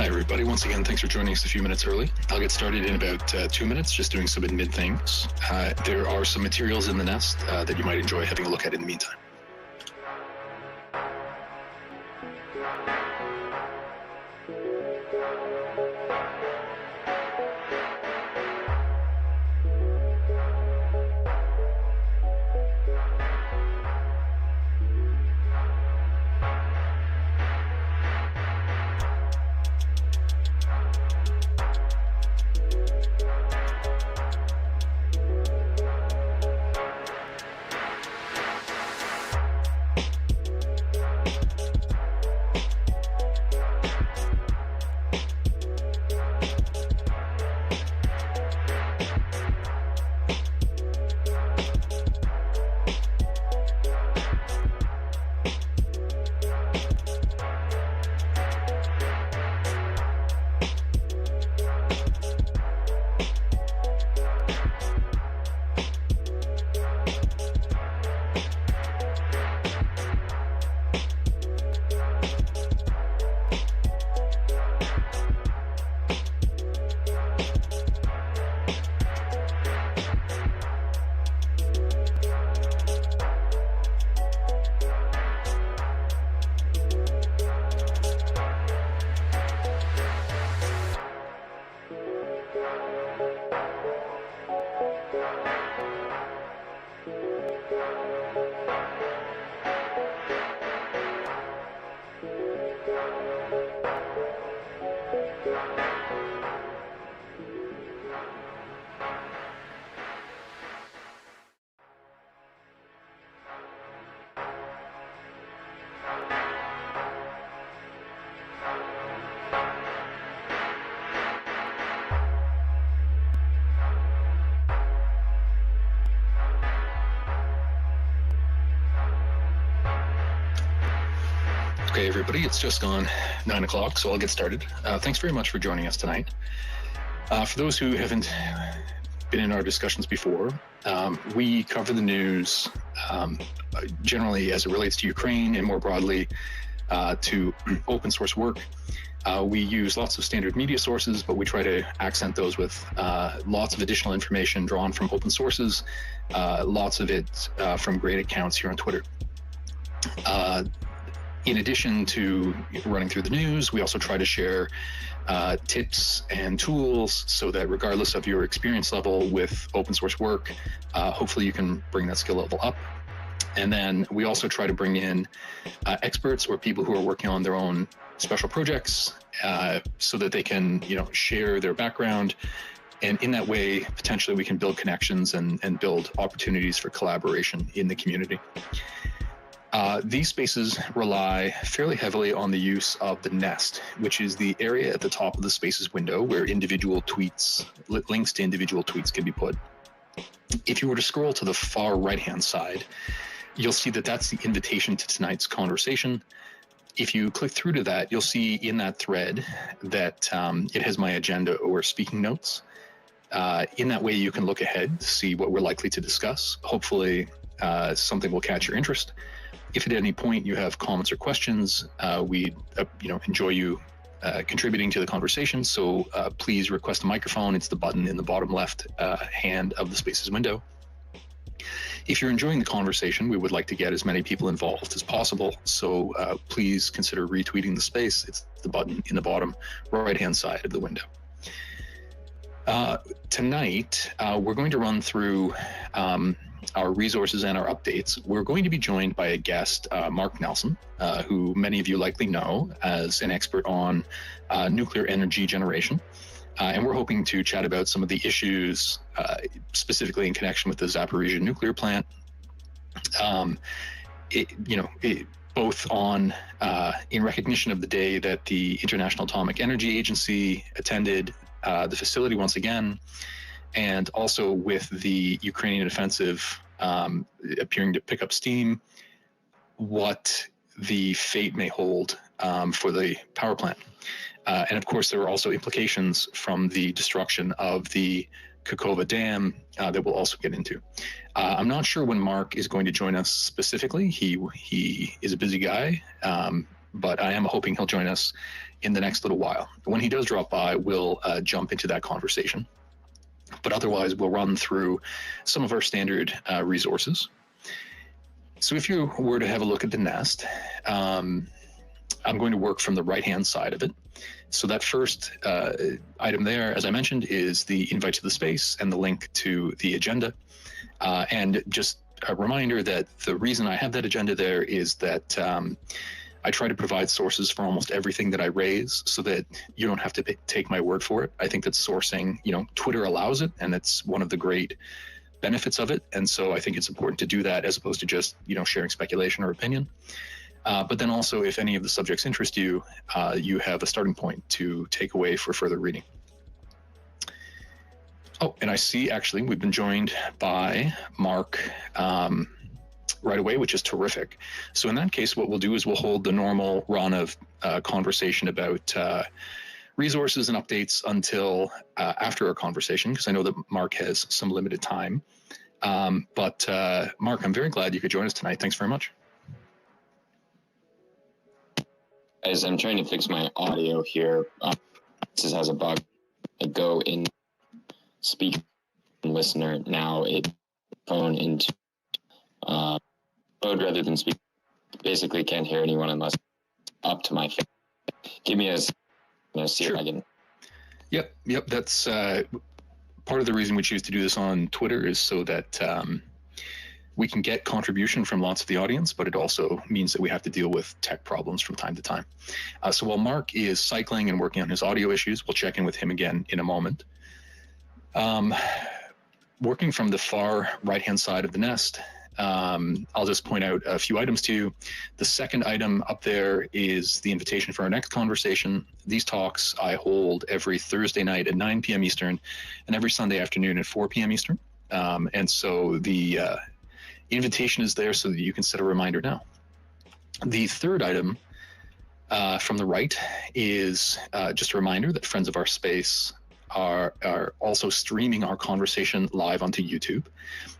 Hi, everybody. Once again, thanks for joining us a few minutes early. I'll get started in about 2 minutes, just doing some admin things. There are some materials in the nest that you might enjoy having a look at in the meantime. Okay, everybody, it's just gone 9 o'clock, so I'll get started. Thanks very much for joining us tonight. For those who haven't been in our discussions before, we cover the news generally as it relates to Ukraine and more broadly to open source work. We use lots of standard media sources, but we try to accent those with lots of additional information drawn from open sources, lots of it from great accounts here on Twitter. In addition to running through the news, we also try to share tips and tools so that regardless of your experience level with open source work, hopefully you can bring that skill level up. And then we also try to bring in experts or people who are working on their own special projects so that they can, share their background. And in that way, potentially we can build connections and build opportunities for collaboration in the community. These spaces rely fairly heavily on the use of the nest, which is the area at the top of the spaces window where individual tweets, links to individual tweets can be put. If you were to scroll to the far right-hand side, you'll see that that's the invitation to tonight's conversation. If you click through to that, you'll see in that thread that it has my agenda or speaking notes. In that way, you can look ahead, see what we're likely to discuss. Hopefully, something will catch your interest. If at any point you have comments or questions, we enjoy you contributing to the conversation. So please request a microphone. It's the button in the bottom left hand of the Spaces window. If you're enjoying the conversation, we would like to get as many people involved as possible. So please consider retweeting the space. It's the button in the bottom right-hand side of the window. Tonight, we're going to run through our resources and our updates. We're going to be joined by a guest, Mark Nelson, who many of you likely know as an expert on nuclear energy generation. And we're hoping to chat about some of the issues specifically in connection with the Zaporizhzhia nuclear plant. Both on in recognition of the day that the International Atomic Energy Agency attended the facility once again, and also with the Ukrainian offensive appearing to pick up steam, what the fate may hold for the power plant. And of course, there are also implications from the destruction of the Kakhovka Dam that we'll also get into. I'm not sure when Mark is going to join us specifically. He is a busy guy, but I am hoping he'll join us in the next little while. When he does drop by, we'll jump into that conversation. But otherwise, we'll run through some of our standard resources. So if you were to have a look at the Nest, I'm going to work from the right-hand side of it. So that first item there, as I mentioned, is the invite to the space and the link to the agenda. And just a reminder that the reason I have that agenda there is that I try to provide sources for almost everything that I raise so that you don't have to take my word for it. I think that sourcing, Twitter allows it, and it's one of the great benefits of it. And so I think it's important to do that as opposed to just, sharing speculation or opinion. But then also, if any of the subjects interest you, you have a starting point to take away for further reading. Oh, and I see actually we've been joined by Mark right away, which is terrific. So in that case, what we'll do is we'll hold the normal run of conversation about resources and updates until after our conversation, because I know that Mark has some limited time. But Mark, I'm very glad you could join us tonight. Thanks very much. As I'm trying to fix my audio here, this has a bug. I go in speaker and listener. Now it phone into mode rather than speak. Basically can't hear anyone unless up to my face. Give me a see Sure. if I can. Yep. That's part of the reason we choose to do this on Twitter is so that we can get contribution from lots of the audience, but it also means that we have to deal with tech problems from time to time. So while Mark is cycling and working on his audio issues, we'll check in with him again in a moment. Working from the far right-hand side of the Nest, I'll just point out a few items to you. The second item up there is the invitation for our next conversation. These talks I hold every Thursday night at 9 p.m. Eastern and every Sunday afternoon at 4 p.m. Eastern. And so the invitation is there so that you can set a reminder now. The third item from the right is just a reminder that friends of our space are also streaming our conversation live onto YouTube.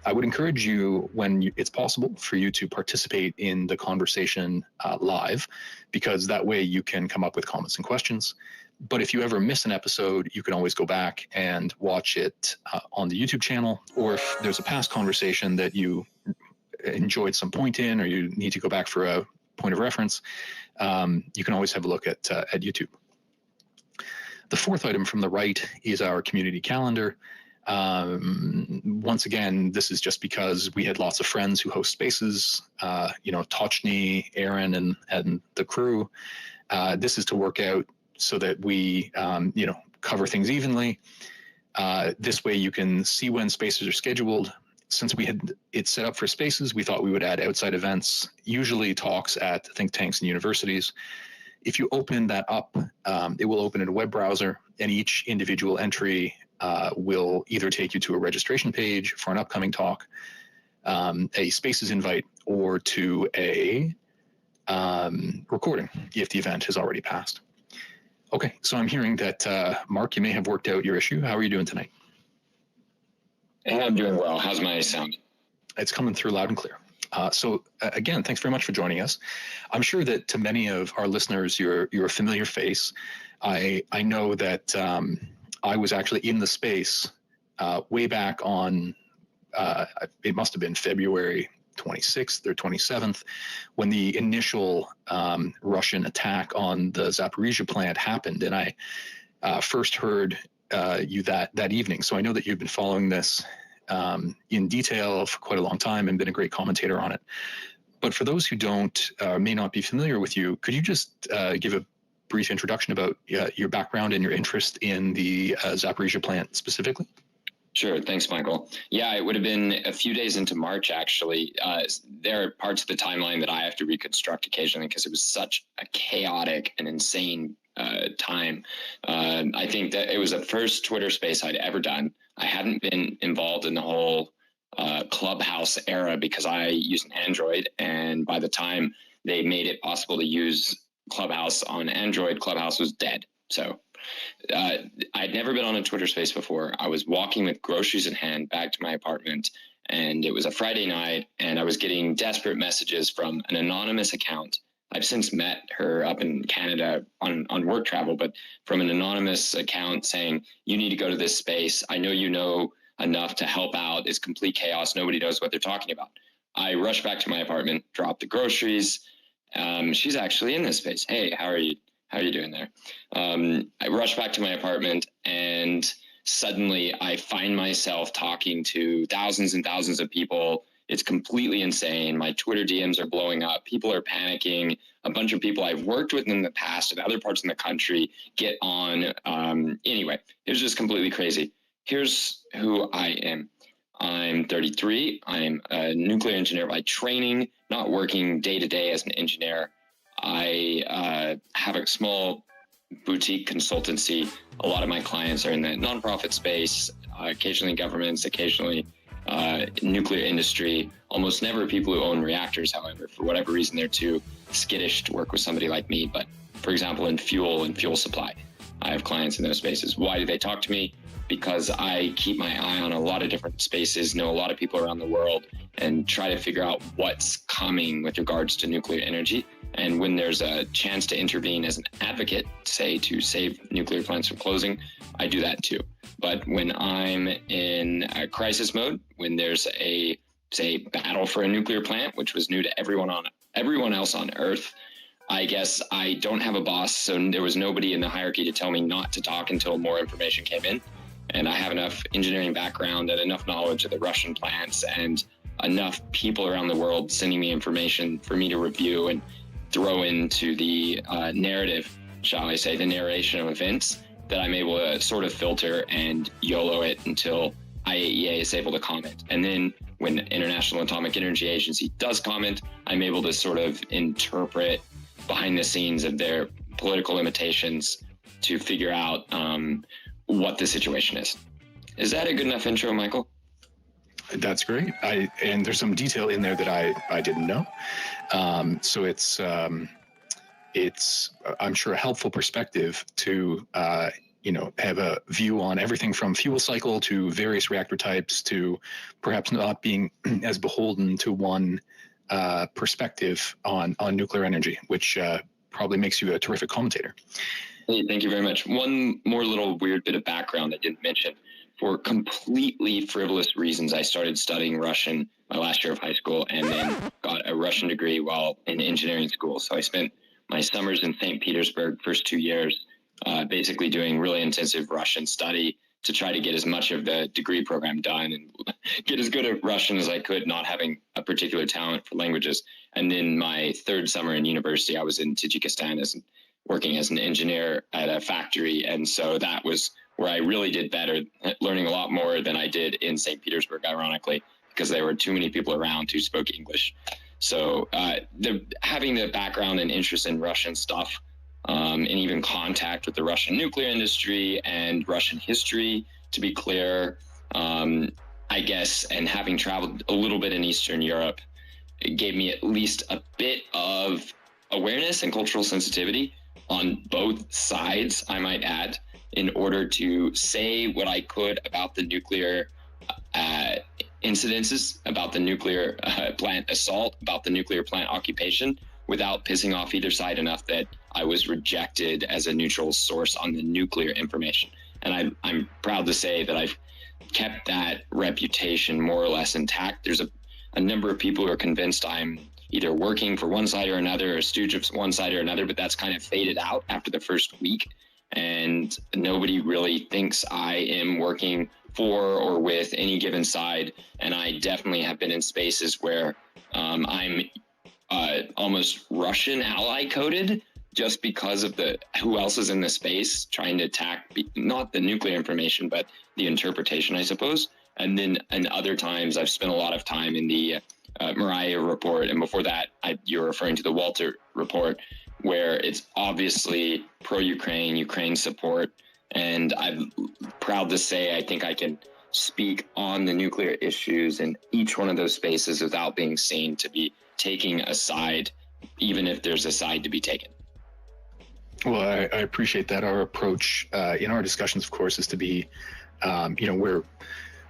I would encourage you, when it's possible, for you to participate in the conversation live, because that way you can come up with comments and questions. But if you ever miss an episode, you can always go back and watch it on the YouTube channel, or if there's a past conversation that you enjoyed some point in, or you need to go back for a point of reference, you can always have a look at YouTube. The fourth item from the right is our community calendar. Once again, this is just because we had lots of friends who host spaces, Tochny, Aaron, and the crew. This is to work out so that we, cover things evenly. This way you can see when spaces are scheduled. Since we had it set up for spaces, we thought we would add outside events, usually talks at think tanks and universities. If you open that up, it will open in a web browser, and each individual entry will either take you to a registration page for an upcoming talk, a spaces invite, or to a recording if the event has already passed. Okay, so I'm hearing that, Mark, you may have worked out your issue. How are you doing tonight? I'm doing well. How's my sound? It's coming through loud and clear. So again, thanks very much for joining us. I'm sure that to many of our listeners, you're a familiar face. I know that I was actually in the space way back on, it must have been February 26th or 27th, when the initial Russian attack on the Zaporizhia plant happened. And I first heard you that evening. So I know that you've been following this in detail for quite a long time and been a great commentator on it. But for those who may not be familiar with you, could you just give a brief introduction about your background and your interest in the Zaporizhia plant specifically? Sure. Thanks, Michael. Yeah, it would have been a few days into March, actually. There are parts of the timeline that I have to reconstruct occasionally because it was such a chaotic and insane time. I think that it was the first Twitter space I'd ever done. I hadn't been involved in the whole Clubhouse era because I use an Android, and by the time they made it possible to use Clubhouse on Android, Clubhouse was dead. So I'd never been on a Twitter space before. I was walking with groceries in hand back to my apartment, and it was a Friday night, and I was getting desperate messages from an anonymous account I've since met her up in Canada on work travel, but from an anonymous account saying, you need to go to this space. I know you know enough to help out. It's complete chaos. Nobody knows what they're talking about. I rush back to my apartment, drop the groceries. She's actually in this space. Hey, how are you? How are you doing there? I rush back to my apartment, and suddenly I find myself talking to thousands and thousands of people. It's completely insane. My Twitter DMs are blowing up. People are panicking. A bunch of people I've worked with in the past in other parts of the country get on. Anyway, it was just completely crazy. Here's who I am. I'm 33. I'm a nuclear engineer by training, not working day to day as an engineer. I have a small boutique consultancy. A lot of my clients are in the nonprofit space, occasionally governments, occasionally nuclear industry. Almost never people who own reactors, however. For whatever reason, they're too skittish to work with somebody like me. But for example, in fuel and fuel supply, I have clients in those spaces. Why do they talk to me? Because I keep my eye on a lot of different spaces, know a lot of people around the world, and try to figure out what's coming with regards to nuclear energy. And when there's a chance to intervene as an advocate, say to save nuclear plants from closing, I do that too. But when I'm in a crisis mode, when there's a, say, battle for a nuclear plant, which was new to everyone else on Earth, I guess I don't have a boss, so there was nobody in the hierarchy to tell me not to talk until more information came in. And I have enough engineering background and enough knowledge of the Russian plants and enough people around the world sending me information for me to review and throw into the narrative, shall I say, the narration of events, that I'm able to sort of filter and YOLO it until IAEA is able to comment. And then when the International Atomic Energy Agency does comment, I'm able to sort of interpret behind the scenes of their political limitations to figure out what the situation is. Is that a good enough intro, Michael? That's great. And there's some detail in there that I didn't know. So it's I'm sure a helpful perspective to have a view on everything from fuel cycle to various reactor types to perhaps not being as beholden to one perspective on nuclear energy, which probably makes you a terrific commentator. Hey, thank you very much. One more little weird bit of background I didn't mention. For completely frivolous reasons, I started studying Russian my last year of high school and then got a Russian degree while in engineering school. So I spent my summers in St. Petersburg, first 2 years, basically doing really intensive Russian study to try to get as much of the degree program done and get as good at Russian as I could, not having a particular talent for languages. And then my third summer in university, I was in Tajikistan working as an engineer at a factory. And so that was where I really did better, learning a lot more than I did in St. Petersburg, ironically, because there were too many people around who spoke English. So having the background and interest in Russian stuff, and even contact with the Russian nuclear industry and Russian history, to be clear, I guess, and having traveled a little bit in Eastern Europe, it gave me at least a bit of awareness and cultural sensitivity on both sides, I might add, in order to say what I could about the nuclear incidences, about the nuclear plant assault, about the nuclear plant occupation, without pissing off either side enough that I was rejected as a neutral source on the nuclear information. And I'm proud to say that I've kept that reputation more or less intact. There's a number of people who are convinced I'm either working for one side or another, or a stooge of one side or another, but that's kind of faded out after the first week. And nobody really thinks I am working for or with any given side. And I definitely have been in spaces where I'm almost Russian ally coded, just because of who else is in the space trying to attack, not the nuclear information, but the interpretation, I suppose. And then in other times, I've spent a lot of time in the Mariah report. And before that, you're referring to the Walter report, where it's obviously pro-Ukraine, Ukraine support. And I'm proud to say I think I can speak on the nuclear issues in each one of those spaces without being seen to be taking a side, even if there's a side to be taken. Well, I appreciate that. Our approach in our discussions, of course, is to be,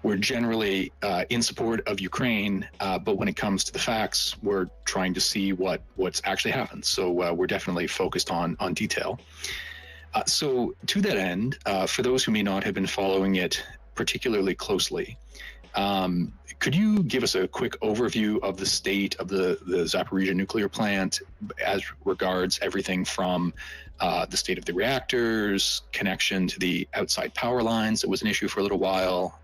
we're generally in support of Ukraine, but when it comes to the facts, we're trying to see what's actually happened. So we're definitely focused on detail. So to that end, for those who may not have been following it particularly closely, could you give us a quick overview of the state of the Zaporizhzhia nuclear plant as regards everything from the state of the reactors, connection to the outside power lines that was an issue for a little while,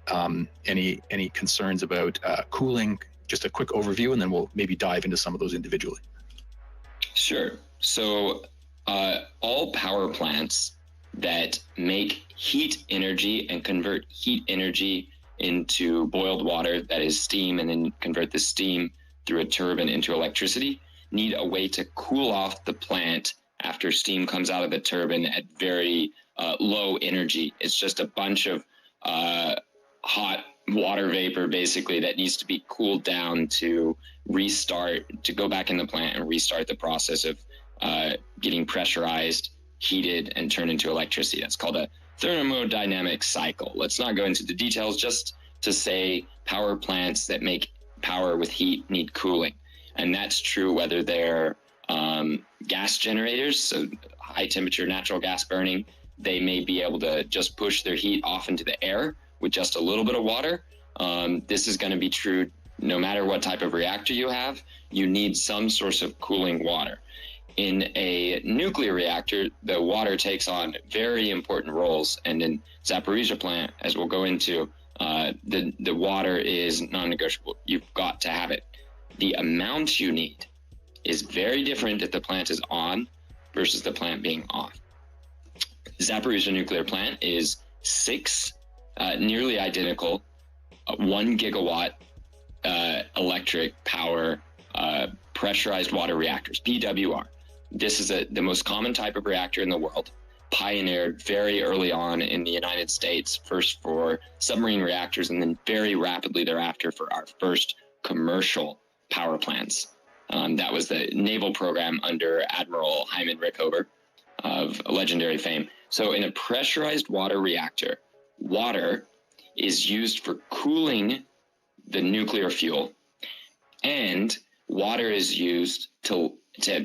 any concerns about cooling? Just a quick overview, and then we'll maybe dive into some of those individually. Sure. So all power plants that make heat energy and convert heat energy into boiled water, that is steam, and then convert the steam through a turbine into electricity, need a way to cool off the plant after steam comes out of the turbine at very low energy. It's just a bunch of hot water vapor, basically, that needs to be cooled down to restart, to go back in the plant and restart the process of getting pressurized, heated, and turned into electricity. That's called a thermodynamic cycle. Let's not go into the details, just to say power plants that make power with heat need cooling. And that's true whether they're gas generators, so high temperature natural gas burning. They may be able to just push their heat off into the air with just a little bit of water. This is going to be true no matter what type of reactor you have. You need some source of cooling water. In a nuclear reactor, the water takes on very important roles. And in Zaporizhzhia plant, as we'll go into, the water is non-negotiable. You've got to have it. The amount you need is very different if the plant is on versus the plant being off. Zaporizhzhia nuclear plant is 6 nearly identical 1 gigawatt electric power pressurized water reactors, PWR. This is the most common type of reactor in the world, pioneered very early on in the United States, first for submarine reactors, and then very rapidly thereafter for our first commercial power plants. That was the naval program under Admiral Hyman Rickover of legendary fame. So in a pressurized water reactor, water is used for cooling the nuclear fuel, and water is used to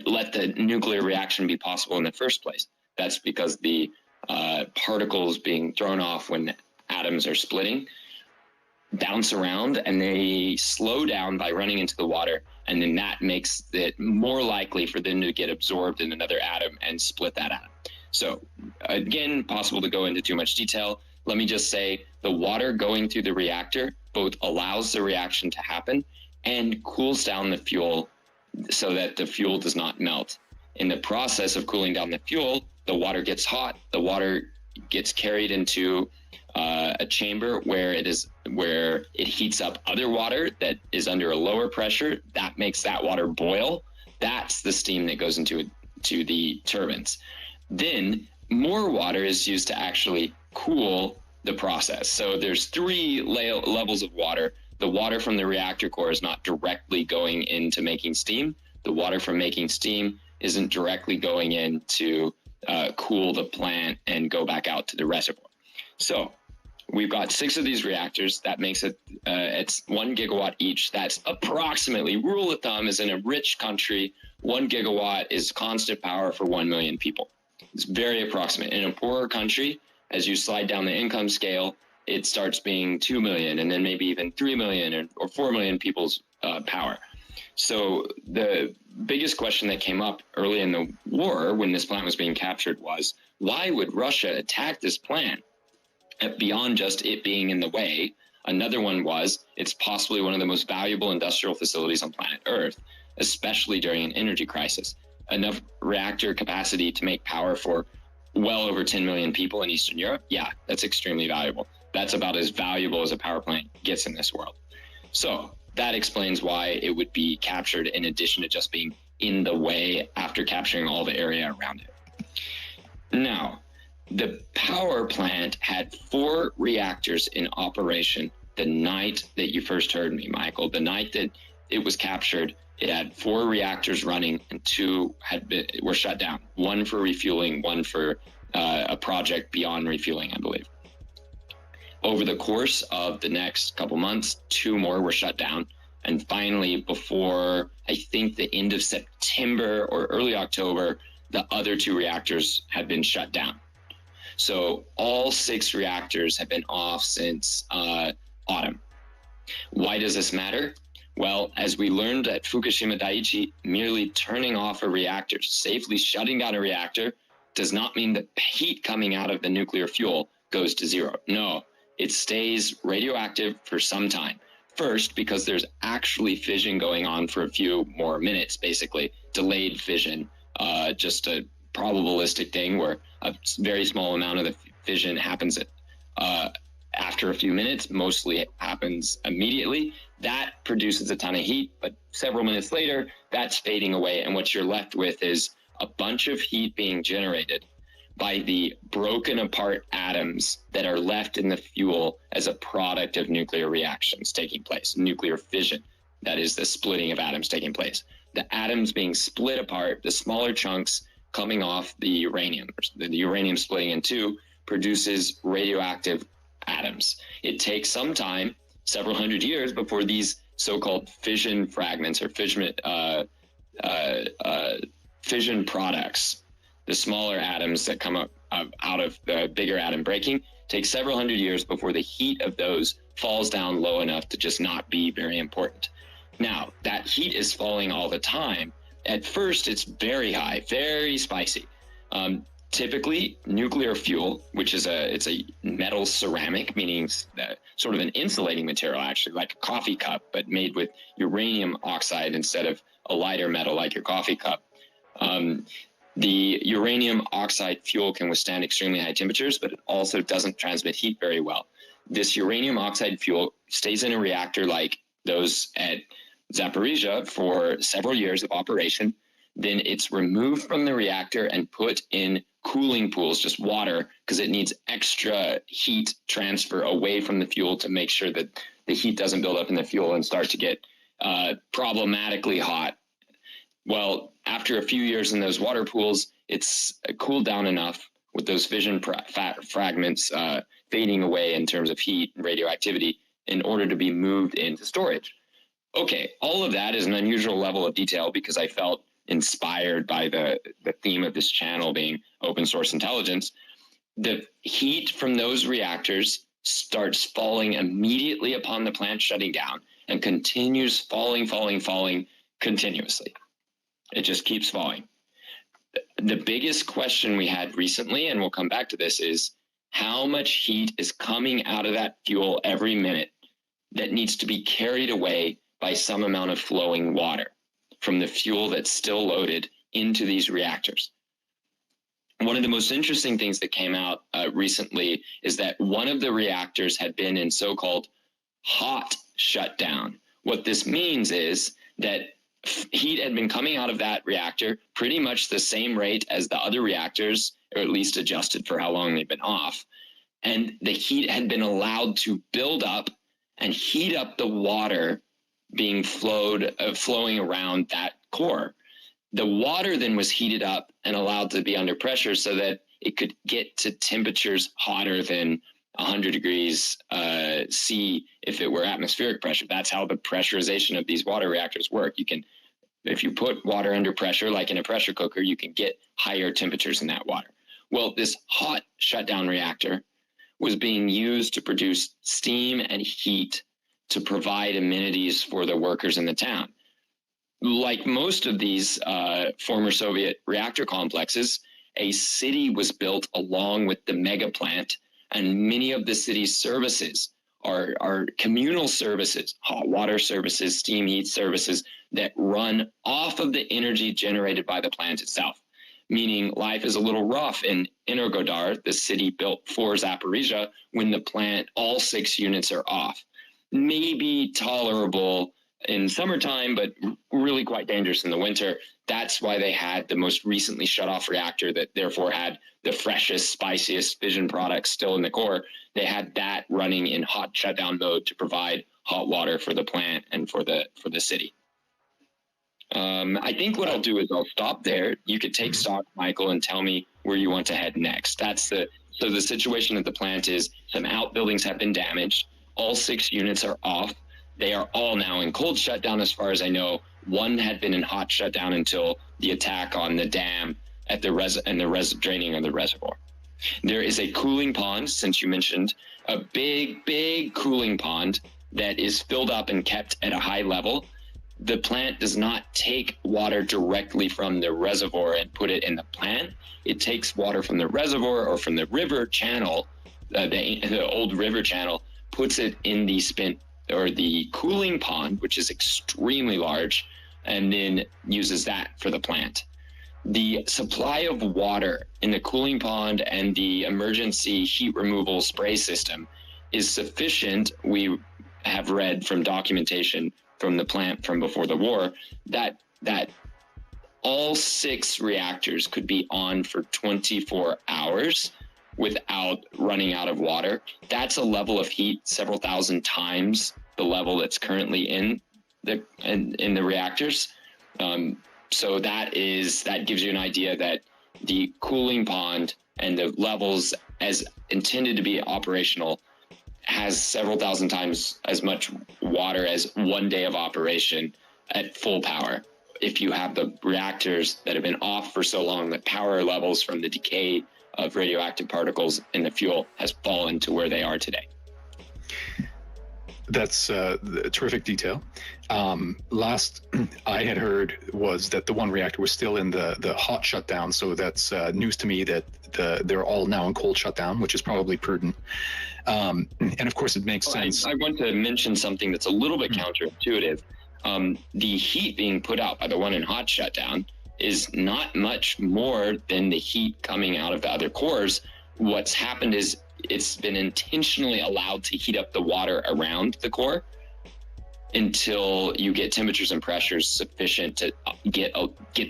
let the nuclear reaction be possible in the first place. That's because the particles being thrown off when atoms are splitting bounce around, and they slow down by running into the water, and then that makes it more likely for them to get absorbed in another atom and split that atom. So again, possible to go into too much detail. Let me just say the water going through the reactor both allows the reaction to happen and cools down the fuel so that the fuel does not melt. In the process of cooling down the fuel, the water gets hot. The water gets carried into a chamber where it heats up other water that is under a lower pressure. That makes that water boil. That's the steam that goes into the turbines. Then more water is used to actually cool the process. So there's 3 levels of water. The water from the reactor core is not directly going into making steam. The water from making steam isn't directly going in to cool the plant and go back out to the reservoir. So we've got 6 of these reactors. That makes it, it's 1 gigawatt each. That's approximately, rule of thumb is in a rich country, 1 gigawatt is constant power for 1 million people. It's very approximate. In a poorer country, as you slide down the income scale, it starts being 2 million and then maybe even 3 million or 4 million people's power. So the biggest question that came up early in the war when this plant was being captured was, why would Russia attack this plant beyond just it being in the way? Another one was, it's possibly one of the most valuable industrial facilities on planet Earth, especially during an energy crisis. Enough reactor capacity to make power for well over 10 million people in Eastern Europe. Yeah, that's extremely valuable. That's about as valuable as a power plant gets in this world. So that explains why it would be captured in addition to just being in the way after capturing all the area around it. Now, the power plant had 4 reactors in operation the night that you first heard me, Michael. The night that it was captured, it had 4 reactors running and 2 were shut down. 1 for refueling, 1 for a project beyond refueling, I believe. Over the course of the next couple months, 2 more were shut down. And finally, before I think the end of September or early October, the other 2 reactors had been shut down. So all 6 reactors have been off since autumn. Why does this matter? Well, as we learned at Fukushima Daiichi, merely turning off a reactor, safely shutting down a reactor, does not mean the heat coming out of the nuclear fuel goes to zero. No, it stays radioactive for some time. First, because there's actually fission going on for a few more minutes, basically delayed fission, just a probabilistic thing where a very small amount of the fission happens after a few minutes, mostly happens immediately. That produces a ton of heat, but several minutes later, that's fading away. And what you're left with is a bunch of heat being generated by the broken apart atoms that are left in the fuel as a product of nuclear reactions taking place, nuclear fission. That is the splitting of atoms taking place. The atoms being split apart, the smaller chunks coming off the uranium, the uranium splitting in 2 produces radioactive atoms. It takes some time, several hundred years, before these so-called fission fragments or fission products, the smaller atoms that come up out of the bigger atom breaking, take several hundred years before the heat of those falls down low enough to just not be very important. Now, that heat is falling all the time. At first, it's very high, very spicy. Typically, nuclear fuel, which is it's a metal ceramic, meaning sort of an insulating material, actually, like a coffee cup, but made with uranium oxide instead of a lighter metal like your coffee cup. The uranium oxide fuel can withstand extremely high temperatures, but it also doesn't transmit heat very well. This uranium oxide fuel stays in a reactor like those at Zaporizhzhia for several years of operation. Then it's removed from the reactor and put in cooling pools, just water, because it needs extra heat transfer away from the fuel to make sure that the heat doesn't build up in the fuel and start to get problematically hot. Well, after a few years in those water pools, it's cooled down enough with those fission fragments fading away in terms of heat and radioactivity in order to be moved into storage. Okay, all of that is an unusual level of detail because I felt inspired by the theme of this channel being open source intelligence. The heat from those reactors starts falling immediately upon the plant shutting down and continues falling continuously. It just keeps falling. The biggest question we had recently, and we'll come back to this, is how much heat is coming out of that fuel every minute that needs to be carried away by some amount of flowing water from the fuel that's still loaded into these reactors. One of the most interesting things that came out recently is that one of the reactors had been in so-called hot shutdown. What this means is that heat had been coming out of that reactor pretty much the same rate as the other reactors, or at least adjusted for how long they've been off. And the heat had been allowed to build up and heat up the water being flowing around that core. The water then was heated up and allowed to be under pressure so that it could get to temperatures hotter than 100 degrees C if it were atmospheric pressure. That's how the pressurization of these water reactors work. You can, if you put water under pressure, like in a pressure cooker, you can get higher temperatures in that water. Well, this hot shutdown reactor was being used to produce steam and heat to provide amenities for the workers in the town. Like most of these former Soviet reactor complexes, a city was built along with the mega plant, and many of the city's services are communal services, hot water services, steam heat services that run off of the energy generated by the plant itself. Meaning life is a little rough in Energodar, the city built for Zaporizhzhia, when the plant, all 6 units are off. Maybe tolerable in summertime, but really quite dangerous in the winter. That's why they had the most recently shut off reactor that therefore had the freshest, spiciest fission products still in the core. They had that running in hot shutdown mode to provide hot water for the plant and for the city. I think what I'll do is I'll stop there. You could take stock, Michael, and tell me where you want to head next. So the situation at the plant is Some outbuildings have been damaged. All 6 units are off. They are all now in cold shutdown, as far as I know. One had been in hot shutdown until the attack on the dam at the draining of the reservoir. There is a cooling pond, since you mentioned, a big cooling pond that is filled up and kept at a high level. The plant does not take water directly from the reservoir and put it in the plant. It takes water from the reservoir or from the river channel, the old river channel, puts it in the cooling pond, which is extremely large, and then uses that for the plant. The supply of water in the cooling pond and the emergency heat removal spray system is sufficient. We have read from documentation from the plant from before the war that all 6 reactors could be on for 24 hours without running out of water. That's a level of heat several thousand times the level that's currently in the reactors. So that gives you an idea that the cooling pond and the levels as intended to be operational has several thousand times as much water as 1 day of operation at full power. If you have the reactors that have been off for so long that power levels from the decay of radioactive particles in the fuel has fallen to where they are today. That's terrific detail. Last I had heard was that the one reactor was still in the hot shutdown, so that's news to me that they're all now in cold shutdown, which is probably prudent. And of course, it makes sense. I want to mention something that's a little bit counterintuitive. The heat being put out by the one in hot shutdown is not much more than the heat coming out of the other cores. What's happened is it's been intentionally allowed to heat up the water around the core until you get temperatures and pressures sufficient to get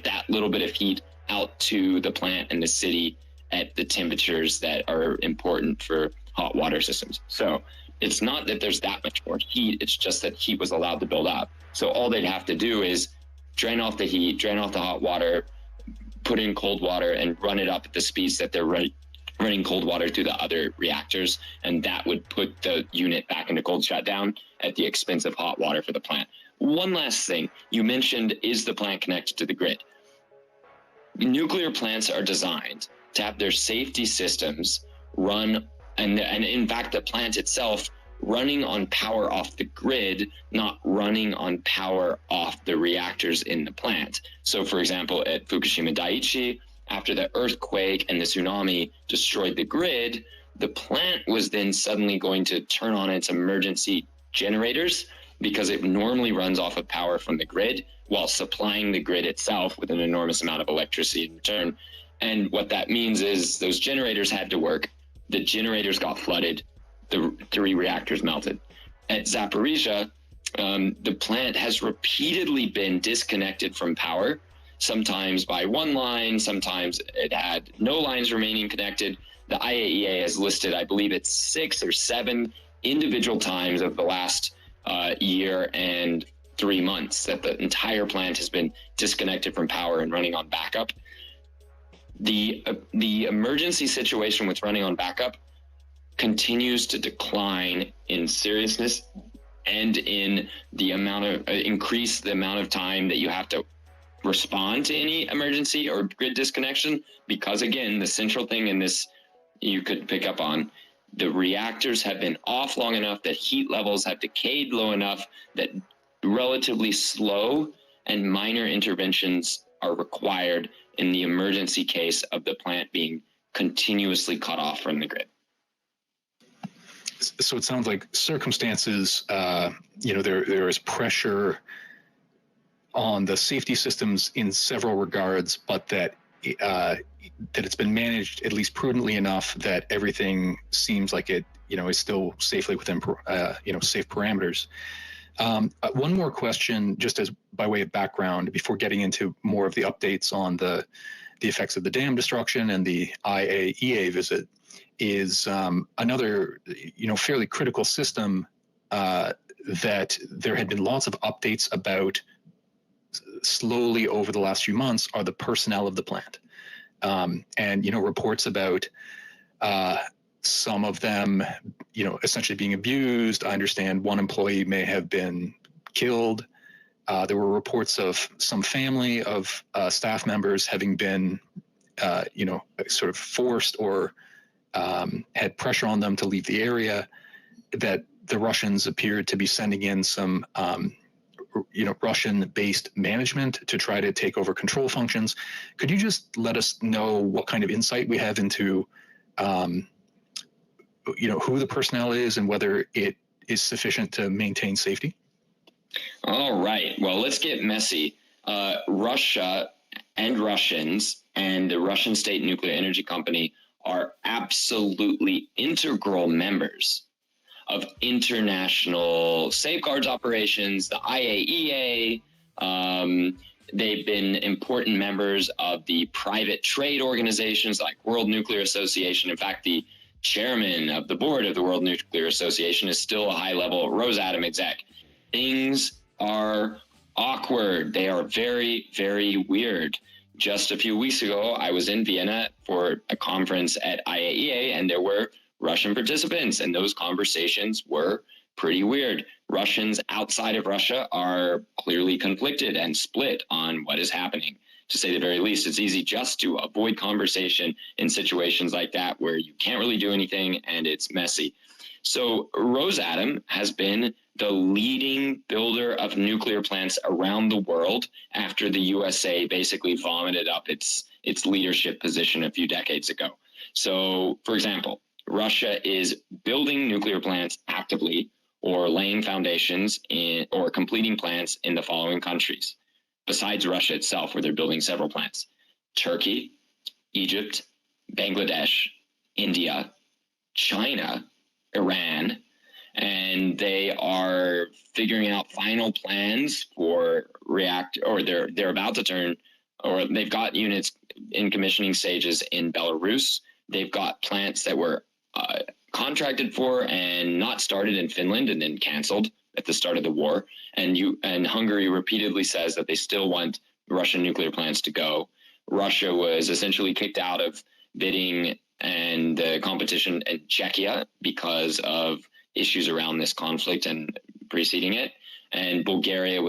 that little bit of heat out to the plant and the city at the temperatures that are important for hot water systems. So it's not that there's that much more heat, it's just that heat was allowed to build up. So all they'd have to do is drain off the heat, drain off the hot water, put in cold water, and run it up at the speeds that they're running cold water through the other reactors, and that would put the unit back into cold shutdown at the expense of hot water for the plant. One last thing, you mentioned, is the plant connected to the grid? Nuclear plants are designed to have their safety systems run, and in fact, the plant itself running on power off the grid, not running on power off the reactors in the plant. So, for example, at Fukushima Daiichi, after the earthquake and the tsunami destroyed the grid, the plant was then suddenly going to turn on its emergency generators because it normally runs off of power from the grid while supplying the grid itself with an enormous amount of electricity in return. And what that means is those generators had to work. The generators got flooded. The 3 reactors melted. At Zaporizhia, the plant has repeatedly been disconnected from power, sometimes by one line, sometimes it had no lines remaining connected. The IAEA has listed, I believe it's 6 or 7 individual times of the last year and 3 months that the entire plant has been disconnected from power and running on backup. The emergency situation with running on backup continues to decline in seriousness and in the amount of increase the amount of time that you have to respond to any emergency or grid disconnection, because again, the central thing in this you could pick up on, the reactors have been off long enough that heat levels have decayed low enough that relatively slow and minor interventions are required in the emergency case of the plant being continuously cut off from the grid. So it sounds like circumstances, there is pressure on the safety systems in several regards, but that it's been managed at least prudently enough that everything seems like it, is still safely within, safe parameters. One more question, just as by way of background, before getting into more of the updates on the effects of the dam destruction and the IAEA visit, is another, fairly critical system that there had been lots of updates about slowly over the last few months are the personnel of the plant. And, reports about some of them, essentially being abused. I understand one employee may have been killed. There were reports of some family of staff members having been, sort of forced or had pressure on them to leave the area, that the Russians appeared to be sending in some, Russian-based management to try to take over control functions. Could you just let us know what kind of insight we have into, who the personnel is and whether it is sufficient to maintain safety? All right. Well, let's get messy. Russia and Russians and the Russian State Nuclear Energy Company are absolutely integral members of international safeguards operations, the IAEA. They've been important members of the private trade organizations like World Nuclear Association. In fact, the chairman of the board of the World Nuclear Association is still a high-level Rosatom exec. Things are awkward. They are very, very weird. Just a few weeks ago, I was in Vienna for a conference at IAEA, and there were Russian participants, and those conversations were pretty weird. Russians outside of Russia are clearly conflicted and split on what is happening. To say the very least, it's easy just to avoid conversation in situations like that where you can't really do anything and it's messy. So Rosatom has been the leading builder of nuclear plants around the world after the USA basically vomited up its leadership position a few decades ago. So, for example, Russia is building nuclear plants actively or laying foundations or completing plants in the following countries, besides Russia itself, where they're building several plants: Turkey, Egypt, Bangladesh, India, China, Iran, and they are figuring out final plans for they're about to turn, or they've got units in commissioning stages in Belarus. They've got plants that were contracted for and not started in Finland and then canceled at the start of the war. And Hungary repeatedly says that they still want Russian nuclear plants to go. Russia was essentially kicked out of bidding and the competition in Czechia because of issues around this conflict and preceding it. And Bulgaria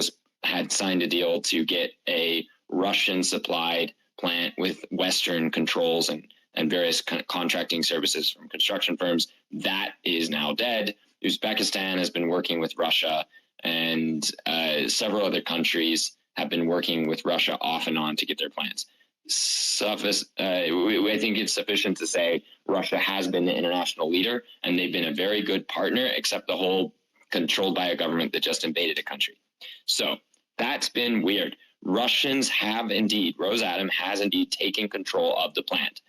had signed a deal to get a Russian supplied plant with Western controls and various contracting services from construction firms. That is now dead. Uzbekistan has been working with Russia, and several other countries have been working with Russia off and on to get their plans. I think it's sufficient to say Russia has been the international leader, and they've been a very good partner, except the whole controlled by a government that just invaded a country. So that's been weird. Rosatom has indeed taken control of the plant.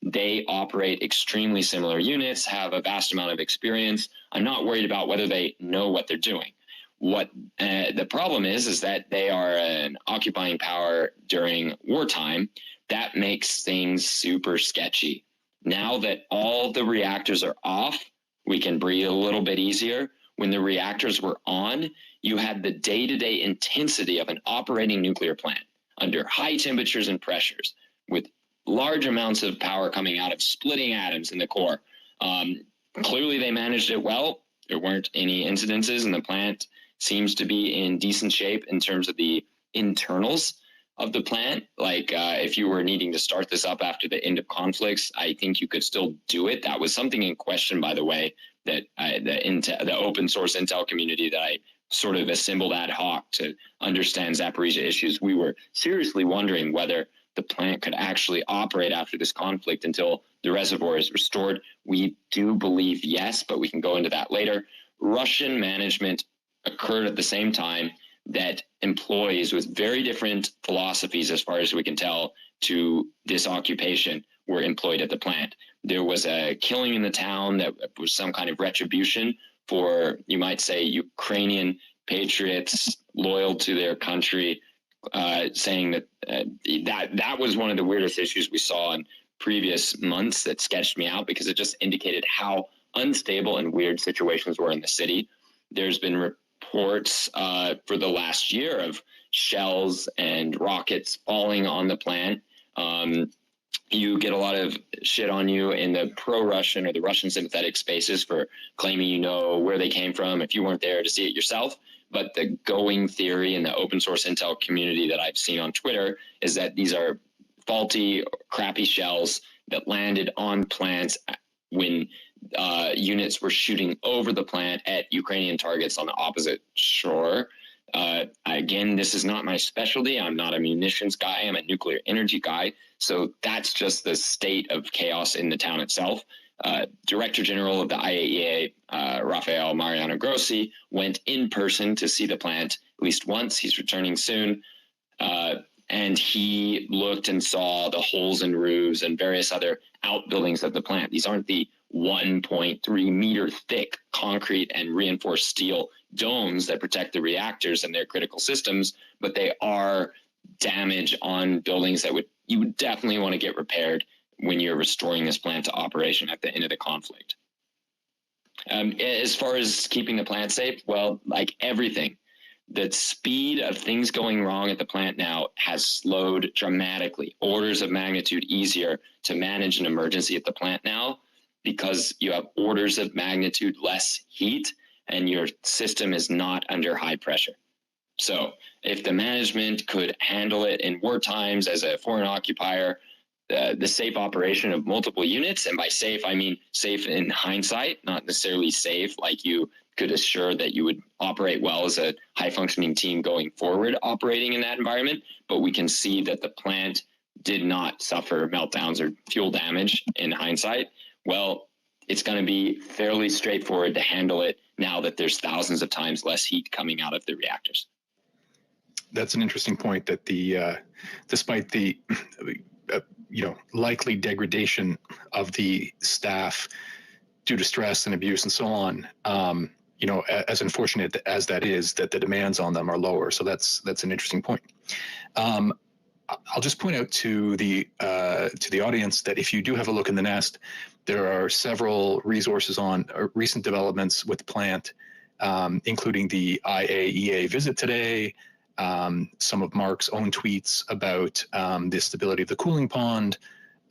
They operate extremely similar units, have a vast amount of experience. I'm not worried about whether they know what they're doing. What the problem is that they are an occupying power during wartime. That makes things super sketchy. Now that all the reactors are off, we can breathe a little bit easier. When the reactors were on, you had the day-to-day intensity of an operating nuclear plant under high temperatures and pressures with large amounts of power coming out of splitting atoms in the core. Clearly, they managed it well. There weren't any incidences, and the plant seems to be in decent shape in terms of the internals of the plant. Like if you were needing to start this up after the end of conflicts, I think you could still do it. That was something in question, by the way, that the open source Intel community that I sort of assembled ad hoc to understand Zaporizhia issues. We were seriously wondering whether the plant could actually operate after this conflict until the reservoir is restored. We do believe yes, but we can go into that later. Russian management occurred at the same time that employees with very different philosophies, as far as we can tell, to this occupation were employed at the plant. There was a killing in the town that was some kind of retribution for, you might say, Ukrainian patriots loyal to their country, saying that was one of the weirdest issues we saw in previous months that sketched me out, because it just indicated how unstable and weird situations were in the city. There's been reports for the last year of shells and rockets falling on the plant. You get a lot of shit on you in the pro-Russian or the Russian sympathetic spaces for claiming you know where they came from if you weren't there to see it yourself. But the going theory in the open source intel community that I've seen on Twitter is that these are faulty, crappy shells that landed on plants when units were shooting over the plant at Ukrainian targets on the opposite shore. Again, this is not my specialty. I'm not a munitions guy. I'm a nuclear energy guy. So that's just the state of chaos in the town itself. Director General of the IAEA, Rafael Mariano Grossi, went in person to see the plant at least once. He's returning soon. And he looked and saw the holes in roofs and various other outbuildings of the plant. These aren't the 1.3 meter thick concrete and reinforced steel domes that protect the reactors and their critical systems, but they are damage on buildings that you would definitely want to get repaired when you're restoring this plant to operation at the end of the conflict. As far as keeping the plant safe, well, like everything, the speed of things going wrong at the plant now has slowed dramatically, orders of magnitude easier to manage an emergency at the plant now because you have orders of magnitude less heat and your system is not under high pressure. So if the management could handle it in war times as a foreign occupier, the safe operation of multiple units, and by safe, I mean safe in hindsight, not necessarily safe like you could assure that you would operate well as a high-functioning team going forward operating in that environment, but we can see that the plant did not suffer meltdowns or fuel damage in hindsight. Well, it's going to be fairly straightforward to handle it now that there's thousands of times less heat coming out of the reactors. That's an interesting point that despite the likely degradation of the staff due to stress and abuse and so on, as unfortunate as that is, that the demands on them are lower. So that's an interesting point. I'll just point out to the audience that if you do have a look in the nest, there are several resources on recent developments with the plant, including the IAEA visit today, some of Mark's own tweets about the stability of the cooling pond,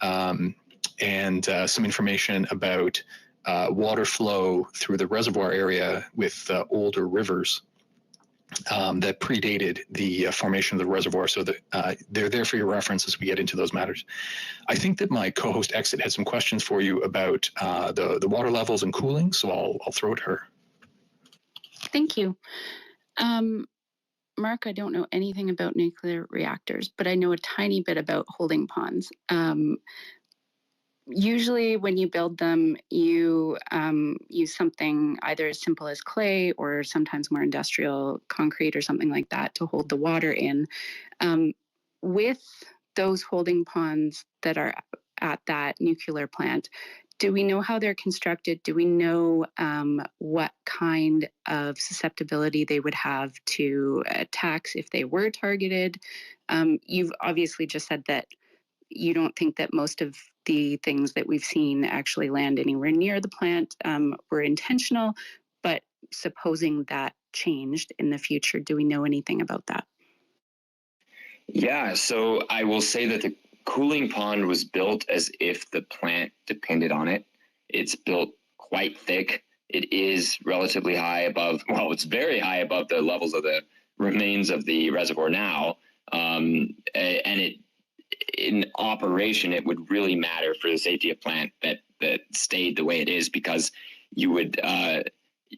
and some information about water flow through the reservoir area with older rivers that predated the formation of the reservoir. So that they're there for your reference as we get into those matters. I think that my co-host Exit had some questions for you about the water levels and cooling, so I'll throw it to her. Thank you. Mark, I don't know anything about nuclear reactors, but I know a tiny bit about holding ponds. Usually when you build them, you use something either as simple as clay or sometimes more industrial concrete or something like that to hold the water in. With those holding ponds that are at that nuclear plant, do we know how they're constructed? Do we know what kind of susceptibility they would have to attacks if they were targeted? You've obviously just said that you don't think that most of the things that we've seen actually land anywhere near the plant were intentional, but supposing that changed in the future, do we know anything about that? Yeah, so I will say that the cooling pond was built as if the plant depended on it. It's built quite thick. It is relatively high above, well, it's very high above the levels of the remains of the reservoir now. And it, in operation, it would really matter for the safety of plant that stayed the way it is, because you would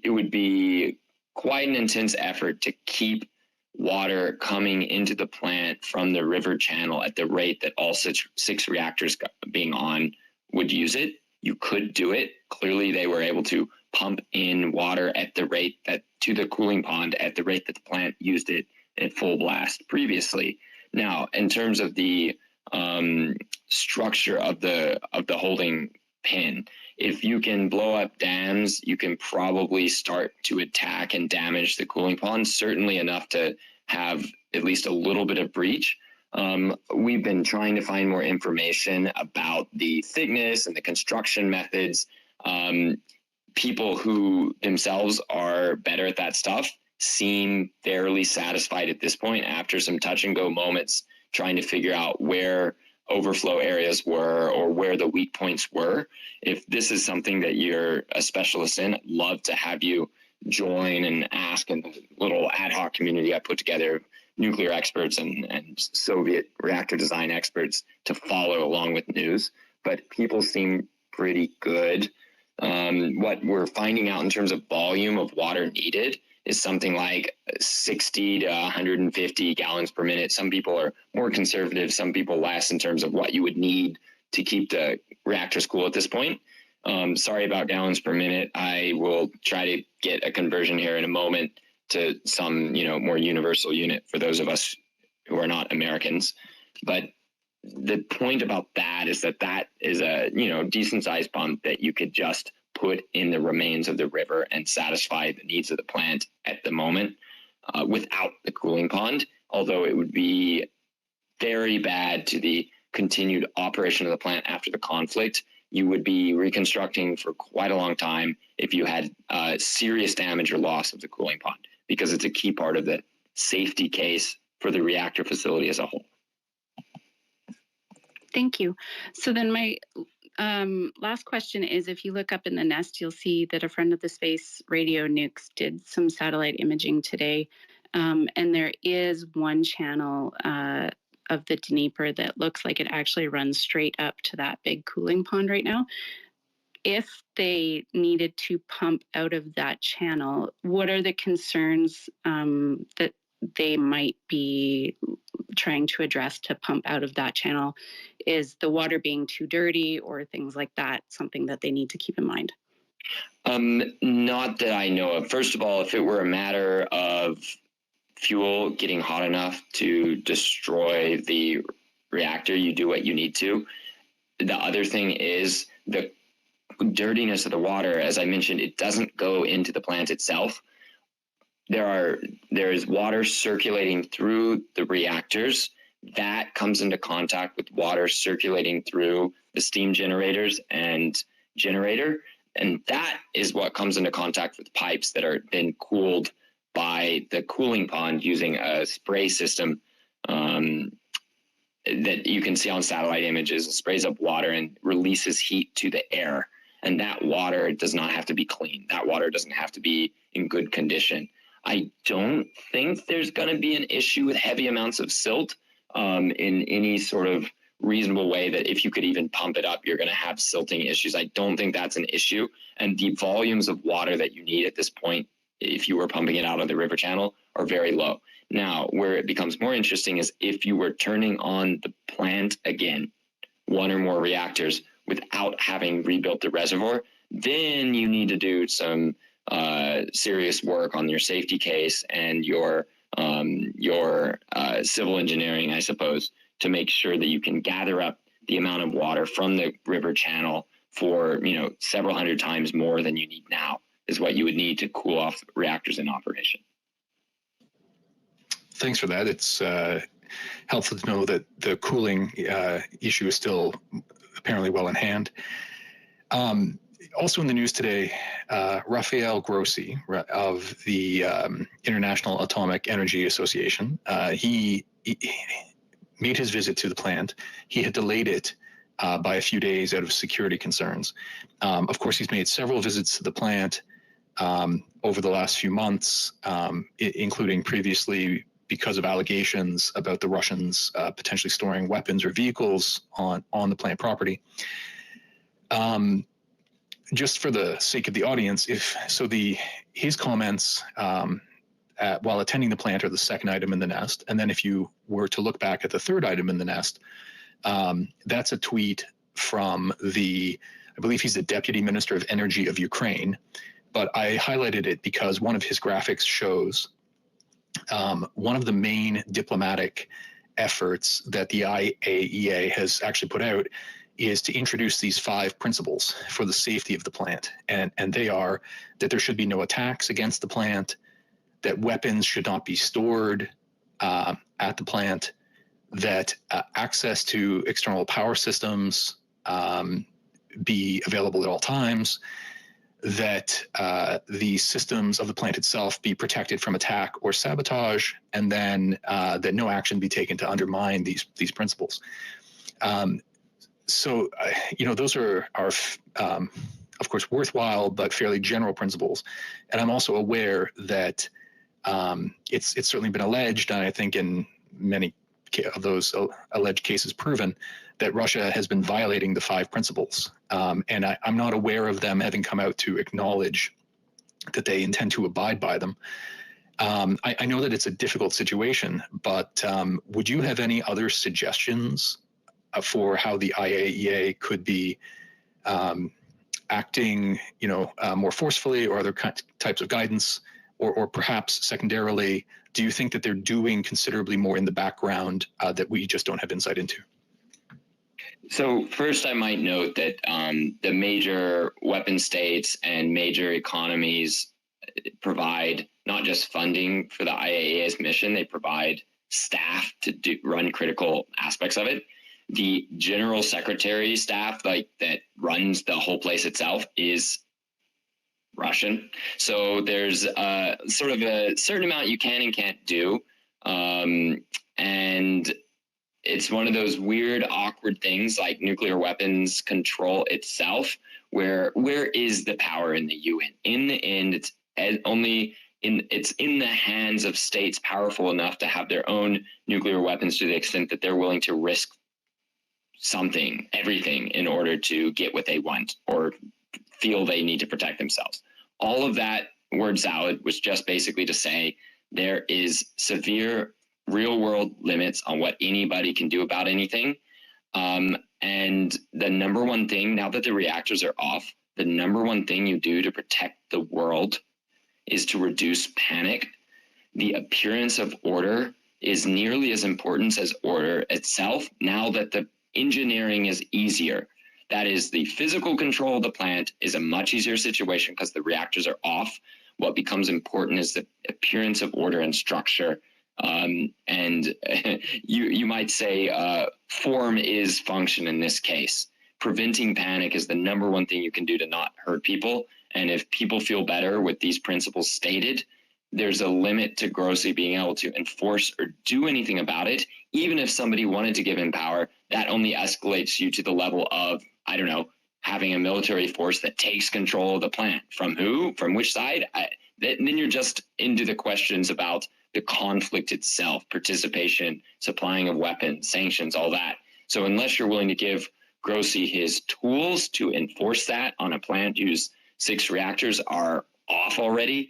it would be quite an intense effort to keep water coming into the plant from the river channel at the rate that all six reactors being on would use it. You could do it. Clearly, they were able to pump in water at the rate that to the cooling pond at the rate that the plant used it at full blast previously. Now, in terms of the structure of the holding pin, if you can blow up dams, you can probably start to attack and damage the cooling pond, certainly enough to have at least a little bit of breach. We've been trying to find more information about the thickness and the construction methods. People who themselves are better at that stuff seem fairly satisfied at this point after some touch and go moments trying to figure out where overflow areas were or where the weak points were. If this is something that you're a specialist in, I'd love to have you join and ask in the little ad hoc community I put together, nuclear experts and Soviet reactor design experts, to follow along with news. But people seem pretty good. What we're finding out in terms of volume of water needed is something like 60 to 150 gallons per minute. Some people are more conservative, some people less, in terms of what you would need to keep the reactors cool at this point. Sorry about gallons per minute. I will try to get a conversion here in a moment to some, more universal unit for those of us who are not Americans. But the point about that is that is a, decent sized pump that you could just put in the remains of the river and satisfy the needs of the plant at the moment without the cooling pond, although it would be very bad to the continued operation of the plant after the conflict. You would be reconstructing for quite a long time if you had serious damage or loss of the cooling pond, because it's a key part of the safety case for the reactor facility as a whole. Thank you. So then my last question is, if you look up in the nest, you'll see that a friend of the space, Radio Nukes, did some satellite imaging today. And there is one channel of the Dnieper that looks like it actually runs straight up to that big cooling pond right now. If they needed to pump out of that channel, what are the concerns that they might be trying to address to pump out of that channel? Is the water being too dirty or things like that something that they need to keep in mind? Not that I know of. First of all, if it were a matter of fuel getting hot enough to destroy the reactor, you do what you need to. The other thing is the dirtiness of the water. As I mentioned, it doesn't go into the plant itself. There is water circulating through the reactors that comes into contact with water circulating through the steam generators and generator. And that is what comes into contact with pipes that are then cooled by the cooling pond using a spray system that you can see on satellite images. It sprays up water and releases heat to the air. And that water does not have to be clean. That water doesn't have to be in good condition. I don't think there's going to be an issue with heavy amounts of silt in any sort of reasonable way that if you could even pump it up, you're going to have silting issues. I don't think that's an issue. And the volumes of water that you need at this point, if you were pumping it out of the river channel, are very low. Now, where it becomes more interesting is if you were turning on the plant again, one or more reactors, without having rebuilt the reservoir, then you need to do some serious work on your safety case and your civil engineering, I suppose, to make sure that you can gather up the amount of water from the river channel for, several hundred times more than you need now, is what you would need to cool off reactors in operation. Thanks for that. It's helpful to know that the cooling issue is still apparently well in hand. Also in the news today, Rafael Grossi of the International Atomic Energy Association, he made his visit to the plant. He had delayed it by a few days out of security concerns. Of course, he's made several visits to the plant over the last few months, including previously because of allegations about the Russians potentially storing weapons or vehicles on the plant property. Just for the sake of the audience, his comments while attending the plant are the second item in the nest. And then if you were to look back at the third item in the nest, that's a tweet from I believe he's the Deputy Minister of Energy of Ukraine. But I highlighted it because one of his graphics shows one of the main diplomatic efforts that the IAEA has actually put out is to introduce these 5 principles for the safety of the plant. And they are that there should be no attacks against the plant, that weapons should not be stored at the plant, that access to external power systems be available at all times, that the systems of the plant itself be protected from attack or sabotage, and then that no action be taken to undermine these principles. So, those are of course, worthwhile but fairly general principles. And I'm also aware that it's certainly been alleged, and I think in many of those alleged cases proven, that Russia has been violating the 5 principles. And I'm not aware of them having come out to acknowledge that they intend to abide by them. I know that it's a difficult situation, but would you have any other suggestions for how the IAEA could be acting, more forcefully, or other types of guidance, or perhaps secondarily, do you think that they're doing considerably more in the background that we just don't have insight into? So first, I might note that the major weapon states and major economies provide not just funding for the IAEA's mission, they provide staff to run critical aspects of it. The general secretary staff that runs the whole place itself is Russian. So there's sort of a certain amount you can and can't do. And it's one of those weird, awkward things like nuclear weapons control itself, where is the power in the UN? In the end, it's in the hands of states powerful enough to have their own nuclear weapons to the extent that they're willing to risk everything in order to get what they want or feel they need to protect themselves. All of that word salad was just basically to say there is severe real world limits on what anybody can do about anything. And the number one thing, now that the reactors are off, the number one thing you do to protect the world is to reduce panic. The appearance of order is nearly as important as order itself, now that the engineering is easier. That is, the physical control of the plant is a much easier situation because the reactors are off. What becomes important is the appearance of order and structure. And you might say form is function in this case. Preventing panic is the number one thing you can do to not hurt people. And if people feel better with these principles stated, there's a limit to grossly being able to enforce or do anything about it. Even if somebody wanted to give in power, that only escalates you to the level of, I don't know, having a military force that takes control of the plant. From who? From which side? Then you're just into the questions about the conflict itself, participation, supplying of weapons, sanctions, all that. So unless you're willing to give Grossi his tools to enforce that on a plant whose 6 reactors are off already,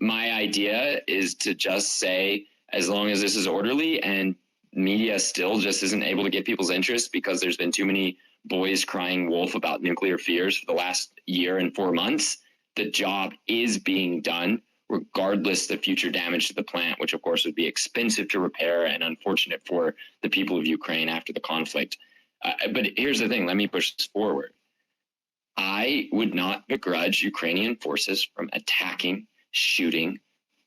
my idea is to just say, as long as this is orderly and media still just isn't able to get people's interest because there's been too many boys crying wolf about nuclear fears for the last year and 4 months, the job is being done, regardless of future damage to the plant, which of course would be expensive to repair and unfortunate for the people of Ukraine after the conflict. But here's the thing, let me push this forward. I would not begrudge Ukrainian forces from attacking, shooting,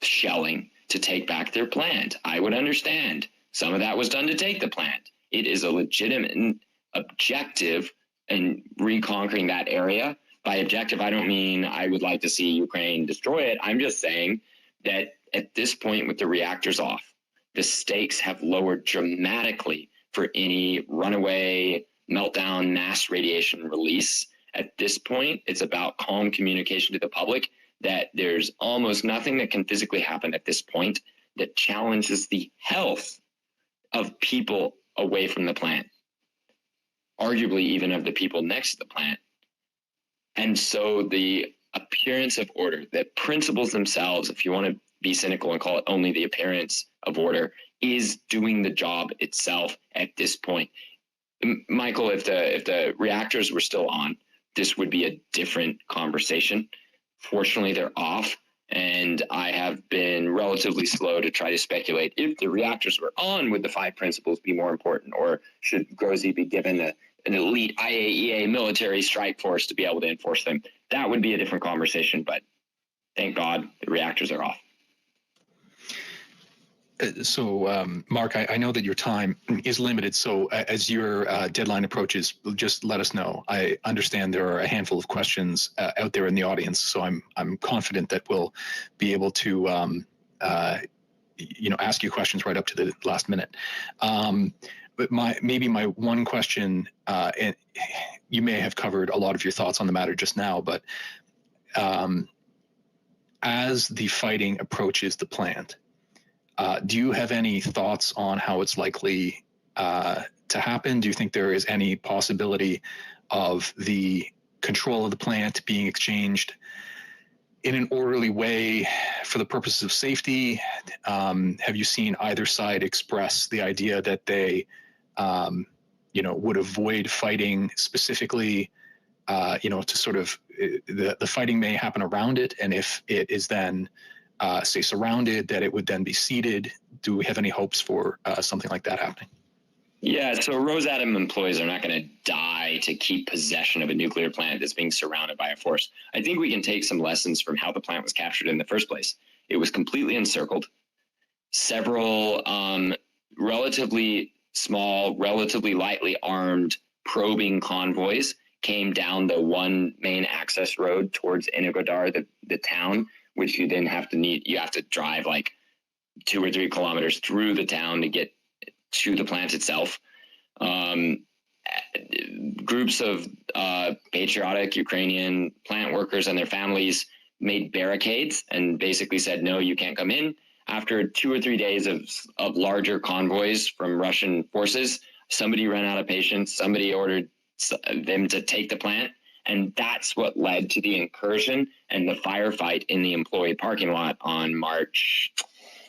shelling to take back their plant. I would understand. Some of that was done to take the plant. It is a legitimate objective in reconquering that area. By objective, I don't mean I would like to see Ukraine destroy it. I'm just saying that at this point, with the reactors off, the stakes have lowered dramatically for any runaway, meltdown, mass radiation release. At this point, it's about calm communication to the public that there's almost nothing that can physically happen at this point that challenges the health of people away from the plant, arguably even of the people next to the plant. And so the appearance of order, the principles themselves, if you want to be cynical and call it only the appearance of order, is doing the job itself at this point. Michael, if the reactors were still on, this would be a different conversation. Fortunately, they're off, and I have been relatively slow to try to speculate if the reactors were on, would the 5 principles be more important, or should Grossi be given an elite IAEA military strike force to be able to enforce them? That would be a different conversation, but thank God the reactors are off. So, Mark, I know that your time is limited. So as your deadline approaches, just let us know. I understand there are a handful of questions out there in the audience, so I'm confident that we'll be able to ask you questions right up to the last minute. But my one question, and you may have covered a lot of your thoughts on the matter just now, but as the fighting approaches the plant, do you have any thoughts on how it's likely to happen? Do you think there is any possibility of the control of the plant being exchanged in an orderly way for the purposes of safety? Have you seen either side express the idea that they, would avoid fighting specifically, to sort of the fighting may happen around it, and if it is then say surrounded, that it would then be seeded? Do we have any hopes for something like that happening? Yeah, so Rosatom employees are not going to die to keep possession of a nuclear plant that's being surrounded by a force. I think we can take some lessons from how the plant was captured in the first place. It was completely encircled. Several relatively small, relatively lightly armed probing convoys came down the one main access road towards Inigodar, the town, which you then have to drive like 2 or 3 kilometers through the town to get to the plant itself. Groups of patriotic Ukrainian plant workers and their families made barricades and basically said, no, you can't come in. After 2 or 3 days of larger convoys from Russian forces, somebody ran out of patience. Somebody ordered them to take the plant. And that's what led to the incursion and the firefight in the employee parking lot on March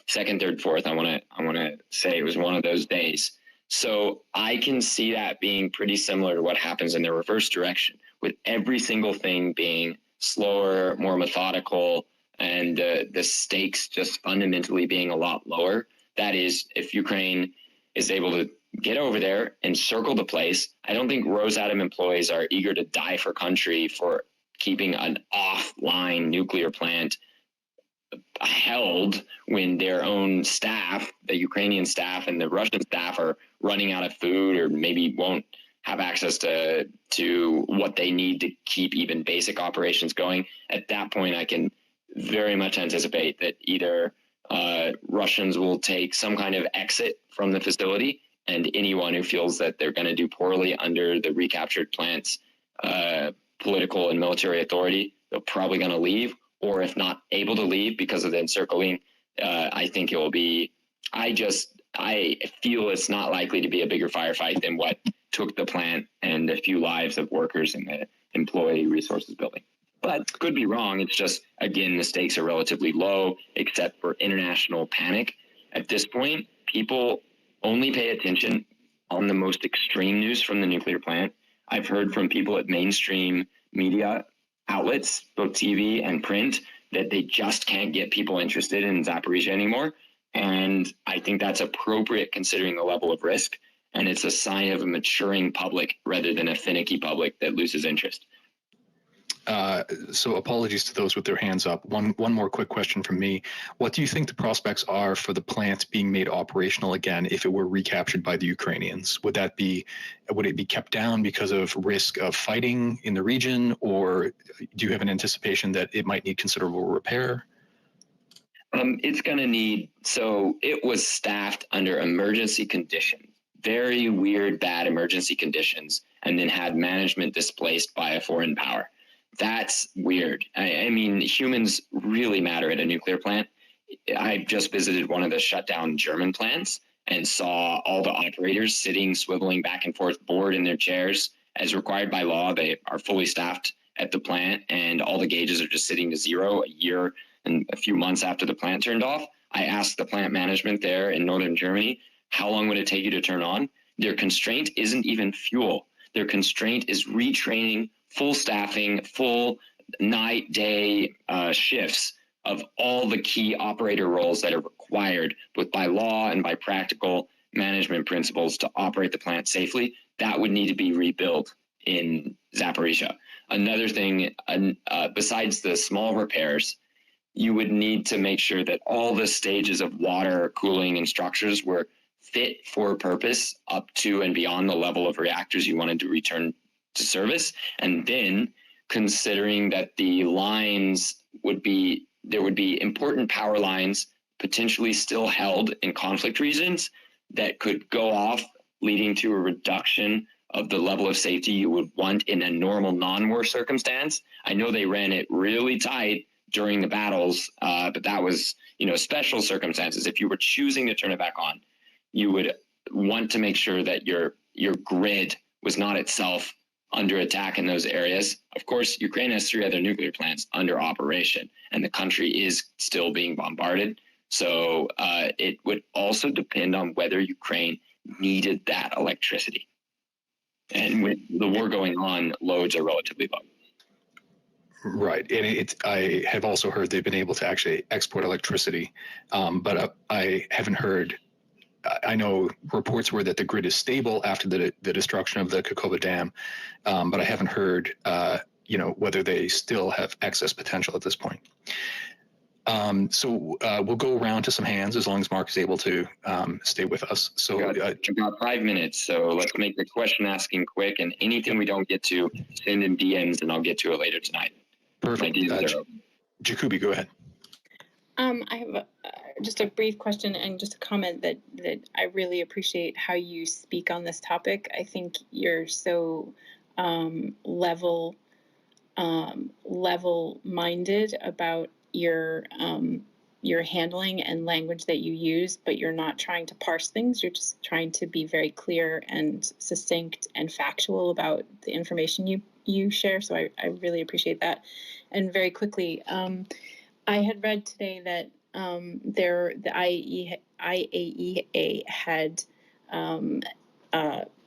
2nd, 3rd, 4th. I want to say it was one of those days. So I can see that being pretty similar to what happens in the reverse direction, with every single thing being slower, more methodical, and the stakes just fundamentally being a lot lower. That is, if Ukraine is able to get over there and circle the place, I don't think Rosatom employees are eager to die for country for keeping an offline nuclear plant held when their own staff, the Ukrainian staff and the Russian staff, are running out of food or maybe won't have access to what they need to keep even basic operations going. At that point, I can very much anticipate that either Russians will take some kind of exit from the facility, and anyone who feels that they're going to do poorly under the recaptured plant's political and military authority, they're probably going to leave. Or if not able to leave because of the encircling, I think it will be, I feel it's not likely to be a bigger firefight than what took the plant and a few lives of workers in the employee resources building. But could be wrong. It's just, again, the stakes are relatively low, except for international panic. At this point, people only pay attention on the most extreme news from the nuclear plant. I've heard from people at mainstream media outlets, both TV and print, that they just can't get people interested in Zaporizhia anymore. And I think that's appropriate considering the level of risk. And it's a sign of a maturing public rather than a finicky public that loses interest. So apologies to those with their hands up. One more quick question from me. What do you think the prospects are for the plant being made operational again if it were recaptured by the Ukrainians? Would it be kept down because of risk of fighting in the region, or do you have an anticipation that it might need considerable repair? It's going to need, so it was staffed under emergency conditions, very weird, bad emergency conditions, and then had management displaced by a foreign power. That's weird. I mean, humans really matter at a nuclear plant. I just visited one of the shut down German plants and saw all the operators sitting, swiveling back and forth, bored in their chairs. As required by law, they are fully staffed at the plant, and all the gauges are just sitting to zero a year and a few months after the plant turned off. I asked the plant management there in northern Germany, how long would it take you to turn on? Their constraint isn't even fuel. Their constraint is retraining, full staffing, full night, day shifts of all the key operator roles that are required, both by law and by practical management principles, to operate the plant safely. That would need to be rebuilt in Zaporizhia. Another thing, besides the small repairs, you would need to make sure that all the stages of water, cooling, and structures were fit for purpose up to and beyond the level of reactors you wanted to return to service. And then considering that the lines there would be important power lines potentially still held in conflict regions that could go off, leading to a reduction of the level of safety you would want in a normal non-war circumstance. I know they ran it really tight during the battles, but that was, special circumstances. If you were choosing to turn it back on, you would want to make sure that your grid was not itself under attack in those areas. Of course, Ukraine has 3 other nuclear plants under operation, and the country is still being bombarded. So it would also depend on whether Ukraine needed that electricity. And with the war going on, loads are relatively low. Right. And I have also heard they've been able to actually export electricity, but I haven't heard. I know reports were that the grid is stable after the destruction of the Kakova Dam, but I haven't heard, whether they still have excess potential at this point. So we'll go around to some hands as long as Mark is able to stay with us. So we've got 5 minutes, so let's make the question asking quick, and anything we don't get to, send in DMs, and I'll get to it later tonight. Perfect. Jacoby, go ahead. I have just a brief question and just a comment that I really appreciate how you speak on this topic. I think you're so level-minded about your handling and language that you use, but you're not trying to parse things. You're just trying to be very clear and succinct and factual about the information you share. So I really appreciate that. And very quickly, I had read today that the IAEA had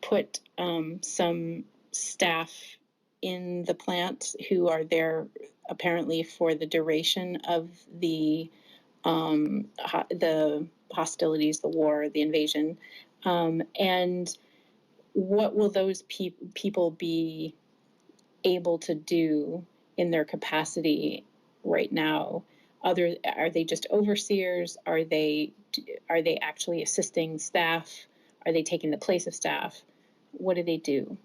put some staff in the plant who are there apparently for the duration of the hostilities, the war, the invasion, and what will those people be able to do in their capacity right now? Are they just overseers? Are they actually assisting staff? Are they taking the place of staff? What do they do?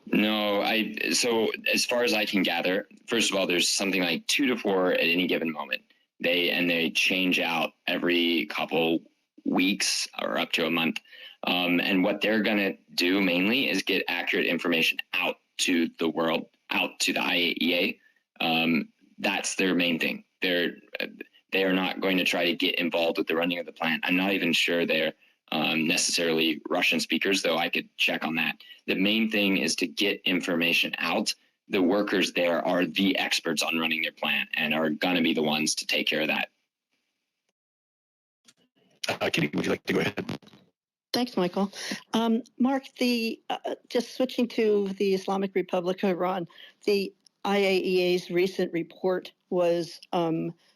No, so as far as I can gather, first of all, there's something like 2 to 4 at any given moment. They change out every couple weeks or up to a month. And what they're going to do mainly is get accurate information out to the world, out to the IAEA. That's their main thing. They are not going to try to get involved with the running of the plant. I'm not even sure they're necessarily Russian speakers, though I could check on that. The main thing is to get information out. The workers there are the experts on running their plant and are going to be the ones to take care of that. Kitty, would you like to go ahead? Thanks, Michael. Mark, just switching to the Islamic Republic of Iran, the IAEA's recent report was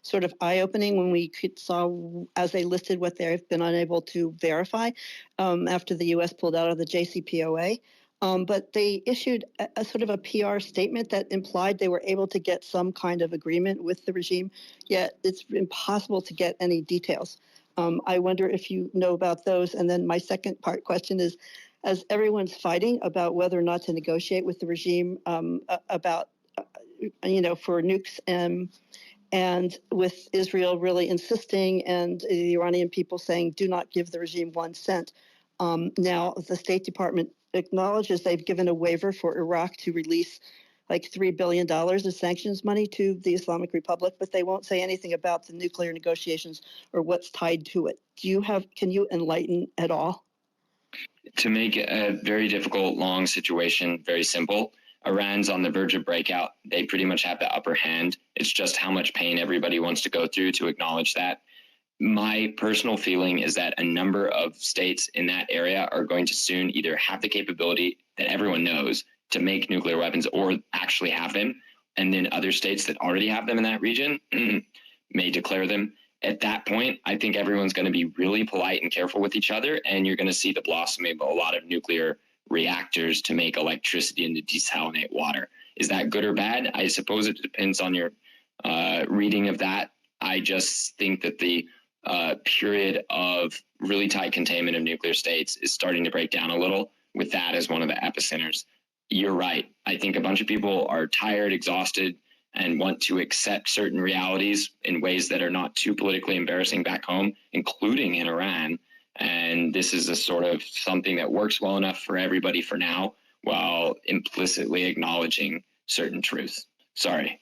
sort of eye-opening when we saw, as they listed what they've been unable to verify after the U.S. pulled out of the JCPOA. But they issued a sort of a PR statement that implied they were able to get some kind of agreement with the regime, yet it's impossible to get any details. I wonder if you know about those. And then my second part question is, as everyone's fighting about whether or not to negotiate with the regime about, for nukes and with Israel really insisting and the Iranian people saying, do not give the regime 1 cent. Now the State Department acknowledges they've given a waiver for Iraq to release like $3 billion of sanctions money to the Islamic Republic, but they won't say anything about the nuclear negotiations or what's tied to it. Can you enlighten at all? To make a very difficult, long situation very simple, Iran's on the verge of breakout. They pretty much have the upper hand. It's just how much pain everybody wants to go through to acknowledge that. My personal feeling is that a number of states in that area are going to soon either have the capability that everyone knows to make nuclear weapons or actually have them. And then other states that already have them in that region may declare them. At that point, I think everyone's going to be really polite and careful with each other. And you're going to see the blossoming of a lot of nuclear reactors to make electricity and to desalinate water. Is that good or bad? I suppose it depends on your reading of that. I just think that the period of really tight containment of nuclear states is starting to break down a little, with that as one of the epicenters. You're right. I think a bunch of people are tired, exhausted, and want to accept certain realities in ways that are not too politically embarrassing back home, including in Iran. And this is a sort of something that works well enough for everybody for now, while implicitly acknowledging certain truths. Sorry,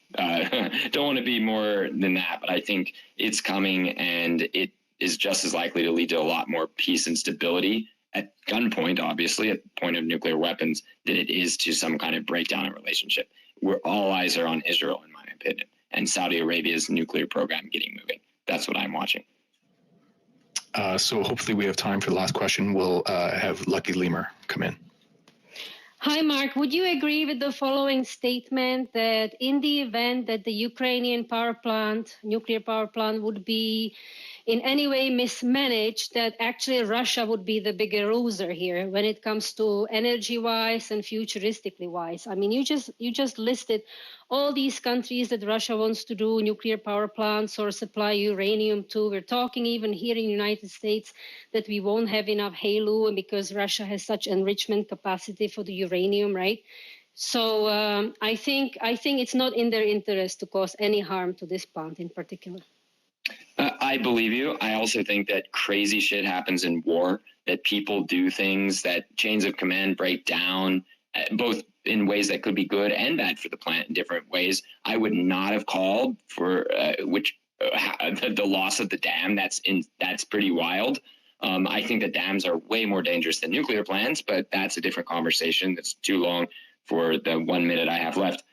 don't want to be more than that, but I think it's coming, and it is just as likely to lead to a lot more peace and stability at gunpoint, obviously, at the point of nuclear weapons, than it is to some kind of breakdown in relationship. Where all eyes are on Israel, in my opinion, and Saudi Arabia's nuclear program getting moving. That's what I'm watching. So hopefully we have time for the last question. We'll have Lucky Lemur come in. Hi, Mark. Would you agree with the following statement that in the event that the Ukrainian nuclear power plant would be in any way mismanaged, that actually Russia would be the bigger loser here when it comes to energy-wise and futuristically-wise? I mean, you just listed all these countries that Russia wants to do nuclear power plants or supply uranium to. We're talking even here in the United States that we won't have enough HALEU because Russia has such enrichment capacity for the uranium, right? So I think it's not in their interest to cause any harm to this plant in particular. I believe you. I also think that crazy shit happens in war, that people do things, that chains of command break down, both in ways that could be good and bad for the plant in different ways. I would not have called for the loss of the dam. That's pretty wild. I think that dams are way more dangerous than nuclear plants, but that's a different conversation. That's too long for the 1 minute I have left.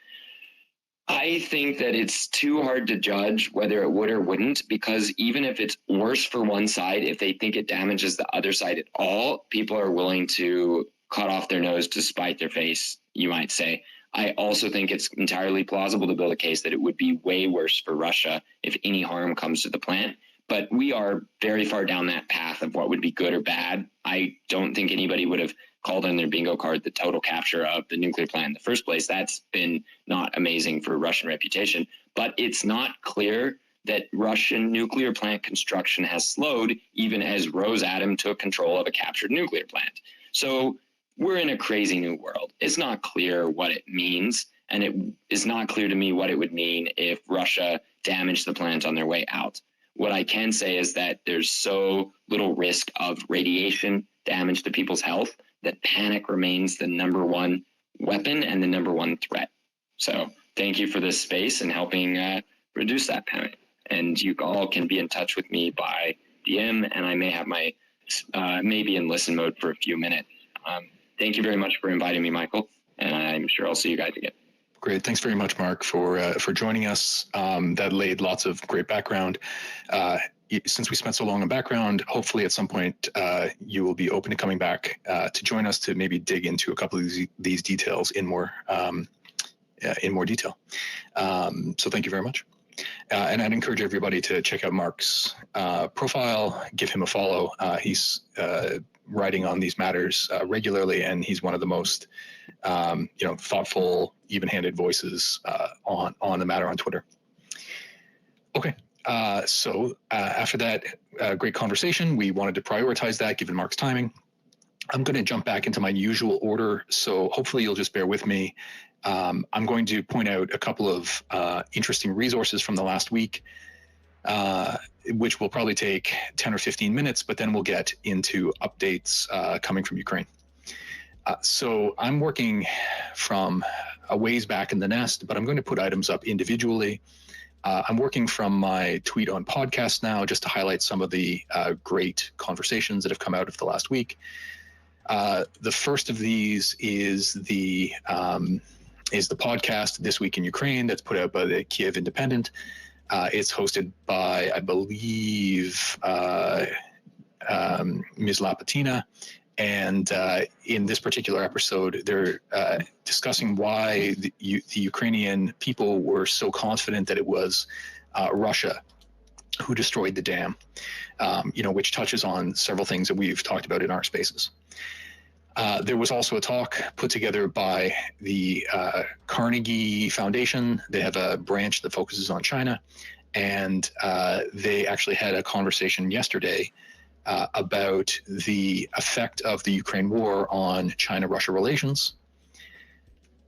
I think that it's too hard to judge whether it would or wouldn't, because even if it's worse for one side, if they think it damages the other side at all, people are willing to cut off their nose to spite their face, you might say. I also think it's entirely plausible to build a case that it would be way worse for Russia if any harm comes to the plant. But we are very far down that path of what would be good or bad. I don't think anybody would have called on their bingo card the total capture of the nuclear plant in the first place. That's been not amazing for Russian reputation. But it's not clear that Russian nuclear plant construction has slowed, even as Rosatom took control of a captured nuclear plant. So we're in a crazy new world. It's not clear what it means, and it is not clear to me what it would mean if Russia damaged the plant on their way out. What I can say is that there's so little risk of radiation damage to people's health that panic remains the number one weapon and the number one threat. So thank you for this space and helping reduce that panic. And you all can be in touch with me by DM, and I may have my maybe in listen mode for a few minutes. Thank you very much for inviting me, Michael, and I'm sure I'll see you guys again. Great. Thanks very much, Mark, for joining us. That laid lots of great background. Since we spent so long on background, hopefully at some point you will be open to coming back to join us to maybe dig into a couple of these details in more detail. So thank you very much. And I'd encourage everybody to check out Mark's profile, give him a follow. He's writing on these matters regularly, and he's one of the most thoughtful, even-handed voices on the matter on Twitter. Okay. So after that great conversation, we wanted to prioritize that given Mark's timing. I'm going to jump back into my usual order, so hopefully you'll just bear with me. I'm going to point out a couple of interesting resources from the last week, which will probably take 10 or 15 minutes, but then we'll get into updates coming from Ukraine. So I'm working from a ways back in the nest, but I'm going to put items up individually. I'm working from my tweet on podcast now, just to highlight some of the great conversations that have come out of the last week. The first of these is the podcast This Week in Ukraine that's put out by the Kiev Independent. It's hosted by, I believe, Ms. Lapatina. And in this particular episode, they're discussing why the Ukrainian people were so confident that it was Russia who destroyed the dam, which touches on several things that we've talked about in our spaces. There was also a talk put together by the Carnegie Foundation. They have a branch that focuses on China, and they actually had a conversation yesterday about the effect of the Ukraine war on China-Russia relations.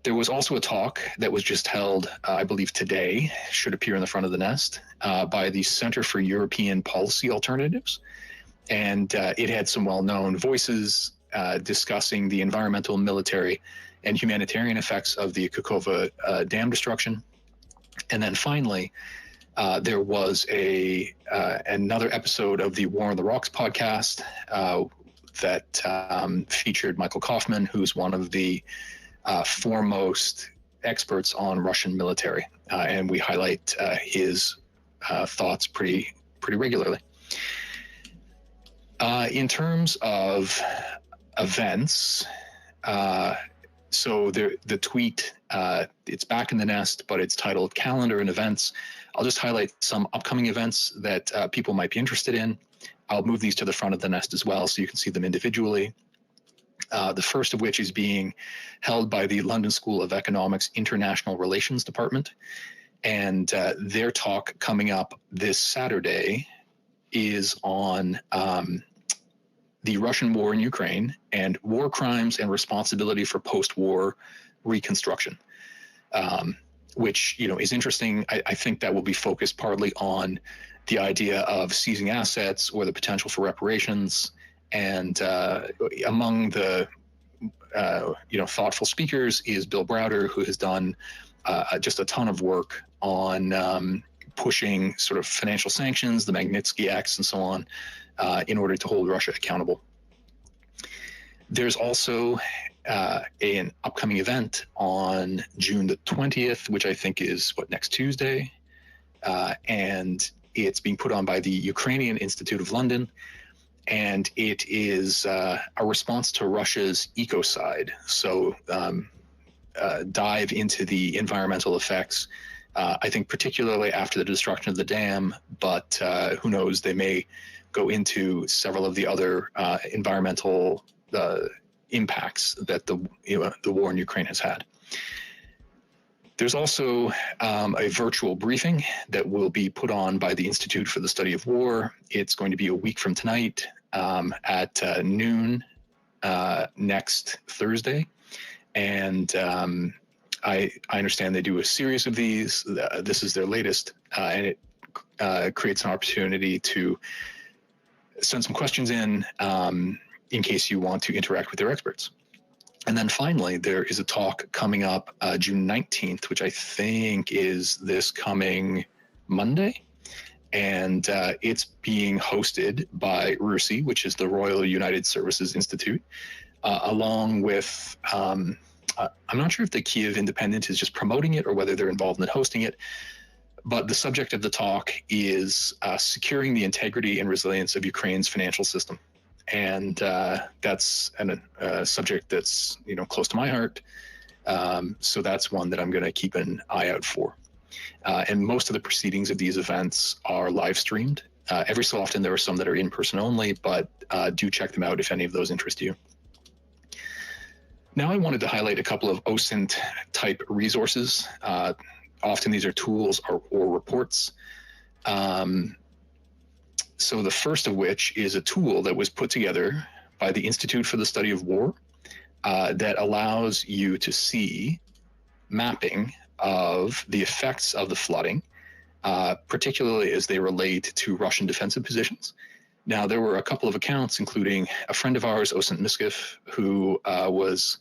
There was also a talk that was just held, I believe today, should appear in the front of the nest, by the Center for European Policy Alternatives. And it had some well-known voices discussing the environmental, military, and humanitarian effects of the Kakova dam destruction. And then finally, there was another episode of the War on the Rocks podcast that featured Michael Kaufman, who's one of the foremost experts on Russian military, and we highlight his thoughts pretty regularly. In terms of events, so the tweet, it's back in the nest, but it's titled Calendar and Events. I'll just highlight some upcoming events that people might be interested in. I'll move these to the front of the nest as well so you can see them individually. The first of which is being held by the London School of Economics International Relations Department. And their talk coming up this Saturday is on the Russian war in Ukraine and war crimes and responsibility for post-war reconstruction, which is interesting. I think that will be focused partly on the idea of seizing assets or the potential for reparations. And among the thoughtful speakers is Bill Browder, who has done just a ton of work on pushing sort of financial sanctions, the Magnitsky Acts, and so on, in order to hold Russia accountable. There's also an upcoming event on June the 20th, which I think is next Tuesday, and it's being put on by the Ukrainian Institute of London. And it is a response to Russia's ecocide. So dive into the environmental effects, I think particularly after the destruction of the dam, but who knows, they may go into several of the other environmental impacts that the war in Ukraine has had. There's also a virtual briefing that will be put on by the Institute for the Study of War. It's going to be a week from tonight at noon next Thursday. And I understand they do a series of these. This is their latest, and it creates an opportunity to send some questions in case you want to interact with their experts. And then finally, there is a talk coming up June 19th, which I think is this coming Monday. And it's being hosted by RUSI, which is the Royal United Services Institute, along with, I'm not sure if the Kiev Independent is just promoting it or whether they're involved in hosting it. But the subject of the talk is securing the integrity and resilience of Ukraine's financial system. And that's a subject that's close to my heart. So that's one that I'm going to keep an eye out for. And most of the proceedings of these events are live streamed. Every so often there are some that are in person only, but do check them out if any of those interest you. Now I wanted to highlight a couple of OSINT type resources. Often these are tools or reports. So the first of which is a tool that was put together by the Institute for the Study of War that allows you to see mapping of the effects of the flooding, particularly as they relate to Russian defensive positions. Now, there were a couple of accounts, including a friend of ours, OSINT Miskif, who was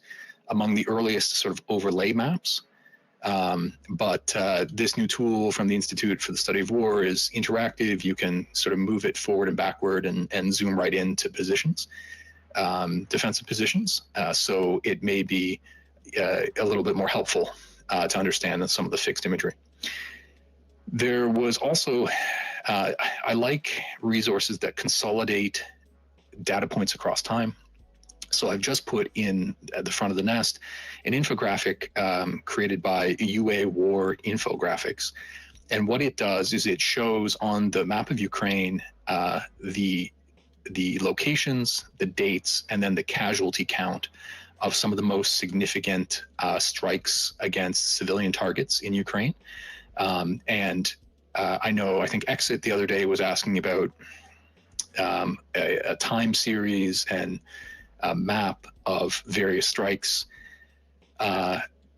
among the earliest sort of overlay maps. But this new tool from the Institute for the Study of War is interactive. You can sort of move it forward and backward and zoom right into positions, defensive positions. So it may be a little bit more helpful to understand some of the fixed imagery. There was also, I like resources that consolidate data points across time. So I've just put in at the front of the nest an infographic created by UA War Infographics. And what it does is it shows on the map of Ukraine the locations, the dates, and then the casualty count of some of the most significant strikes against civilian targets in Ukraine. And I think Exit the other day was asking about a time series and a map of various strikes.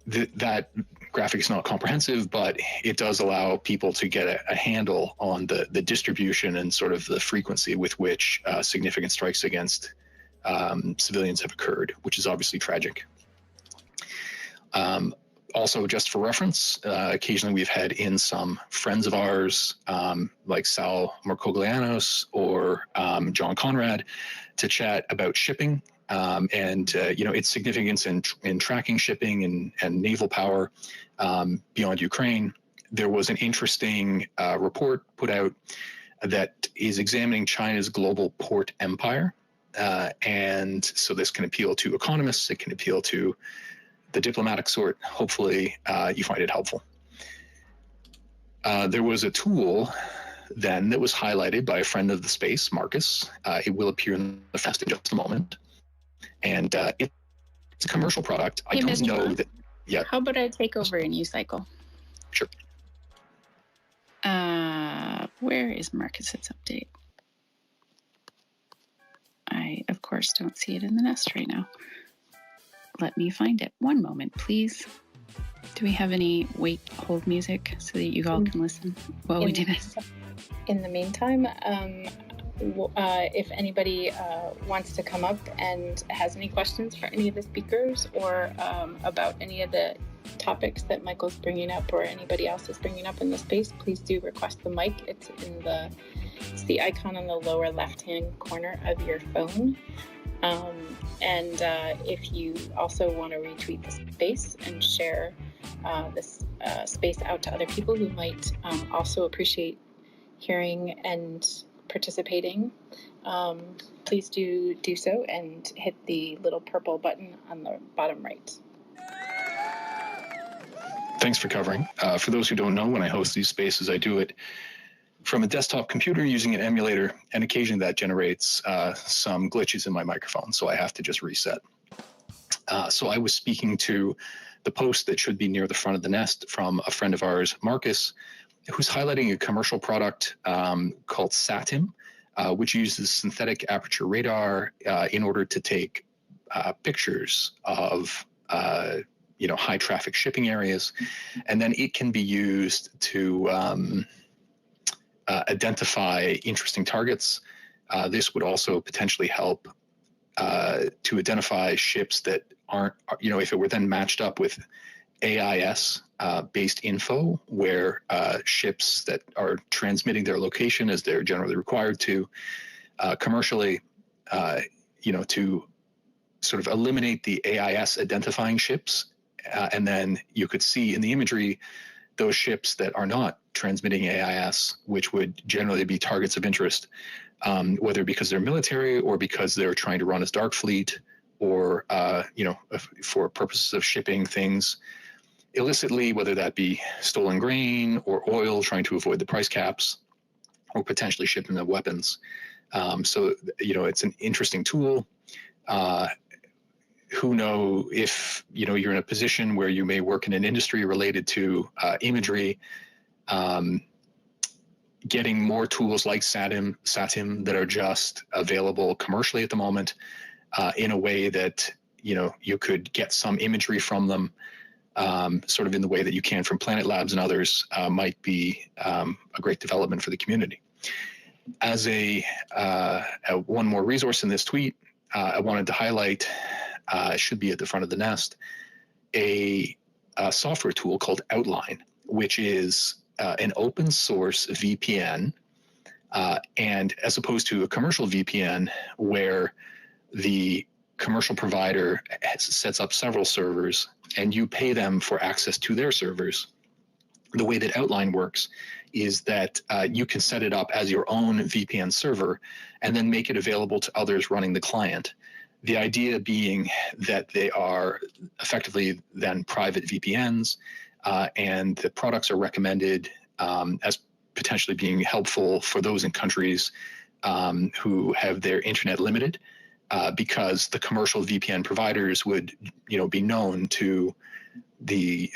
that graphic is not comprehensive, but it does allow people to get a handle on the distribution and sort of the frequency with which significant strikes against civilians have occurred, which is obviously tragic. Also, just for reference, occasionally we've had in some friends of ours, like Sal Marcoglianos or John Conrad, to chat about shipping and its significance in tracking shipping and naval power beyond Ukraine. There was an interesting report put out that is examining China's global port empire. And so this can appeal to economists, it can appeal to the diplomatic sort. Hopefully you find it helpful. There was a tool then that was highlighted by a friend of the space, Marcus. It will appear in the fast in just a moment. And it's a commercial product. Hey, I don't know that. Yeah. How about I take over and you cycle? Sure. Where is Marcus's update? I, of course, don't see it in the nest right now. Let me find it. One moment, please. Do we have any hold music so that you all can listen while we do this? In the meantime, if anybody wants to come up and has any questions for any of the speakers or about any of the topics that Michael's bringing up or anybody else is bringing up in the space, please do request the mic. It's the icon in the lower left-hand corner of your phone. And if you also want to retweet the space and share this space out to other people who might also appreciate hearing and participating, please do so and hit the little purple button on the bottom right. Thanks for covering. For those who don't know, when I host these spaces, I do it from a desktop computer using an emulator, and occasionally that generates some glitches in my microphone, so I have to just reset. So I was speaking to the post that should be near the front of the nest from a friend of ours, Marcus, who's highlighting a commercial product called SATIM, which uses synthetic aperture radar in order to take pictures of high traffic shipping areas, and then it can be used to identify interesting targets. This would also potentially help to identify ships that aren't, if it were then matched up with AIS based info, where ships that are transmitting their location as they're generally required to commercially, to sort of eliminate the AIS identifying ships. And then you could see in the imagery those ships that are not transmitting AIS, which would generally be targets of interest, whether because they're military or because they're trying to run as dark fleet or, for purposes of shipping things illicitly, whether that be stolen grain or oil, trying to avoid the price caps, or potentially shipping of weapons. So, it's an interesting tool. Who know if, you're in a position where you may work in an industry related to imagery, getting more tools like SATIM that are just available commercially at the moment in a way that, you could get some imagery from them, sort of in the way that you can from Planet Labs and others, might be a great development for the community. As one more resource in this tweet, I wanted to highlight, should be at the front of the nest, a software tool called Outline, which is an open source VPN, and as opposed to a commercial VPN where the commercial provider sets up several servers and you pay them for access to their servers. The way that Outline works is that you can set it up as your own VPN server and then make it available to others running the client. The idea being that they are effectively then private VPNs, and the products are recommended as potentially being helpful for those in countries who have their internet limited, because the commercial VPN providers would, be known to the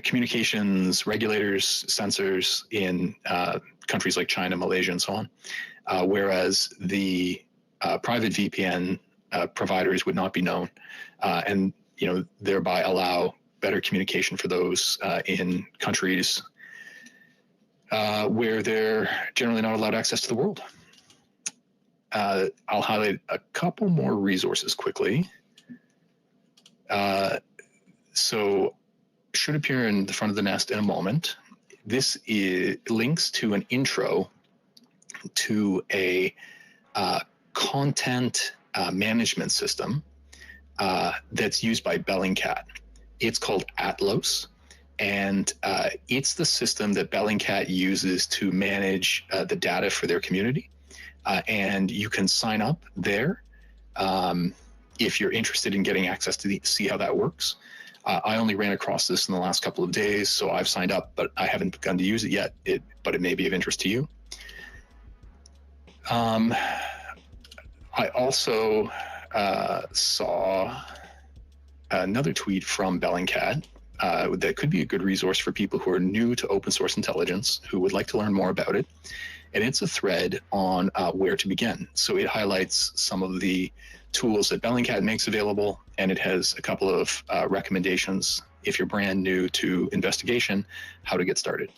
communications regulators, censors in countries like China, Malaysia, and so on, whereas the private VPN providers would not be known. And, thereby allow better communication for those in countries where they're generally not allowed access to the world. I'll highlight a couple more resources quickly. So should appear in the front of the nest in a moment. This links to an intro to a content management system that's used by Bellingcat. It's called Atlas, and it's the system that Bellingcat uses to manage the data for their community. And you can sign up there if you're interested in getting access to see how that works. I only ran across this in the last couple of days, so I've signed up, but I haven't begun to use it yet, but it may be of interest to you. I also saw another tweet from Bellingcat that could be a good resource for people who are new to open source intelligence, who would like to learn more about it. And it's a thread on where to begin. So it highlights some of the tools that Bellingcat makes available, and it has a couple of recommendations if you're brand new to investigation, how to get started.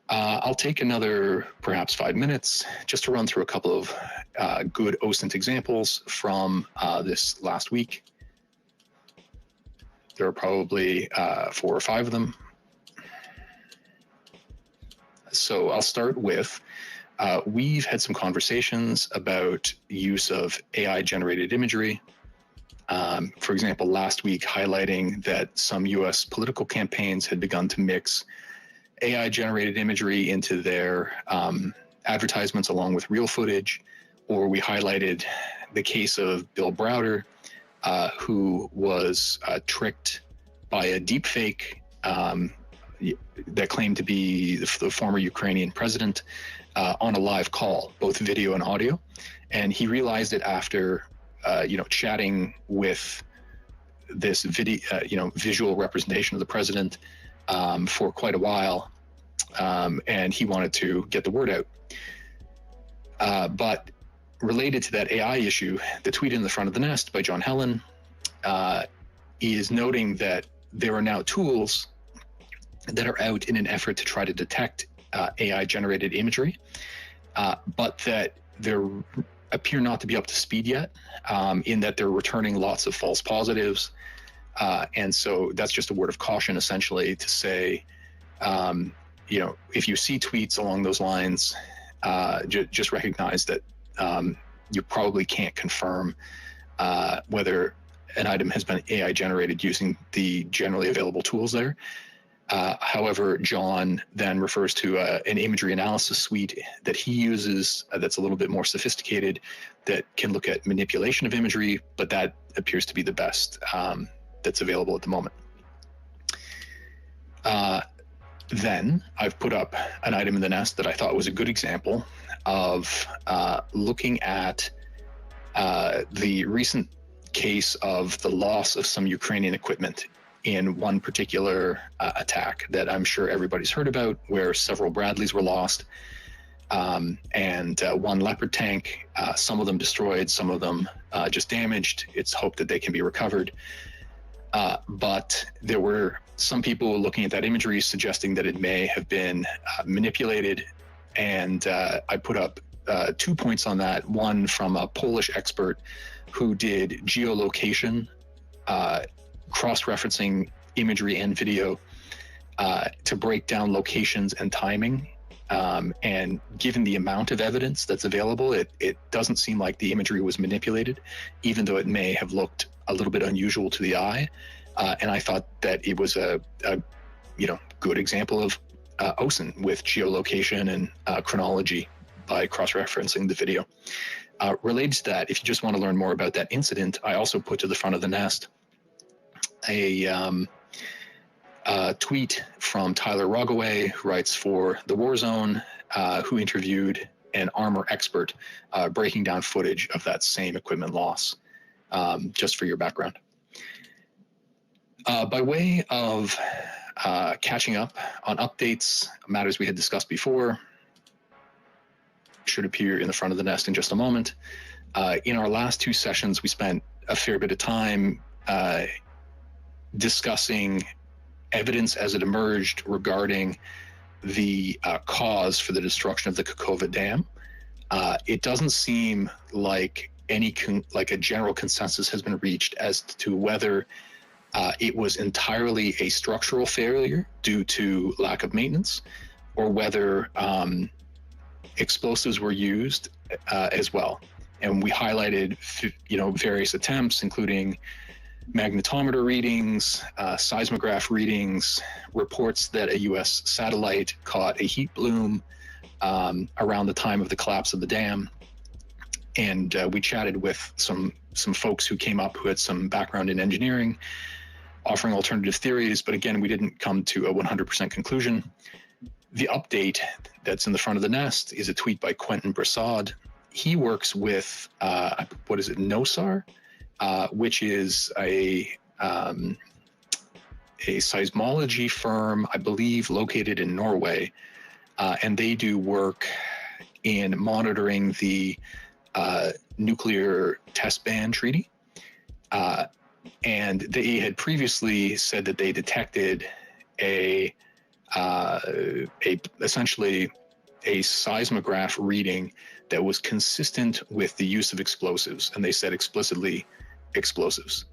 I'll take another perhaps 5 minutes just to run through a couple of good OSINT examples from this last week. There are probably 4 or 5 of them. So I'll start with, we've had some conversations about use of AI-generated imagery. For example, last week highlighting that some US political campaigns had begun to mix AI-generated imagery into their advertisements along with real footage, or we highlighted the case of Bill Browder, who was tricked by a deepfake that claimed to be the former Ukrainian president on a live call, both video and audio. And he realized it after, chatting with this video, visual representation of the president for quite a while, and he wanted to get the word out. But related to that AI issue, the tweet in the front of the nest by John Helen is noting that there are now tools that are out in an effort to try to detect AI-generated imagery, but that they appear not to be up to speed yet, in that they're returning lots of false positives. And so that's just a word of caution, essentially, to say, if you see tweets along those lines, just recognize that you probably can't confirm whether an item has been AI generated using the generally available tools there. However, John then refers to an imagery analysis suite that he uses that's a little bit more sophisticated, that can look at manipulation of imagery, but that appears to be the best that's available at the moment. Then I've put up an item in the nest that I thought was a good example of looking at the recent case of the loss of some Ukrainian equipment in one particular attack that I'm sure everybody's heard about, where several Bradleys were lost, and one Leopard tank, some of them destroyed, some of them just damaged. It's hoped that they can be recovered. But there were some people looking at that imagery suggesting that it may have been manipulated. And I put up 2 points on that. One from a Polish expert who did geolocation, cross-referencing imagery and video to break down locations and timing. And given the amount of evidence that's available, it doesn't seem like the imagery was manipulated, even though it may have looked a little bit unusual to the eye. And I thought that it was a good example of OSINT with geolocation and chronology by cross-referencing the video. Related to that, if you just want to learn more about that incident, I also put to the front of the nest a tweet from Tyler Rogaway, who writes for The War Zone, who interviewed an armor expert breaking down footage of that same equipment loss, just for your background. By way of catching up on updates, matters we had discussed before, should appear in the front of the nest in just a moment. In our last 2 sessions, we spent a fair bit of time discussing evidence as it emerged regarding the cause for the destruction of the Kakova Dam. It doesn't seem like like a general consensus has been reached as to whether it was entirely a structural failure due to lack of maintenance, or whether explosives were used as well. And we highlighted, various attempts, including magnetometer readings, seismograph readings, reports that a U.S. satellite caught a heat bloom around the time of the collapse of the dam. And we chatted with some folks who came up who had some background in engineering, offering alternative theories. But again, we didn't come to a 100% conclusion. The update that's in the front of the nest is a tweet by Quentin Brassard. He works with, NOSAR, which is a seismology firm, I believe, located in Norway. And they do work in monitoring the nuclear test ban treaty. And they had previously said that they detected essentially a seismograph reading that was consistent with the use of explosives, and they said explicitly explosives.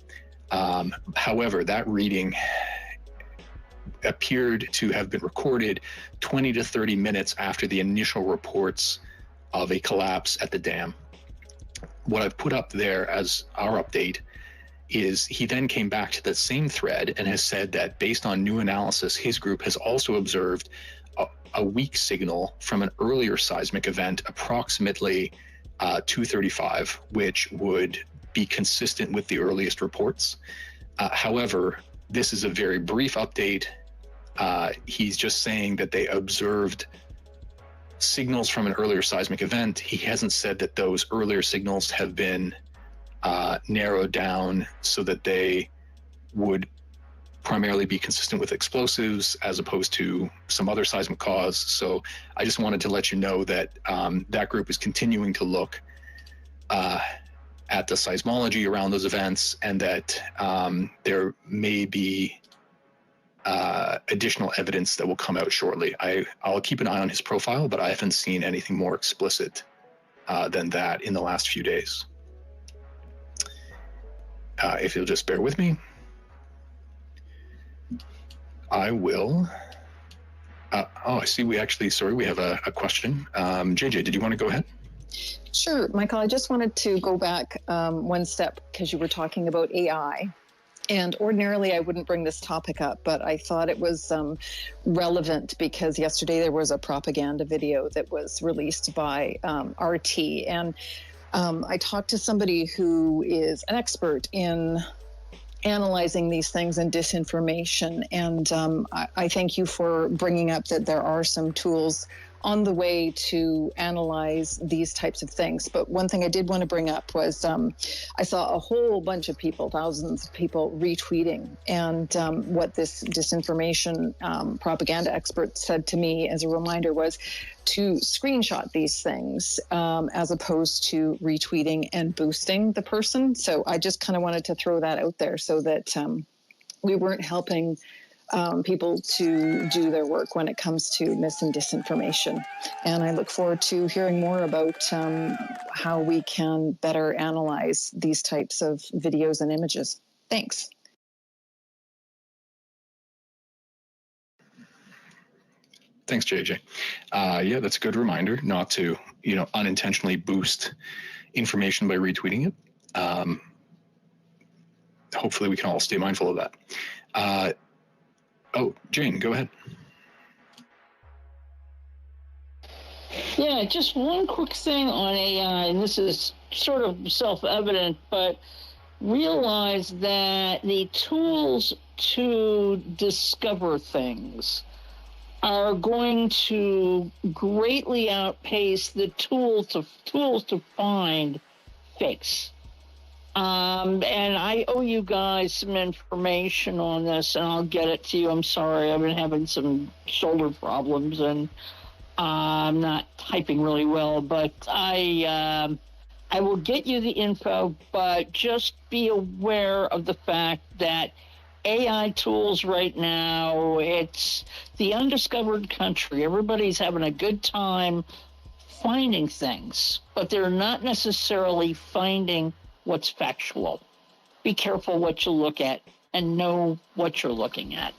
However, that reading appeared to have been recorded 20 to 30 minutes after the initial reports of a collapse at the dam. What I've put up there as our update is he then came back to that same thread and has said that based on new analysis, his group has also observed a weak signal from an earlier seismic event, approximately 2:35, which would be consistent with the earliest reports. However, this is a very brief update. He's just saying that they observed signals from an earlier seismic event. He hasn't said that those earlier signals have been narrowed down so that they would primarily be consistent with explosives as opposed to some other seismic cause. So I just wanted to let you know that that group is continuing to look at the seismology around those events, and that there may be additional evidence that will come out shortly. I'll keep an eye on his profile, but I haven't seen anything more explicit than that in the last few days. If you'll just bear with me, I will. I see we have a question. JJ, did you want to go ahead? Sure, Michael, I just wanted to go back one step because you were talking about AI. And ordinarily, I wouldn't bring this topic up, but I thought it was relevant because yesterday there was a propaganda video that was released by RT. And I talked to somebody who is an expert in analyzing these things and disinformation. And I thank you for bringing up that there are some tools on the way to analyze these types of things. But one thing I did want to bring up was I saw a whole bunch of people, thousands of people retweeting. And what this disinformation propaganda expert said to me as a reminder was to screenshot these things as opposed to retweeting and boosting the person. So I just kind of wanted to throw that out there so that we weren't helping people to do their work when it comes to mis and disinformation. And I look forward to hearing more about how we can better analyze these types of videos and images. Thanks. Thanks, JJ. Yeah, that's a good reminder not to, unintentionally boost information by retweeting it. Hopefully we can all stay mindful of that. Jane, go ahead. Yeah, just one quick thing on AI, and this is sort of self-evident, but realize that the tools to discover things are going to greatly outpace the tools to find fakes. And I owe you guys some information on this, and I'll get it to you. I'm sorry, I've been having some shoulder problems, and I'm not typing really well, but I I will get you the info, but just be aware of the fact that AI tools right now, it's the undiscovered country. Everybody's having a good time finding things, but they're not necessarily finding what's factual. Be careful what you look at and know what you're looking at.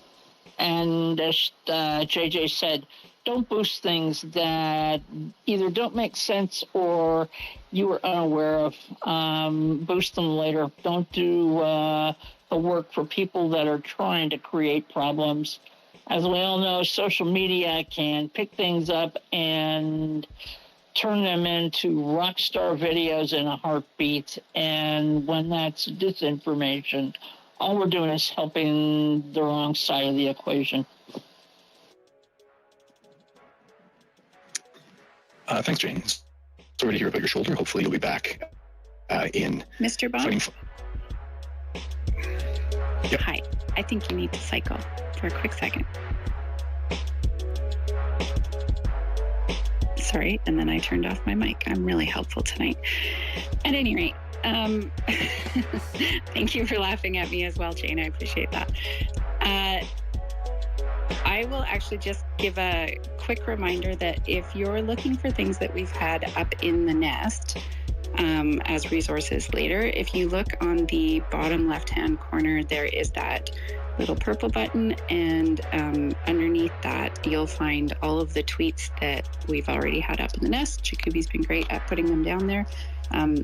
And as JJ said, don't boost things that either don't make sense or you were unaware of. Boost them later. Don't do the work for people that are trying to create problems. As we all know, social media can pick things up and turn them into rock star videos in a heartbeat. And when that's disinformation, all we're doing is helping the wrong side of the equation. Thanks, Jane. Sorry to hear about your shoulder. Hopefully you'll be back in Mr. Bond? Yep. Hi. I think you need to cycle for a quick second. Sorry, and then I turned off my mic. I'm really helpful tonight. At any rate, thank you for laughing at me as well, Jane. I appreciate that. I will actually just give a quick reminder that if you're looking for things that we've had up in the nest as resources later, if you look on the bottom left-hand corner, there is that little purple button, and underneath that, you'll find all of the tweets that we've already had up in the nest. Jacoby's been great at putting them down there.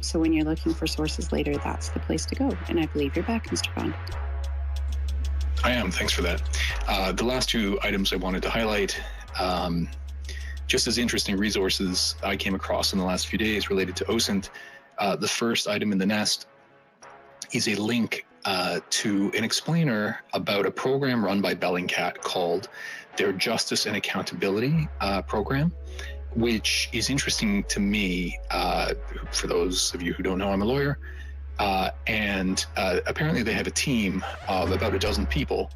So when you're looking for sources later, that's the place to go. And I believe you're back, Mr. Bond. I am. Thanks for that. The last two items I wanted to highlight, just as interesting resources I came across in the last few days related to OSINT. The first item in the nest is a link to an explainer about a program run by Bellingcat called their Justice and Accountability program, which is interesting to me. For those of you who don't know, I'm a lawyer. And apparently they have a team of about a dozen people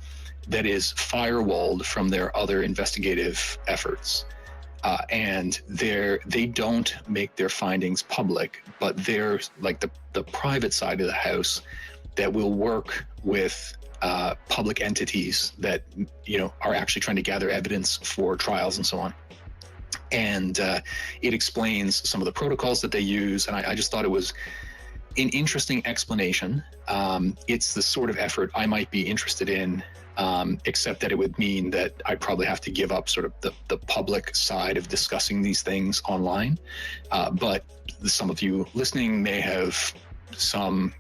that is firewalled from their other investigative efforts. And they don't make their findings public, but they're like the private side of the house that will work with public entities that, are actually trying to gather evidence for trials and so on. And it explains some of the protocols that they use. And I just thought it was an interesting explanation. It's the sort of effort I might be interested in, except that it would mean that I'd probably have to give up sort of the public side of discussing these things online. But some of you listening may have some,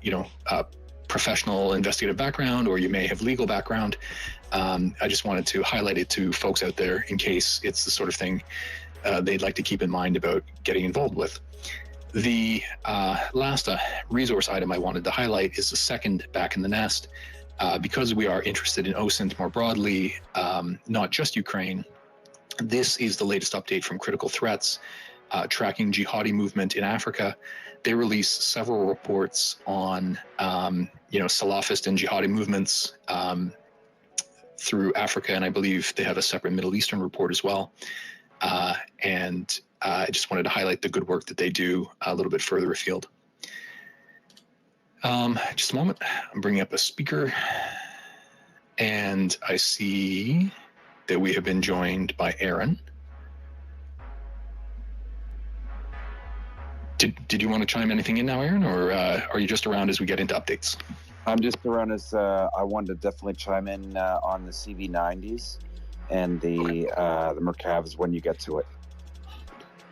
professional investigative background, or you may have legal background. I just wanted to highlight it to folks out there in case it's the sort of thing they'd like to keep in mind about getting involved with. The last resource item I wanted to highlight is the second back in the nest, because we are interested in OSINT more broadly, not just Ukraine. This is the latest update from Critical Threats, tracking jihadi movement in Africa. They release several reports on, Salafist and jihadi movements through Africa, and I believe they have a separate Middle Eastern report as well. And I just wanted to highlight the good work that they do a little bit further afield. Just a moment. I'm bringing up a speaker, and I see that we have been joined by Aaron. Did you want to chime anything in now, Aaron, or are you just around as we get into updates? I'm just around as I wanted to definitely chime in on the CV90s and the Merkavs when you get to it.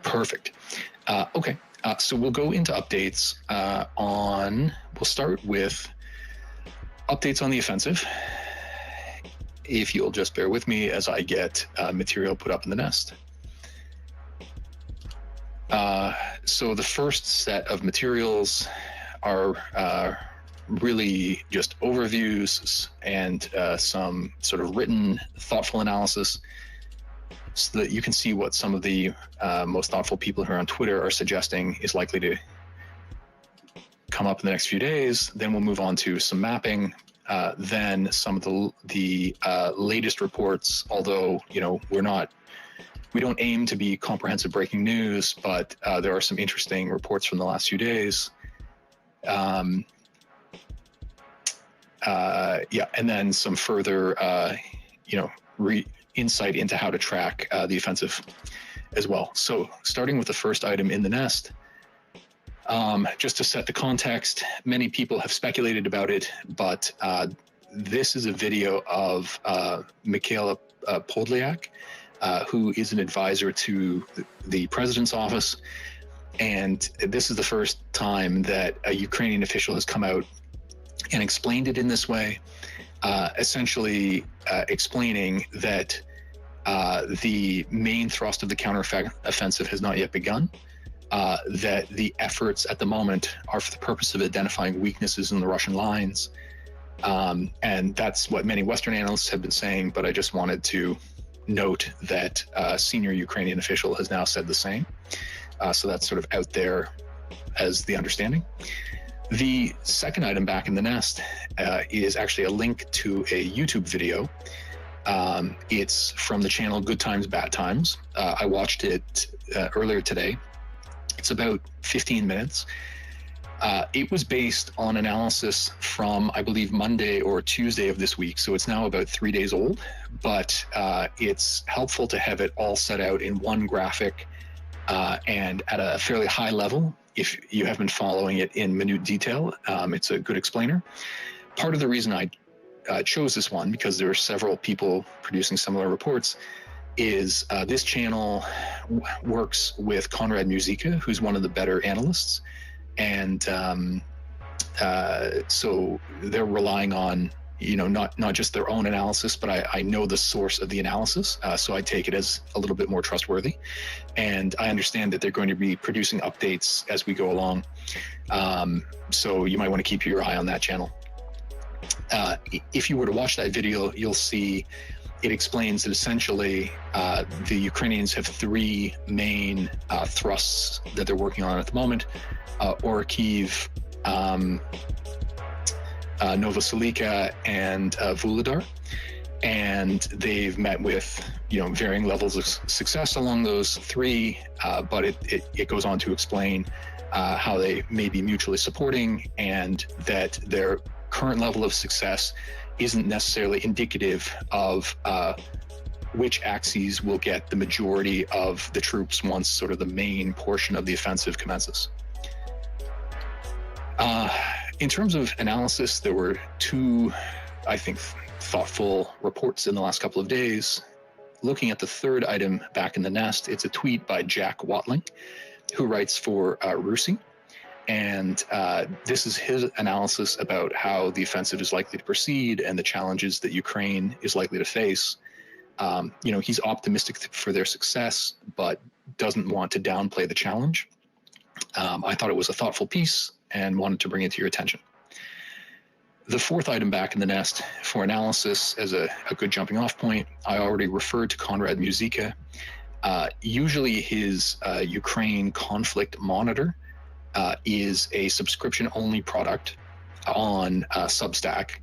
Perfect. Okay. So we'll go into updates we'll start with updates on the offensive. If you'll just bear with me as I get material put up in the nest. So the first set of materials are really just overviews and some sort of written, thoughtful analysis, so that you can see what some of the most thoughtful people who are on Twitter are suggesting is likely to come up in the next few days. Then we'll move on to some mapping, then some of the latest reports, although, we're not We don't aim to be comprehensive breaking news, but there are some interesting reports from the last few days. And then some further, insight into how to track the offensive as well. So starting with the first item in the nest, just to set the context, many people have speculated about it, but this is a video of Michaela Podolyak, who is an advisor to the president's office. And this is the first time that a Ukrainian official has come out and explained it in this way, essentially explaining that the main thrust of the counteroffensive has not yet begun, that the efforts at the moment are for the purpose of identifying weaknesses in the Russian lines. And that's what many Western analysts have been saying, but I just wanted to note that a senior Ukrainian official has now said the same. So that's sort of out there as the understanding. The second item back in the nest is actually a link to a YouTube video. It's from the channel Good Times, Bad Times. I watched it earlier today. It's about 15 minutes. It was based on analysis from, I believe, Monday or Tuesday of this week. So it's now about 3 days old, but it's helpful to have it all set out in one graphic and at a fairly high level. If you have been following it in minute detail, it's a good explainer. Part of the reason I chose this one, because there are several people producing similar reports, is this channel works with Konrad Muzyka, who's one of the better analysts. And so they're relying on, not just their own analysis, but I know the source of the analysis. So I take it as a little bit more trustworthy. And I understand that they're going to be producing updates as we go along. So you might want to keep your eye on that channel. If you were to watch that video, you'll see it explains that essentially the Ukrainians have three main thrusts that they're working on at the moment: Orikhiv, Novoselica, and Vuhledar. And they've met with varying levels of success along those three, but it goes on to explain how they may be mutually supporting, and that their current level of success isn't necessarily indicative of which axes will get the majority of the troops once sort of the main portion of the offensive commences. In terms of analysis, there were two, I think, thoughtful reports in the last couple of days. Looking at the third item back in the nest, it's a tweet by Jack Watling, who writes for RUSI. And this is his analysis about how the offensive is likely to proceed and the challenges that Ukraine is likely to face. He's optimistic for their success, but doesn't want to downplay the challenge. I thought it was a thoughtful piece and wanted to bring it to your attention. The fourth item back in the nest for analysis as a good jumping off point, I already referred to Konrad Muzyka. Usually his Ukraine conflict monitor is a subscription-only product on Substack.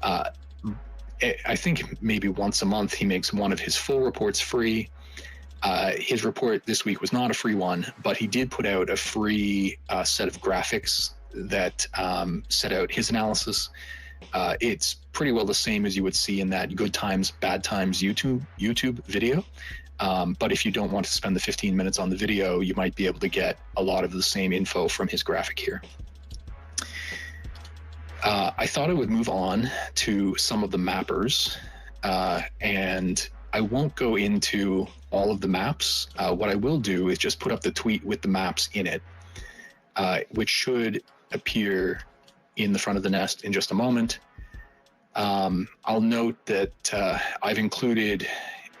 I think maybe once a month he makes one of his full reports free. His report this week was not a free one, but he did put out a free set of graphics that set out his analysis. It's pretty well the same as you would see in that Good Times, Bad Times YouTube video. But if you don't want to spend the 15 minutes on the video, you might be able to get a lot of the same info from his graphic here. I thought I would move on to some of the mappers, and I won't go into all of the maps. What I will do is just put up the tweet with the maps in it, which should appear in the front of the nest in just a moment. I'll note that I've included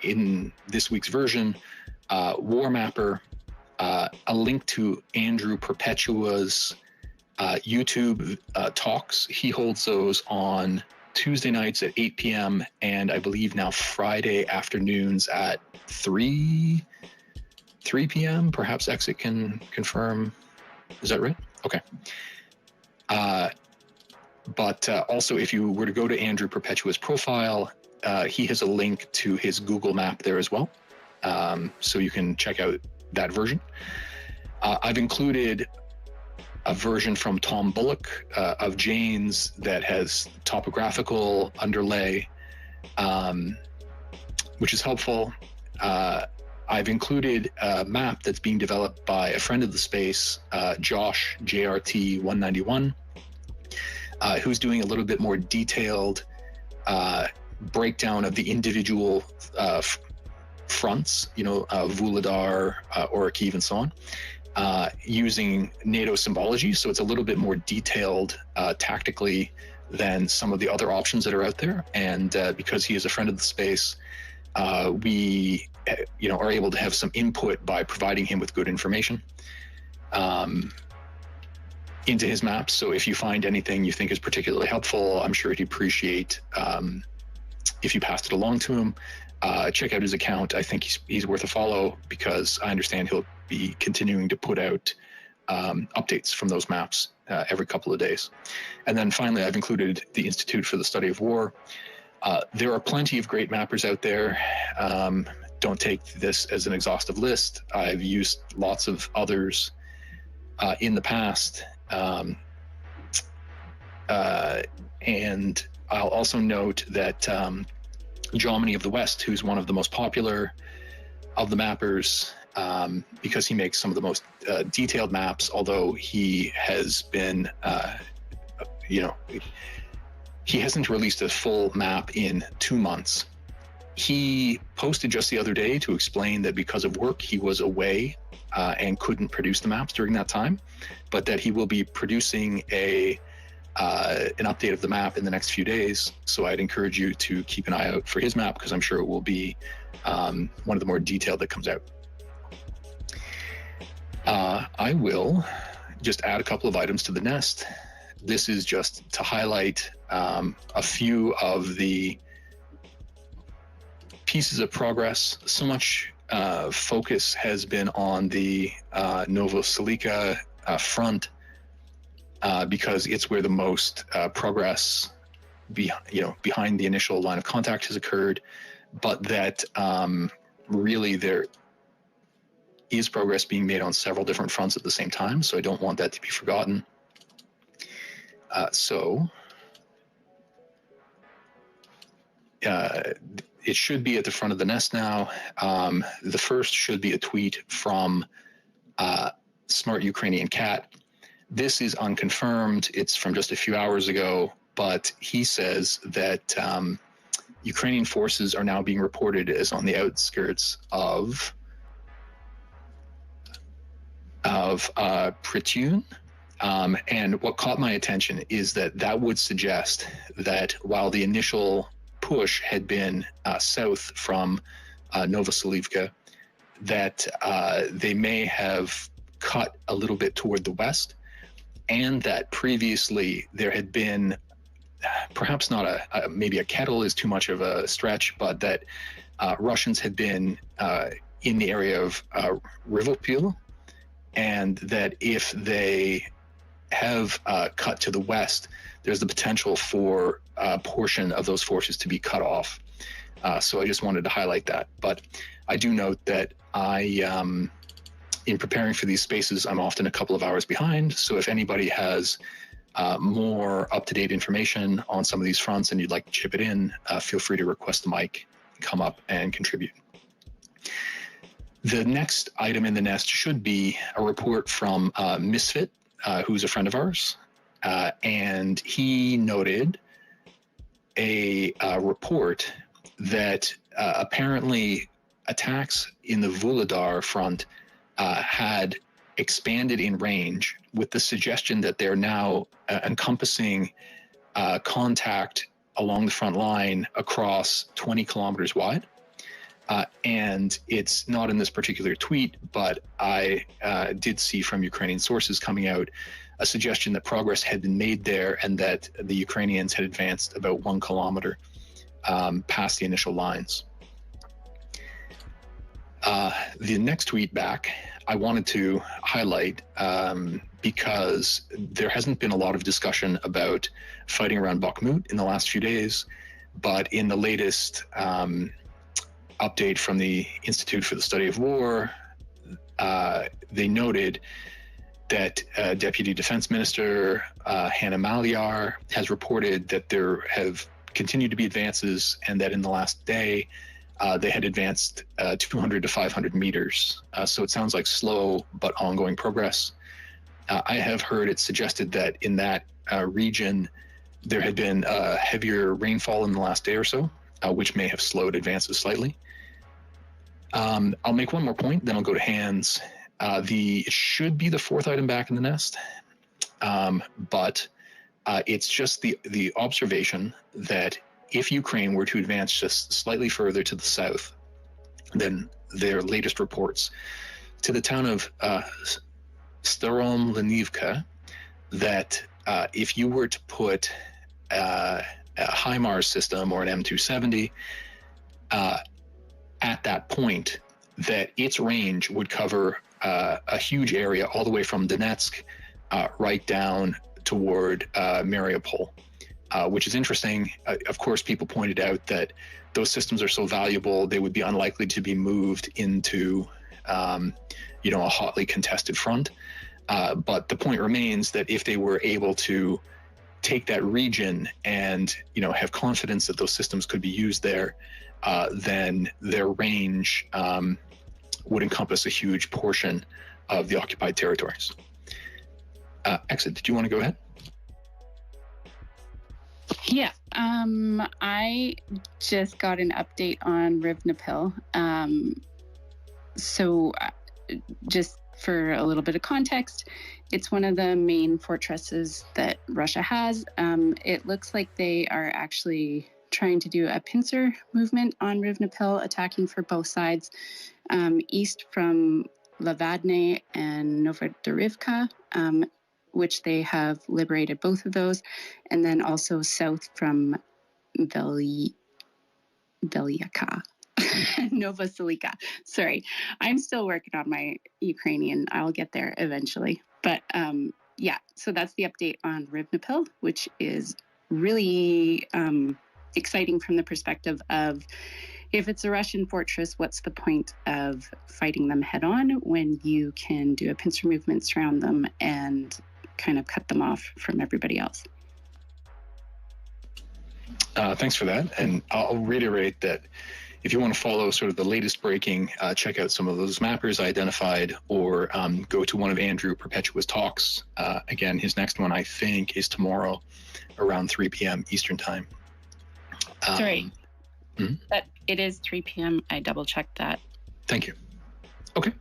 in this week's version War Mapper, a link to Andrew Perpetua's YouTube talks. He holds those on Tuesday nights at 8 p.m. and I believe now Friday afternoons at 3 p.m. Perhaps Exit can confirm. Is that right? Okay. But also, if you were to go to Andrew Perpetua's profile, he has a link to his Google map there as well. so you can check out that version. I've included a version from Tom Bullock of Jane's that has topographical underlay, which is helpful. I've included a map that's being developed by a friend of the space, Josh, JRT191, who's doing a little bit more detailed breakdown of the individual fronts, Vuhledar, Orikhiv, and so on, using NATO symbology. So it's a little bit more detailed tactically than some of the other options that are out there. And because he is a friend of the space, we are able to have some input by providing him with good information into his maps. So if you find anything you think is particularly helpful, I'm sure he'd appreciate if you passed it along to him. Check out his account. I think he's worth a follow, because I understand he'll be continuing to put out updates from those maps every couple of days. And then finally, I've included the Institute for the Study of War. There are plenty of great mappers out there. Don't take this as an exhaustive list. I've used lots of others in the past. And I'll also note that Jomini of the West, who's one of the most popular of the mappers, because he makes some of the most detailed maps, although he has been, he hasn't released a full map in 2 months. He posted just the other day to explain that because of work, he was away and couldn't produce the maps during that time, but that he will be producing an update of the map in the next few days. So I'd encourage you to keep an eye out for his map, because I'm sure it will be one of the more detailed that comes out. I will just add a couple of items to the nest. This is just to highlight a few of the pieces of progress. So much focus has been on the Novoselica front, because it's where the most progress behind the initial line of contact has occurred, but that really there is progress being made on several different fronts at the same time. So I don't want that to be forgotten. It should be at the front of the nest now. The first should be a tweet from Smart Ukrainian Cat. This is unconfirmed. It's from just a few hours ago, but he says that Ukrainian forces are now being reported as on the outskirts of Prytun. And what caught my attention is that would suggest that while the initial push had been south from Novoselivka, that they may have cut a little bit toward the west, and that previously there had been perhaps not maybe a kettle is too much of a stretch, but that Russians had been in the area of Rivopil, and that if they have cut to the west, there's the potential for a portion of those forces to be cut off. So I just wanted to highlight that. But I do note that in preparing for these spaces, I'm often a couple of hours behind. So if anybody has more up-to-date information on some of these fronts and you'd like to chip it in, feel free to request the mic, come up and contribute. The next item in the nest should be a report from Misfit, who's a friend of ours. And he noted a report that apparently attacks in the Vuhledar front had expanded in range, with the suggestion that they're now encompassing contact along the front line across 20 kilometers wide. And it's not in this particular tweet, but I did see from Ukrainian sources coming out a suggestion that progress had been made there, and that the Ukrainians had advanced about 1 kilometer past the initial lines. The next tweet back I wanted to highlight because there hasn't been a lot of discussion about fighting around Bakhmut in the last few days, but in the latest update from the Institute for the Study of War, they noted that Deputy Defense Minister Hannah Maliar has reported that there have continued to be advances, and that in the last day they had advanced 200 to 500 meters. So it sounds like slow but ongoing progress. I have heard it suggested that in that region there had been heavier rainfall in the last day or so, which may have slowed advances slightly. I'll make one more point, then I'll go to hands. It should be the fourth item back in the nest, but it's just the observation that if Ukraine were to advance just slightly further to the south than their latest reports, to the town of Starom-Lenivka, that if you were to put a HIMARS system or an M270 at that point, that its range would cover a huge area all the way from Donetsk right down toward Mariupol, which is interesting. Of course, people pointed out that those systems are so valuable, they would be unlikely to be moved into a hotly contested front. But the point remains that if they were able to take that region and have confidence that those systems could be used there, then their range would encompass a huge portion of the occupied territories. Exit, did you want to go ahead? Yeah, I just got an update on Rivnepil. So just for a little bit of context, it's one of the main fortresses that Russia has. It looks like they are actually trying to do a pincer movement on Rivnepil, attacking for both sides, east from Lavadne and Novodorivka, which they have liberated both of those, and then also south from Velyaka. Novoselika. Sorry, I'm still working on my Ukrainian. I'll get there eventually. But so that's the update on Rivnepil, which is really exciting from the perspective of, if it's a Russian fortress, what's the point of fighting them head on when you can do a pincer movement, surround them, and kind of cut them off from everybody else? Thanks for that. And I'll reiterate that if you want to follow sort of the latest breaking, check out some of those mappers I identified, or go to one of Andrew Perpetua's talks. Again, his next one, I think, is tomorrow around 3 p.m. Eastern time. Sorry, that it is 3 p.m. I double-checked that. Thank you. Okay.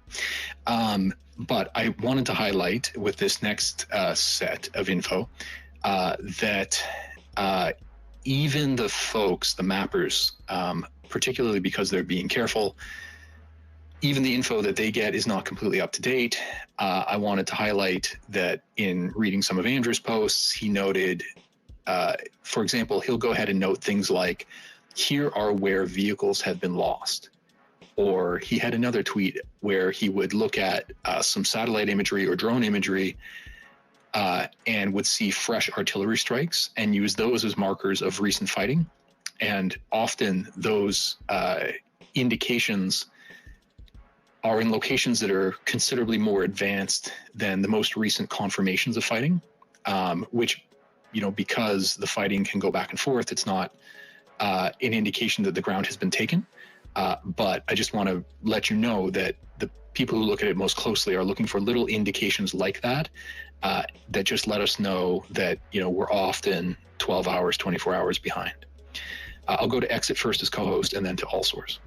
But I wanted to highlight with this next set of info that even the folks, the mappers, particularly because they're being careful, even the info that they get is not completely up to date. I wanted to highlight that in reading some of Andrew's posts, he noted, for example, he'll go ahead and note things like, here are where vehicles have been lost. Or he had another tweet where he would look at some satellite imagery or drone imagery and would see fresh artillery strikes and use those as markers of recent fighting. And often those indications are in locations that are considerably more advanced than the most recent confirmations of fighting, which, because the fighting can go back and forth, it's not an indication that the ground has been taken. But I just want to let you know that the people who look at it most closely are looking for little indications like that, that just let us know that, we're often 12 hours, 24 hours behind. I'll go to Exit first as co-host and then to All Source.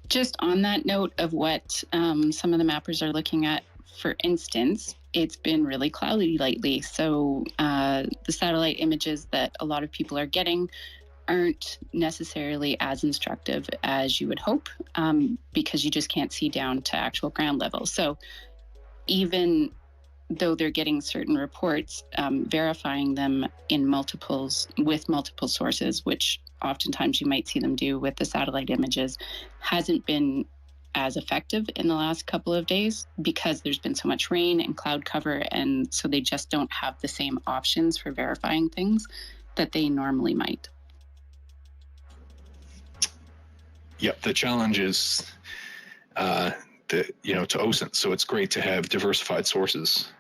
Just on that note of what some of the mappers are looking at, for instance, it's been really cloudy lately. So the satellite images that a lot of people are getting aren't necessarily as instructive as you would hope, because you just can't see down to actual ground level. So even though they're getting certain reports, verifying them with multiple sources, which oftentimes you might see them do with the satellite images, hasn't been as effective in the last couple of days because there's been so much rain and cloud cover, and so they just don't have the same options for verifying things that they normally might. Yep, the challenge is to OSINT. So it's great to have diversified sources,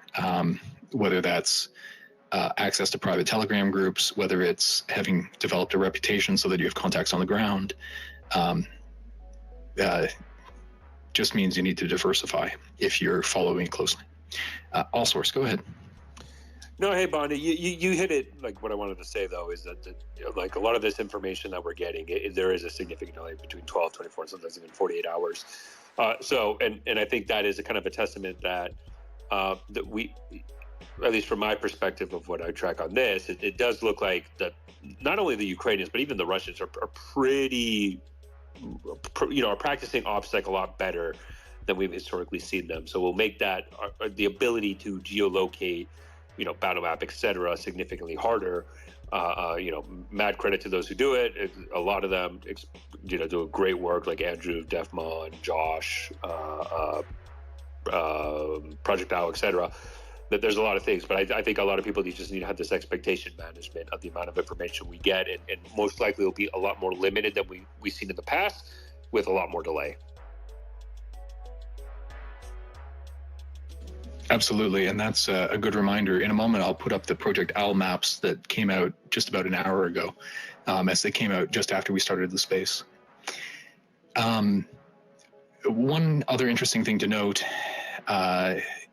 whether that's access to private Telegram groups, whether it's having developed a reputation so that you have contacts on the ground. Just means you need to diversify if you're following closely. All source, go ahead. No, hey, Bonnie, you hit it. Like, what I wanted to say, though, is that like a lot of this information that we're getting, there is a significant delay between 12, 24, and sometimes even 48 hours. And I think that is a kind of a testament that we, at least from my perspective of what I track on this, it does look like that not only the Ukrainians, but even the Russians are pretty, are practicing OPSEC a lot better than we've historically seen them. So we'll make that the ability to geolocate, battle map, etc., significantly harder. Mad credit to those who do it. A lot of them, do great work, like Andrew, Defma, and Josh, Project Owl, etc. That there's a lot of things, but I think a lot of people just need to have this expectation management of the amount of information we get, and most likely it'll be a lot more limited than we've seen in the past, with a lot more delay. Absolutely, and that's a good reminder. In a moment, I'll put up the Project Owl maps that came out just about an hour ago, as they came out just after we started the space. One other interesting thing to note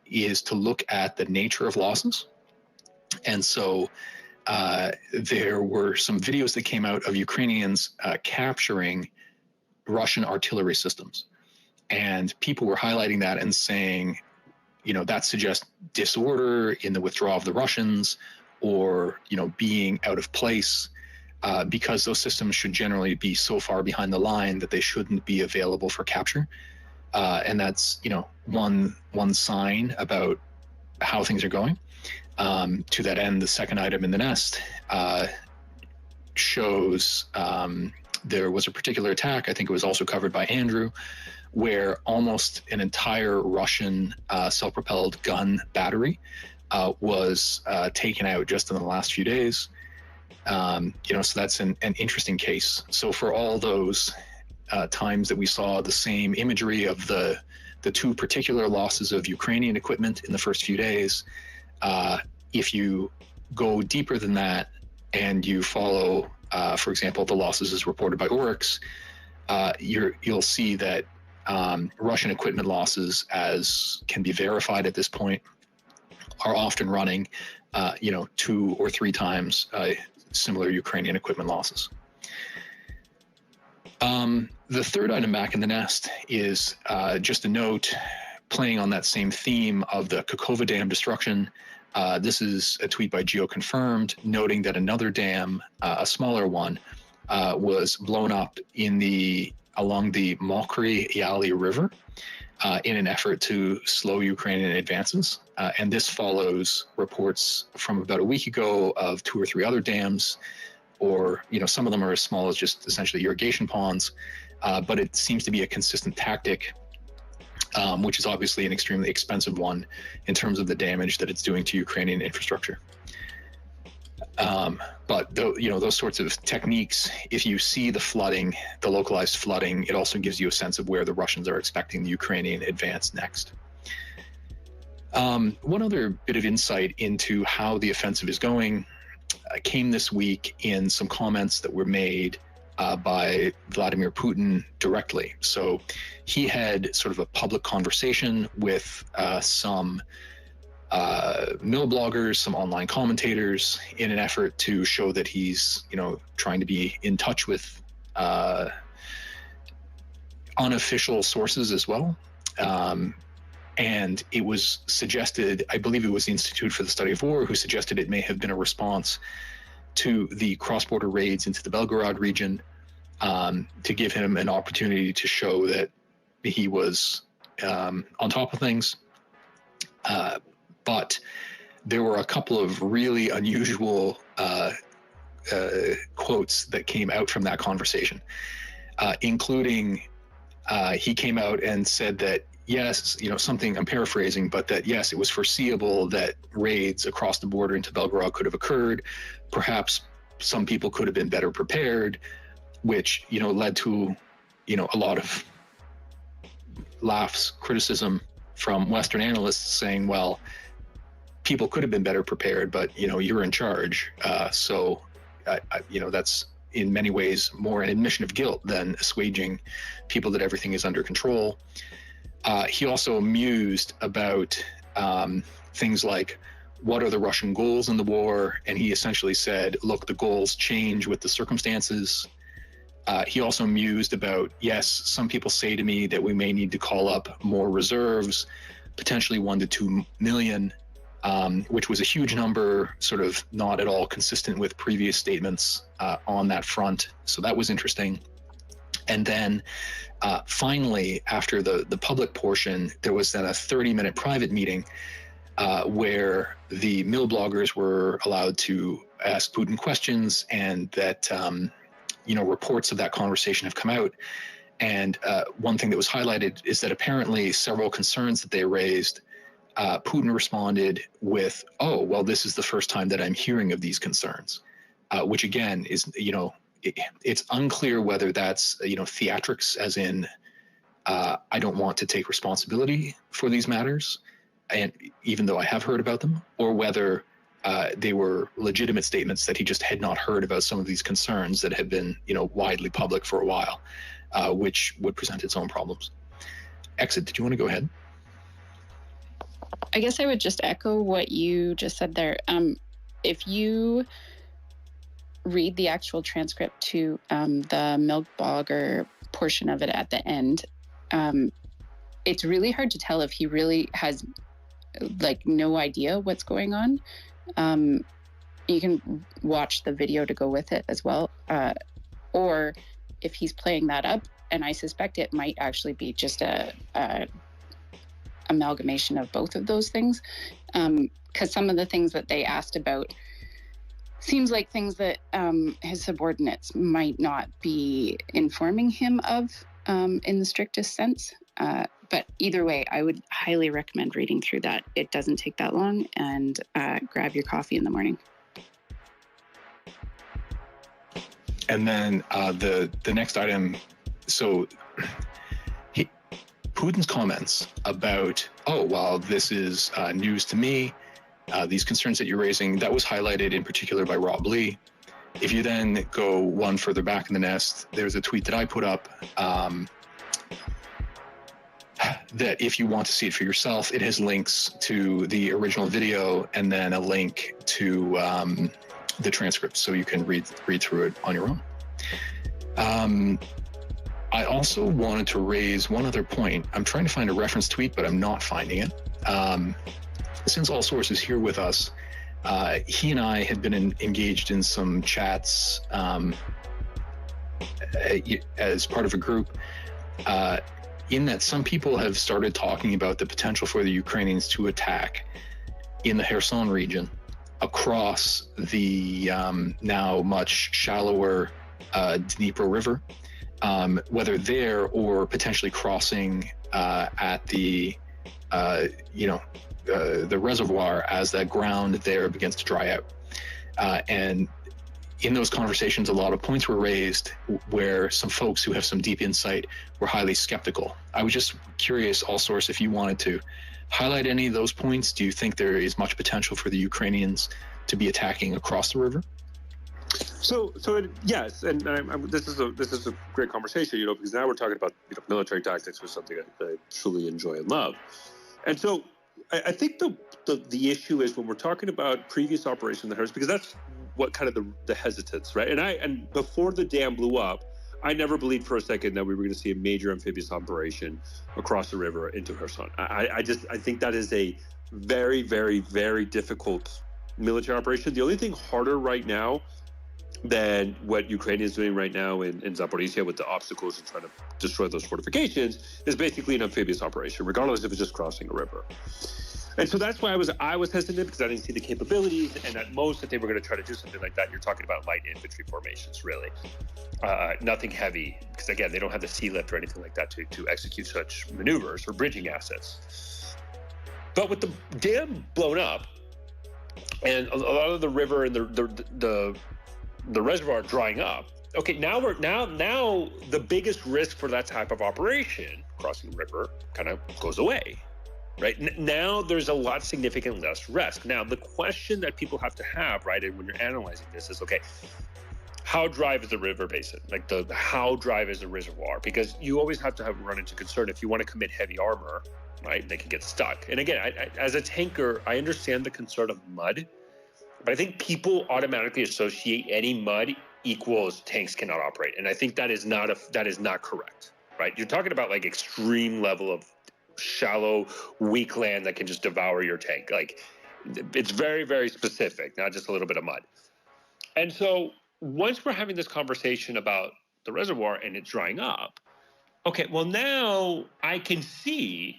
is to look at the nature of losses. And so there were some videos that came out of Ukrainians capturing Russian artillery systems. And people were highlighting that and saying, that suggests disorder in the withdrawal of the Russians, or, being out of place, because those systems should generally be so far behind the line that they shouldn't be available for capture. And that's, one sign about how things are going. To that end, the second item in the nest shows there was a particular attack, I think it was also covered by Andrew, where almost an entire Russian self-propelled gun battery was taken out just in the last few days. So that's an interesting case. So for all those times that we saw the same imagery of the two particular losses of Ukrainian equipment in the first few days, if you go deeper than that and you follow, for example, the losses as reported by Oryx, you'll see that Russian equipment losses, as can be verified at this point, are often running, 2 or 3 times similar Ukrainian equipment losses. The third item back in the nest is just a note playing on that same theme of the Kakova Dam destruction. This is a tweet by GeoConfirmed noting that another dam, a smaller one, was blown up along the Mokry-Yali River in an effort to slow Ukrainian advances. And this follows reports from about a week ago of 2 or 3 other dams, or, some of them are as small as just essentially irrigation ponds, but it seems to be a consistent tactic, which is obviously an extremely expensive one in terms of the damage that it's doing to Ukrainian infrastructure. But those sorts of techniques, if you see the flooding, the localized flooding, it also gives you a sense of where the Russians are expecting the Ukrainian advance next. One other bit of insight into how the offensive is going came this week in some comments that were made by Vladimir Putin directly. So he had sort of a public conversation with some mill bloggers, some online commentators, in an effort to show that he's, trying to be in touch with unofficial sources as well. And it was suggested, I believe it was the Institute for the Study of War, who suggested it may have been a response to the cross-border raids into the Belgorod region, to give him an opportunity to show that he was on top of things. But there were a couple of really unusual quotes that came out from that conversation, including he came out and said that, yes, something, I'm paraphrasing, but that, yes, it was foreseeable that raids across the border into Belgorod could have occurred. Perhaps some people could have been better prepared, which, led to a lot of laughs, criticism from Western analysts saying, well, people could have been better prepared, but you're in charge. So that's in many ways more an admission of guilt than assuaging people that everything is under control. He also mused about things like, what are the Russian goals in the war? And he essentially said, look, the goals change with the circumstances. He also mused about, yes, some people say to me that we may need to call up more reserves, potentially 1 to 2 million, which was a huge number, sort of not at all consistent with previous statements on that front. So that was interesting. And then finally, after the public portion, there was then a 30-minute private meeting where the mill bloggers were allowed to ask Putin questions, and that reports of that conversation have come out. And one thing that was highlighted is that apparently several concerns that they raised, Putin responded with, oh, well, this is the first time that I'm hearing of these concerns, which again is, it's unclear whether that's, theatrics, as in, I don't want to take responsibility for these matters, and even though I have heard about them, or whether they were legitimate statements that he just had not heard about some of these concerns that had been, widely public for a while, which would present its own problems. Exit, did you want to go ahead? I guess I would just echo what you just said there. If you read the actual transcript to the milk blogger portion of it at the end, it's really hard to tell if he really has no idea what's going on. You can watch the video to go with it as well, or if he's playing that up, and I suspect it might actually be just a amalgamation of both of those things, because some of the things that they asked about seems like things that his subordinates might not be informing him of in the strictest sense. But either way, I would highly recommend reading through that. It doesn't take that long, and grab your coffee in the morning. And then the next item, so Putin's comments about, oh, well, this is news to me, these concerns that you're raising, that was highlighted in particular by Rob Lee. If you then go one further back in the nest, there's a tweet that I put up that if you want to see it for yourself, it has links to the original video and then a link to the transcript, so you can read through it on your own. I also wanted to raise one other point. I'm trying to find a reference tweet, but I'm not finding it. Since All Source is here with us, he and I had been engaged in some chats as part of a group, in that some people have started talking about the potential for the Ukrainians to attack in the Kherson region across the now much shallower Dnipro River, whether there or potentially crossing at the reservoir as that ground there begins to dry out. And in those conversations, a lot of points were raised where some folks who have some deep insight were highly skeptical. I was just curious, All Source, if you wanted to highlight any of those points. Do you think there is much potential for the Ukrainians to be attacking across the river? So yes, and this is a great conversation, because now we're talking about military tactics, which is something I truly enjoy and love. And so I think the issue is when we're talking about previous operations in the Kherson, because that's what kind of the hesitance, right? And before the dam blew up, I never believed for a second that we were going to see a major amphibious operation across the river into Kherson. I think that is a very, very, very difficult military operation. The only thing harder right now than what Ukraine is doing right now in Zaporizhia with the obstacles and trying to destroy those fortifications is basically an amphibious operation, regardless if it's just crossing a river. And so that's why I was hesitant, because I didn't see the capabilities, and at most, if they were going to try to do something like that, you're talking about light infantry formations, really. Nothing heavy, because again, they don't have the sea lift or anything like that to execute such maneuvers or bridging assets. But with the dam blown up, and a lot of the river and the reservoir drying up, okay, now the biggest risk for that type of operation, crossing the river, kind of goes away, right? Now there's a lot significant less risk. Now the question that people have to have, right, and when you're analyzing this is, okay, how dry is the river basin? Like how dry is the reservoir? Because you always have to run into concern if you want to commit heavy armor, right? They can get stuck. And again, I, as a tanker, I understand the concern of mud, but I think people automatically associate any mud equals tanks cannot operate, and I think that is not correct, right? You're talking about like extreme level of shallow, weak land that can just devour your tank. Like it's very, very specific, not just a little bit of mud. And so once we're having this conversation about the reservoir and it drying up, okay, well now I can see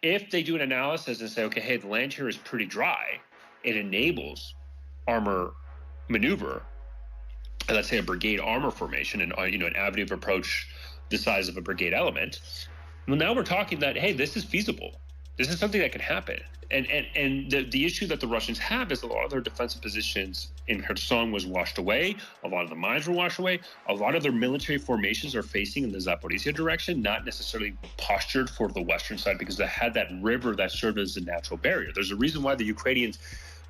if they do an analysis and say, okay, hey, the land here is pretty dry, it enables armor maneuver, and let's say a brigade armor formation and an avenue of approach the size of a brigade element. Well, now we're talking that, hey, this is feasible. This is something that can happen. And the issue that the Russians have is a lot of their defensive positions in Kherson was washed away. A lot of the mines were washed away. A lot of their military formations are facing in the Zaporizhia direction, not necessarily postured for the western side because they had that river that served as a natural barrier. There's a reason why the Ukrainians,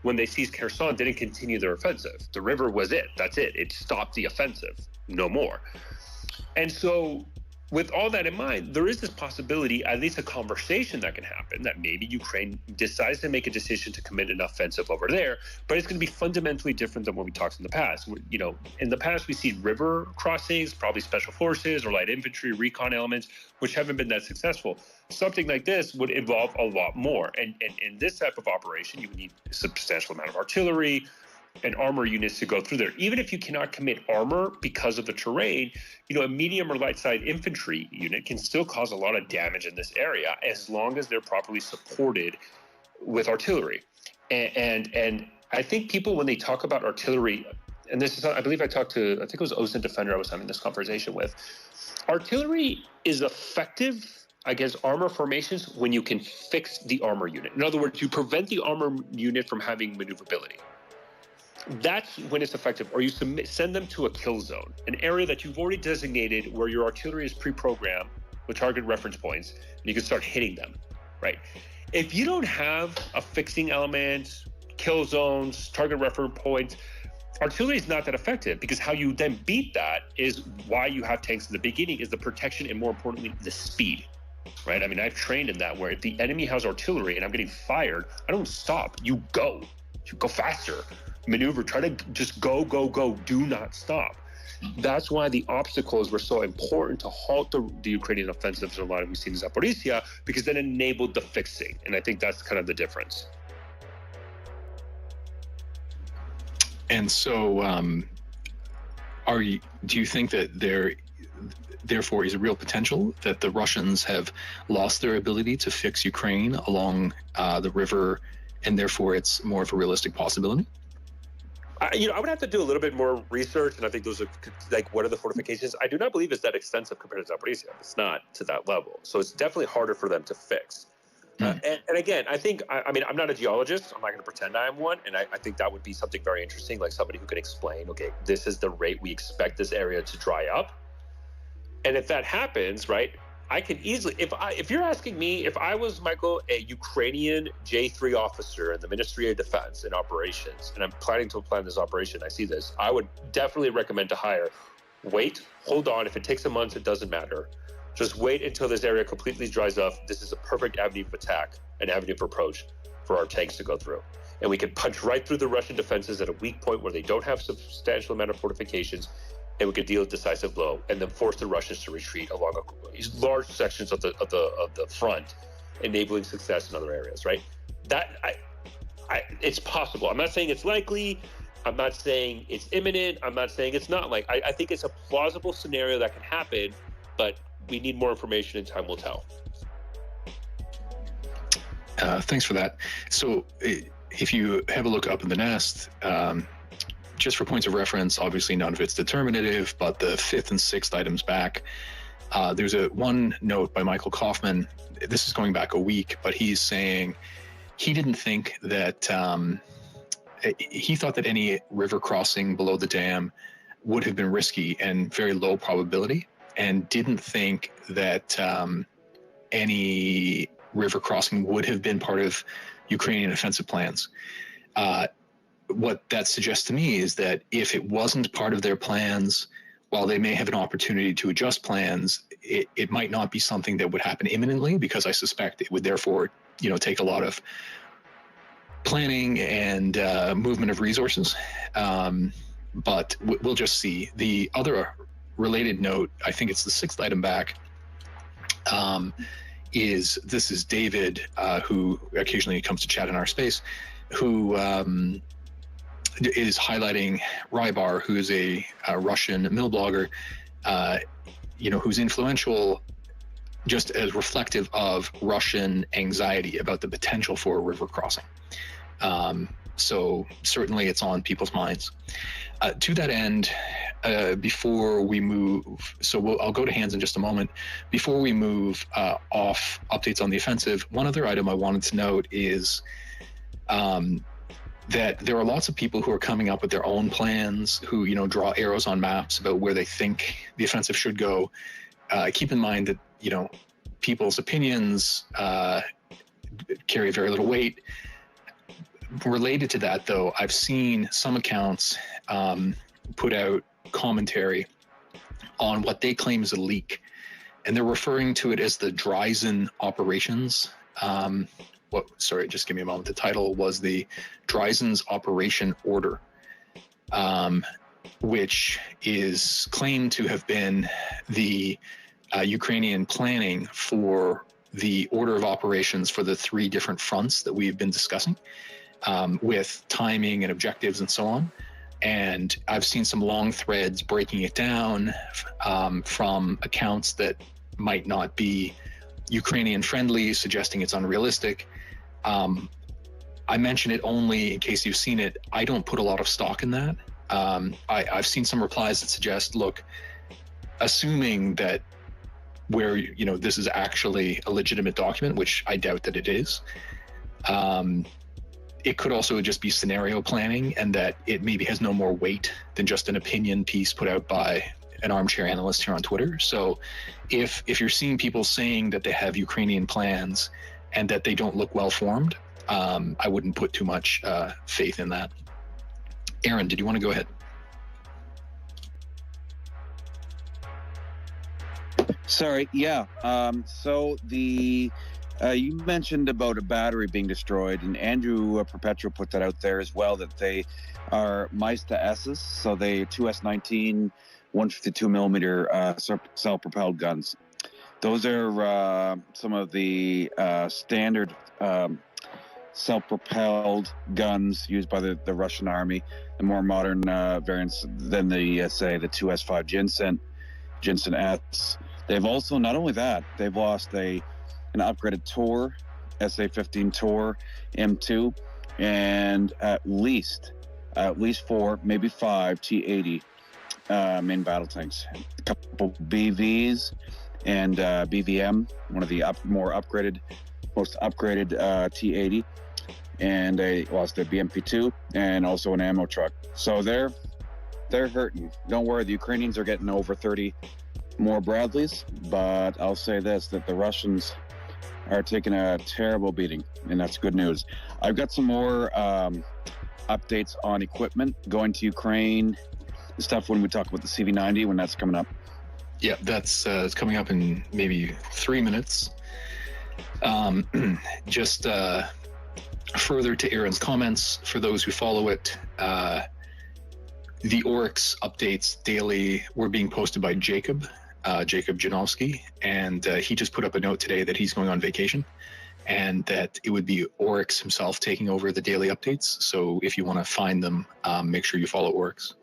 when they seized Kherson, didn't continue their offensive. The river was it. That's it. It stopped the offensive. No more. And so with all that in mind, there is this possibility, at least a conversation that can happen, that maybe Ukraine decides to make a decision to commit an offensive over there, but it's going to be fundamentally different than what we talked in the past. In the past, we see river crossings, probably special forces or light infantry, recon elements, which haven't been that successful. Something like this would involve a lot more. And in this type of operation, you would need a substantial amount of artillery and armor units to go through there. Even if you cannot commit armor because of the terrain, a medium or light side infantry unit can still cause a lot of damage in this area as long as they're properly supported with artillery. And I think people, when they talk about artillery, and this is, I believe I think it was OSINT Defender I was having this conversation with, artillery is effective against armor formations when you can fix the armor unit. In other words, you prevent the armor unit from having maneuverability. That's when it's effective. Or you send them to a kill zone, an area that you've already designated where your artillery is pre-programmed with target reference points, and you can start hitting them, right? If you don't have a fixing element, kill zones, target reference points, artillery is not that effective, because how you then beat that is why you have tanks in the beginning, is the protection and, more importantly, the speed, right? I mean, I've trained in that, where if the enemy has artillery and I'm getting fired, I don't stop. You go faster. Maneuver, try to just go, do not stop. That's why the obstacles were so important to halt the Ukrainian offensives, and a lot of we've seen in Zaporizhia, because that enabled the fixing. And I think that's kind of the difference. And so do you think that there therefore is a real potential that the Russians have lost their ability to fix Ukraine along the river, and therefore it's more of a realistic possibility? I would have to do a little bit more research, and I think those are like, what are the fortifications? I do not believe it's that extensive compared to Zaporizhia. It's not to that level, so it's definitely harder for them to fix. And again, I think, I mean, I'm not a geologist. I'm not going to pretend I am one, and I think that would be something very interesting, like somebody who could explain, okay, this is the rate we expect this area to dry up, and if that happens, right, I can easily, if you're asking me, if I was, Michael, a Ukrainian J3 officer in the Ministry of Defense and Operations, and I'm planning to plan this operation, I see this, I would definitely recommend to hire, wait, hold on, if it takes a month, it doesn't matter. Just wait until this area completely dries up. This is a perfect avenue of attack, an avenue of approach for our tanks to go through. And we can punch right through the Russian defenses at a weak point where they don't have substantial amount of fortifications, and we could deal a decisive blow, and then force the Russians to retreat along large sections of the front, enabling success in other areas. Right? That it's possible. I'm not saying it's likely. I'm not saying it's imminent. I'm not saying it's not. Like, I think it's a plausible scenario that can happen, but we need more information, and time will tell. Thanks for that. So, if you have a look up in the nest. Just for points of reference, obviously none of it's determinative, but the 5th and 6th items back, there's one note by Michael Kaufman. This is going back a week, but he's saying he didn't think that, he thought that any river crossing below the dam would have been risky and very low probability, and didn't think that any river crossing would have been part of Ukrainian offensive plans. What that suggests to me is that if it wasn't part of their plans, while they may have an opportunity to adjust plans, it might not be something that would happen imminently, because I suspect it would therefore, take a lot of planning and movement of resources. But we'll just see. The other related note, I think it's the sixth item back, is David, who occasionally comes to chat in our space, who is highlighting Rybar, who is a Russian mill blogger, who's influential, just as reflective of Russian anxiety about the potential for a river crossing. So certainly it's on people's minds. To that end, before we move, I'll go to hands in just a moment. Before we move off updates on the offensive, one other item I wanted to note is that there are lots of people who are coming up with their own plans, who, draw arrows on maps about where they think the offensive should go. Keep in mind that, people's opinions carry very little weight. Related to that, though, I've seen some accounts put out commentary on what they claim is a leak, and they're referring to it as the Dryzen operations. Just give me a moment. The title was the Dryzen's Operation Order, which is claimed to have been the Ukrainian planning for the order of operations for the three different fronts that we've been discussing, with timing and objectives and so on. And I've seen some long threads breaking it down from accounts that might not be Ukrainian friendly, suggesting it's unrealistic. I mention it only in case you've seen it. I don't put a lot of stock in that. I've seen some replies that suggest, look, assuming that where, this is actually a legitimate document, which I doubt that it is, it could also just be scenario planning, and that it maybe has no more weight than just an opinion piece put out by an armchair analyst here on Twitter. So if you're seeing people saying that they have Ukrainian plans and that they don't look well formed, I wouldn't put too much faith in that. Aaron, did you want to go ahead? Sorry, yeah. So the you mentioned about a battery being destroyed, and Andrew Perpetual put that out there as well, that they are Meista S's, so they 2S19 152 millimeter self-propelled guns. Those are some of the standard self-propelled guns used by the Russian army, the more modern variants than the, say, the 2S5 Jensen S. They've also, not only that, they've lost an upgraded Tor, SA-15 Tor M2, and at least 4, maybe 5 T-80 main battle tanks, a couple BVs, and BVM, one of the most upgraded T-80, and they lost their BMP-2 and also an ammo truck. So they're hurting. Don't worry, the Ukrainians are getting over 30 more Bradleys, but I'll say this, that the Russians are taking a terrible beating, and that's good news. I've got some more updates on equipment going to Ukraine, stuff when we talk about the CV90, when that's coming up. Yeah, that's it's coming up in maybe 3 minutes. Just further to Aaron's comments, for those who follow it, the Oryx updates daily were being posted by Jacob Janowski, and he just put up a note today that he's going on vacation, and that it would be Oryx himself taking over the daily updates. So if you want to find them, make sure you follow Oryx.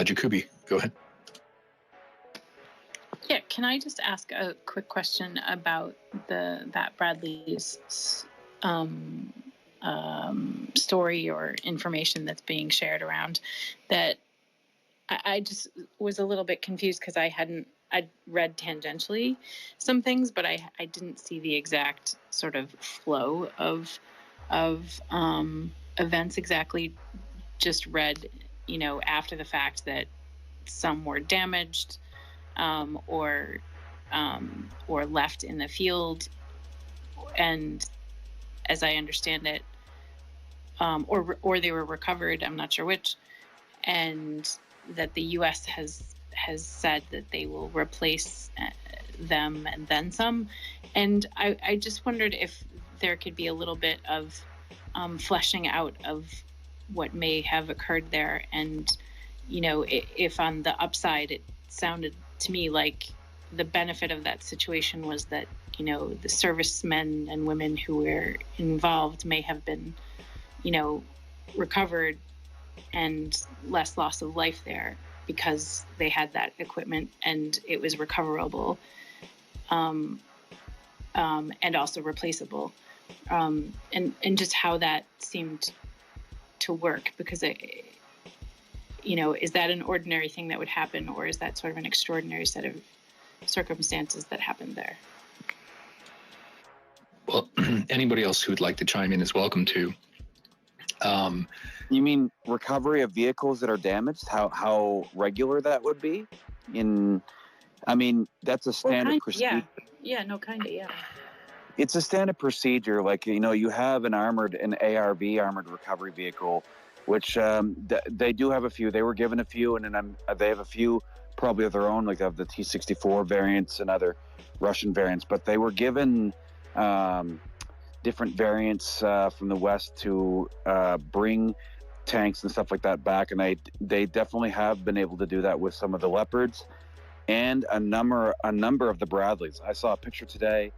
Jacoby, go ahead. Yeah, can I just ask a quick question about that Bradley's story or information that's being shared around that? I just was a little bit confused because I'd read tangentially some things, but I didn't see the exact sort of flow of events exactly. Just read, after the fact that some were damaged or left in the field, and as I understand it, or they were recovered. I'm not sure which, and that the U.S. has said that they will replace them and then some. And I just wondered if there could be a little bit of fleshing out of what may have occurred there, and if on the upside it sounded to me like the benefit of that situation was that the servicemen and women who were involved may have been recovered and less loss of life there because they had that equipment and it was recoverable and also replaceable, and just how that seemed to work, because is that an ordinary thing that would happen, or is that sort of an extraordinary set of circumstances that happened there? Well, anybody else who would like to chime in is welcome to. You mean recovery of vehicles that are damaged? How regular that would be? That's a standard procedure. Yeah, kind of. It's a standard procedure. Like, you have an ARV, armored recovery vehicle, which they do have a few. They were given a few, and then they have a few probably of their own, like of the T-64 variants and other Russian variants. But they were given different variants from the West to bring tanks and stuff like that back, and they definitely have been able to do that with some of the Leopards and a number of the Bradleys. I saw a picture today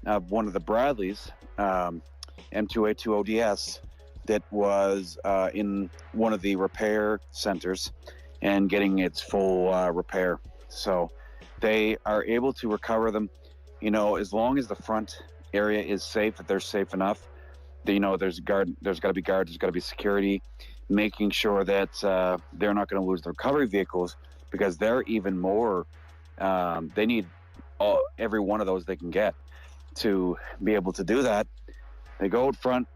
of one of the Bradleys, M2A2 ODS, that was in one of the repair centers and getting its full repair. So they are able to recover them, as long as the front area is safe, that they're safe enough. There's got to be guards, there's got to be security, making sure that they're not going to lose the recovery vehicles, because they're even more, they need every one of those they can get to be able to do that. They go out front,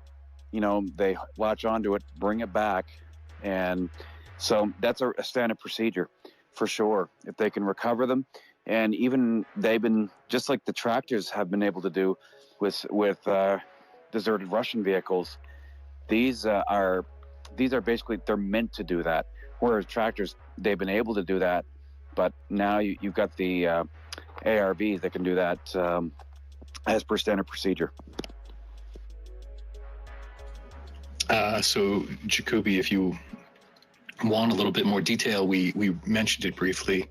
they latch onto it, bring it back. And so that's a standard procedure for sure, if they can recover them. And even they've been, just like the tractors have been able to do with deserted Russian vehicles, these are basically, they're meant to do that. Whereas tractors, they've been able to do that, but now you've got the ARVs that can do that as per standard procedure. So Jacoby, if you want a little bit more detail, we mentioned it briefly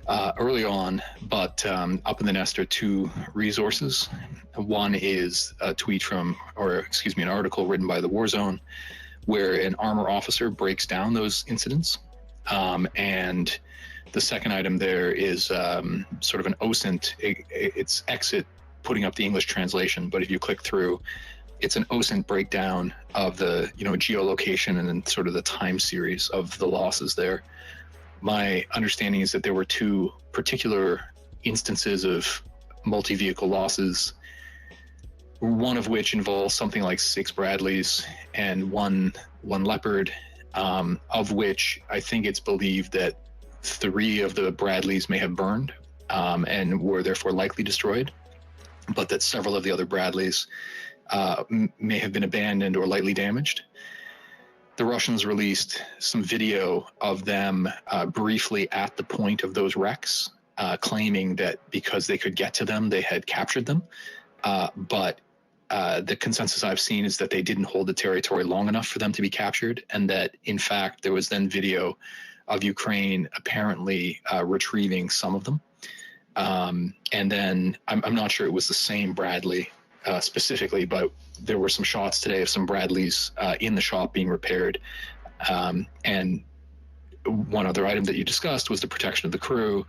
early on, but up in the nest are two resources. One is a tweet an article written by the Warzone, where an armor officer breaks down those incidents. And the second item there is sort of an OSINT. It's Exit putting up the English translation, but if you click through, it's an OSINT breakdown of the geolocation and then sort of the time series of the losses there. My understanding is that there were two particular instances of multi-vehicle losses, one of which involves something like 6 Bradleys and one Leopard, of which I think it's believed that 3 of the Bradleys may have burned and were therefore likely destroyed, but that several of the other Bradleys may have been abandoned or lightly damaged. The Russians released some video of them briefly at the point of those wrecks, claiming that because they could get to them, they had captured them. But the consensus I've seen is that they didn't hold the territory long enough for them to be captured, and that, in fact, there was then video of Ukraine apparently retrieving some of them. And then I'm not sure it was the same Bradley specifically, but there were some shots today of some Bradleys in the shop being repaired. And one other item that you discussed was the protection of the crew,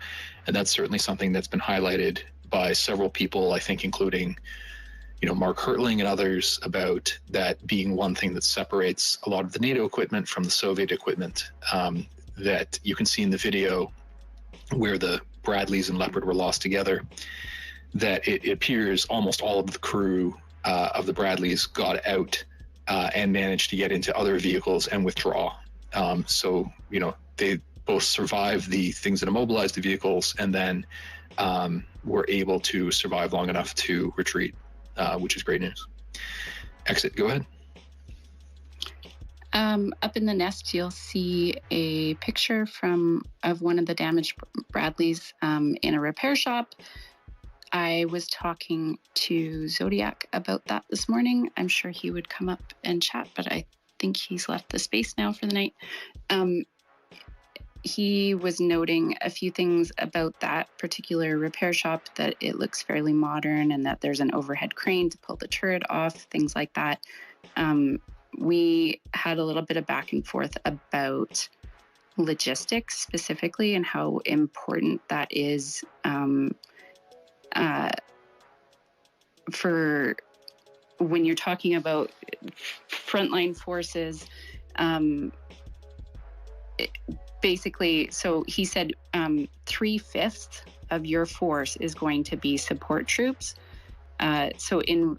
and that's certainly something that's been highlighted by several people, I think, including Mark Hertling and others, about that being one thing that separates a lot of the NATO equipment from the Soviet equipment, that you can see in the video where the Bradleys and Leopard were lost together, that it appears almost all of the crew of the Bradleys got out and managed to get into other vehicles and withdraw. So, both survived the things that immobilized the vehicles, and then were able to survive long enough to retreat, which is great news. Exit, go ahead. Up in the nest, you'll see a picture of one of the damaged Bradleys in a repair shop. I was talking to Zodiac about that this morning. I'm sure he would come up and chat, but I think he's left the space now for the night. He was noting a few things about that particular repair shop, that it looks fairly modern and that there's an overhead crane to pull the turret off, things like that. We had a little bit of back and forth about logistics specifically and how important that is for when you're talking about frontline forces. Basically, so he said 3/5 of your force is going to be support troops. So in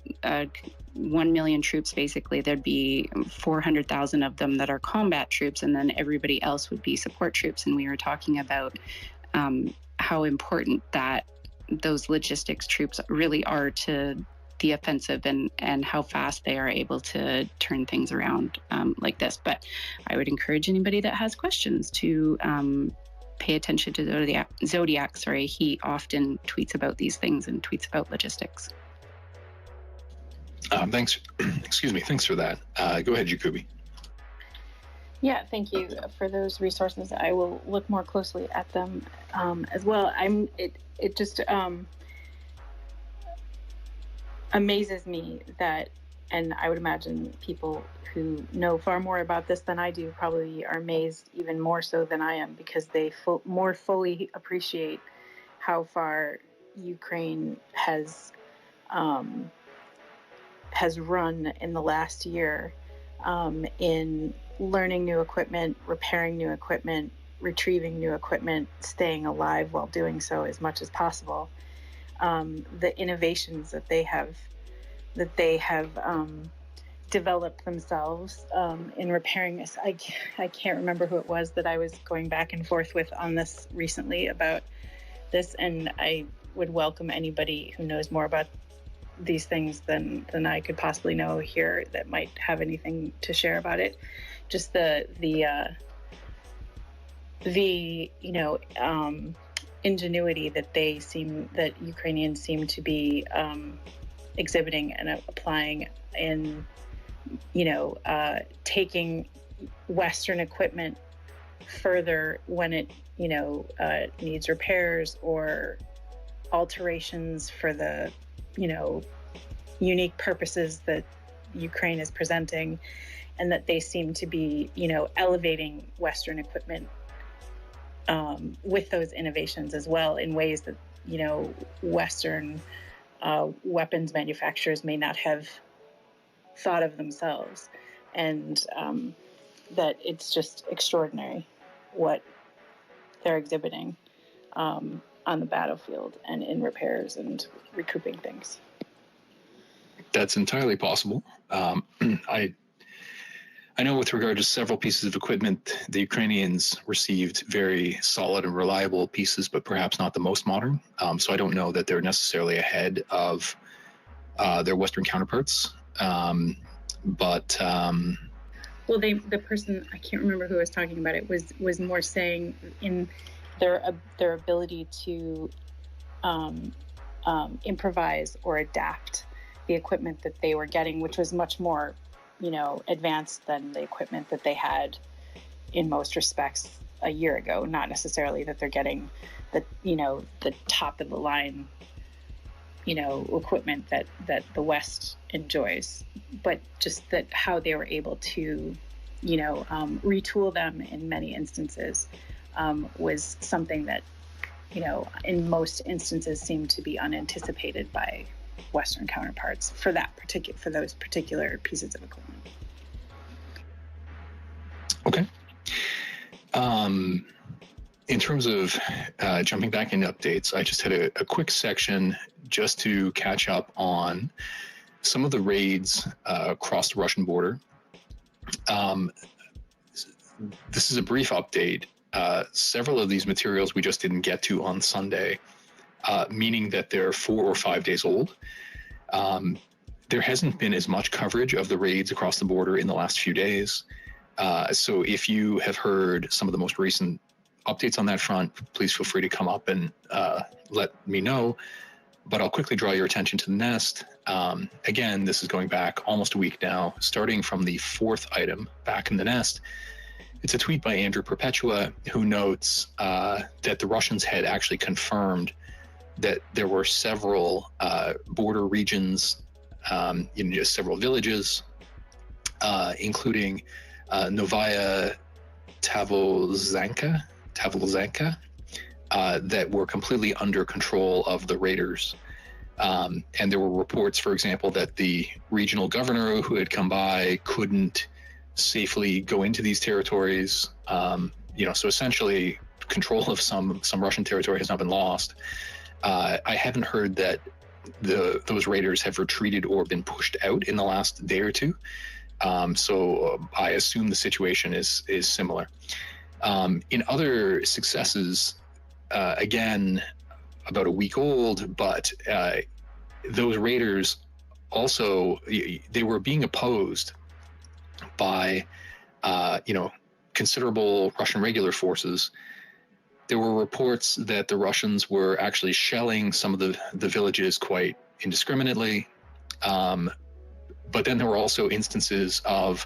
1 million troops, basically, there'd be 400,000 of them that are combat troops, and then everybody else would be support troops. And we were talking about how important that those logistics troops really are to the offensive, and how fast they are able to turn things around like this. But I would encourage anybody that has questions to pay attention to Zodiac. Sorry, he often tweets about these things and tweets about logistics. Thanks. Excuse me. Thanks for that. Go ahead, Jacoby. Yeah, thank you for those resources. I will look more closely at them as well. It just amazes me that, and I would imagine people who know far more about this than I do probably are amazed even more so than I am, because they more fully appreciate how far Ukraine has run in the last year in learning new equipment, repairing new equipment, retrieving new equipment, staying alive while doing so as much as possible. The innovations that they have developed themselves in repairing this. I can't remember who it was that I was going back and forth with on this recently about this, and I would welcome anybody who knows more about these things than I could possibly know here that might have anything to share about it. Just the ingenuity that Ukrainians seem to be exhibiting and applying in, taking Western equipment further when it, needs repairs or alterations for the, unique purposes that Ukraine is presenting, and that they seem to be, elevating Western equipment with those innovations as well, in ways that, Western weapons manufacturers may not have thought of themselves. And that it's just extraordinary what they're exhibiting on the battlefield and in repairs and recouping things. That's entirely possible. I know with regard to several pieces of equipment, the Ukrainians received very solid and reliable pieces, but perhaps not the most modern. So I don't know that they're necessarily ahead of their Western counterparts. Well, the person, I can't remember who was talking about it, was more saying in their ability to improvise or adapt the equipment that they were getting, which was much more advanced than the equipment that they had in most respects a year ago. Not necessarily that they're getting the top of the line, equipment that the West enjoys, but just that how they were able to, retool them in many instances was something that, in most instances seemed to be unanticipated by Western counterparts for those particular pieces of equipment. Okay. In terms of jumping back into updates, I just had a quick section just to catch up on some of the raids across the Russian border. This is a brief update. several of these materials we just didn't get to on Sunday, meaning that they're 4 or 5 days old. There hasn't been as much coverage of the raids across the border in the last few days. So if you have heard some of the most recent updates on that front, please feel free to come up and let me know. But I'll quickly draw your attention to the nest. Again, this is going back almost a week now, starting from the 4th item back in the nest. It's a tweet by Andrew Perpetua, who notes that the Russians had actually confirmed that there were several border regions, in several villages, including Novaya Tavolzhanka, that were completely under control of the raiders. And there were reports, for example, that the regional governor who had come by couldn't safely go into these territories. So essentially control of some Russian territory has not been lost. I haven't heard that those raiders have retreated or been pushed out in the last day or two. So I assume the situation is similar. In other successes, again, about a week old, but those raiders also, they were being opposed by, considerable Russian regular forces. There were reports that the Russians were actually shelling some of the villages quite indiscriminately. But then there were also instances of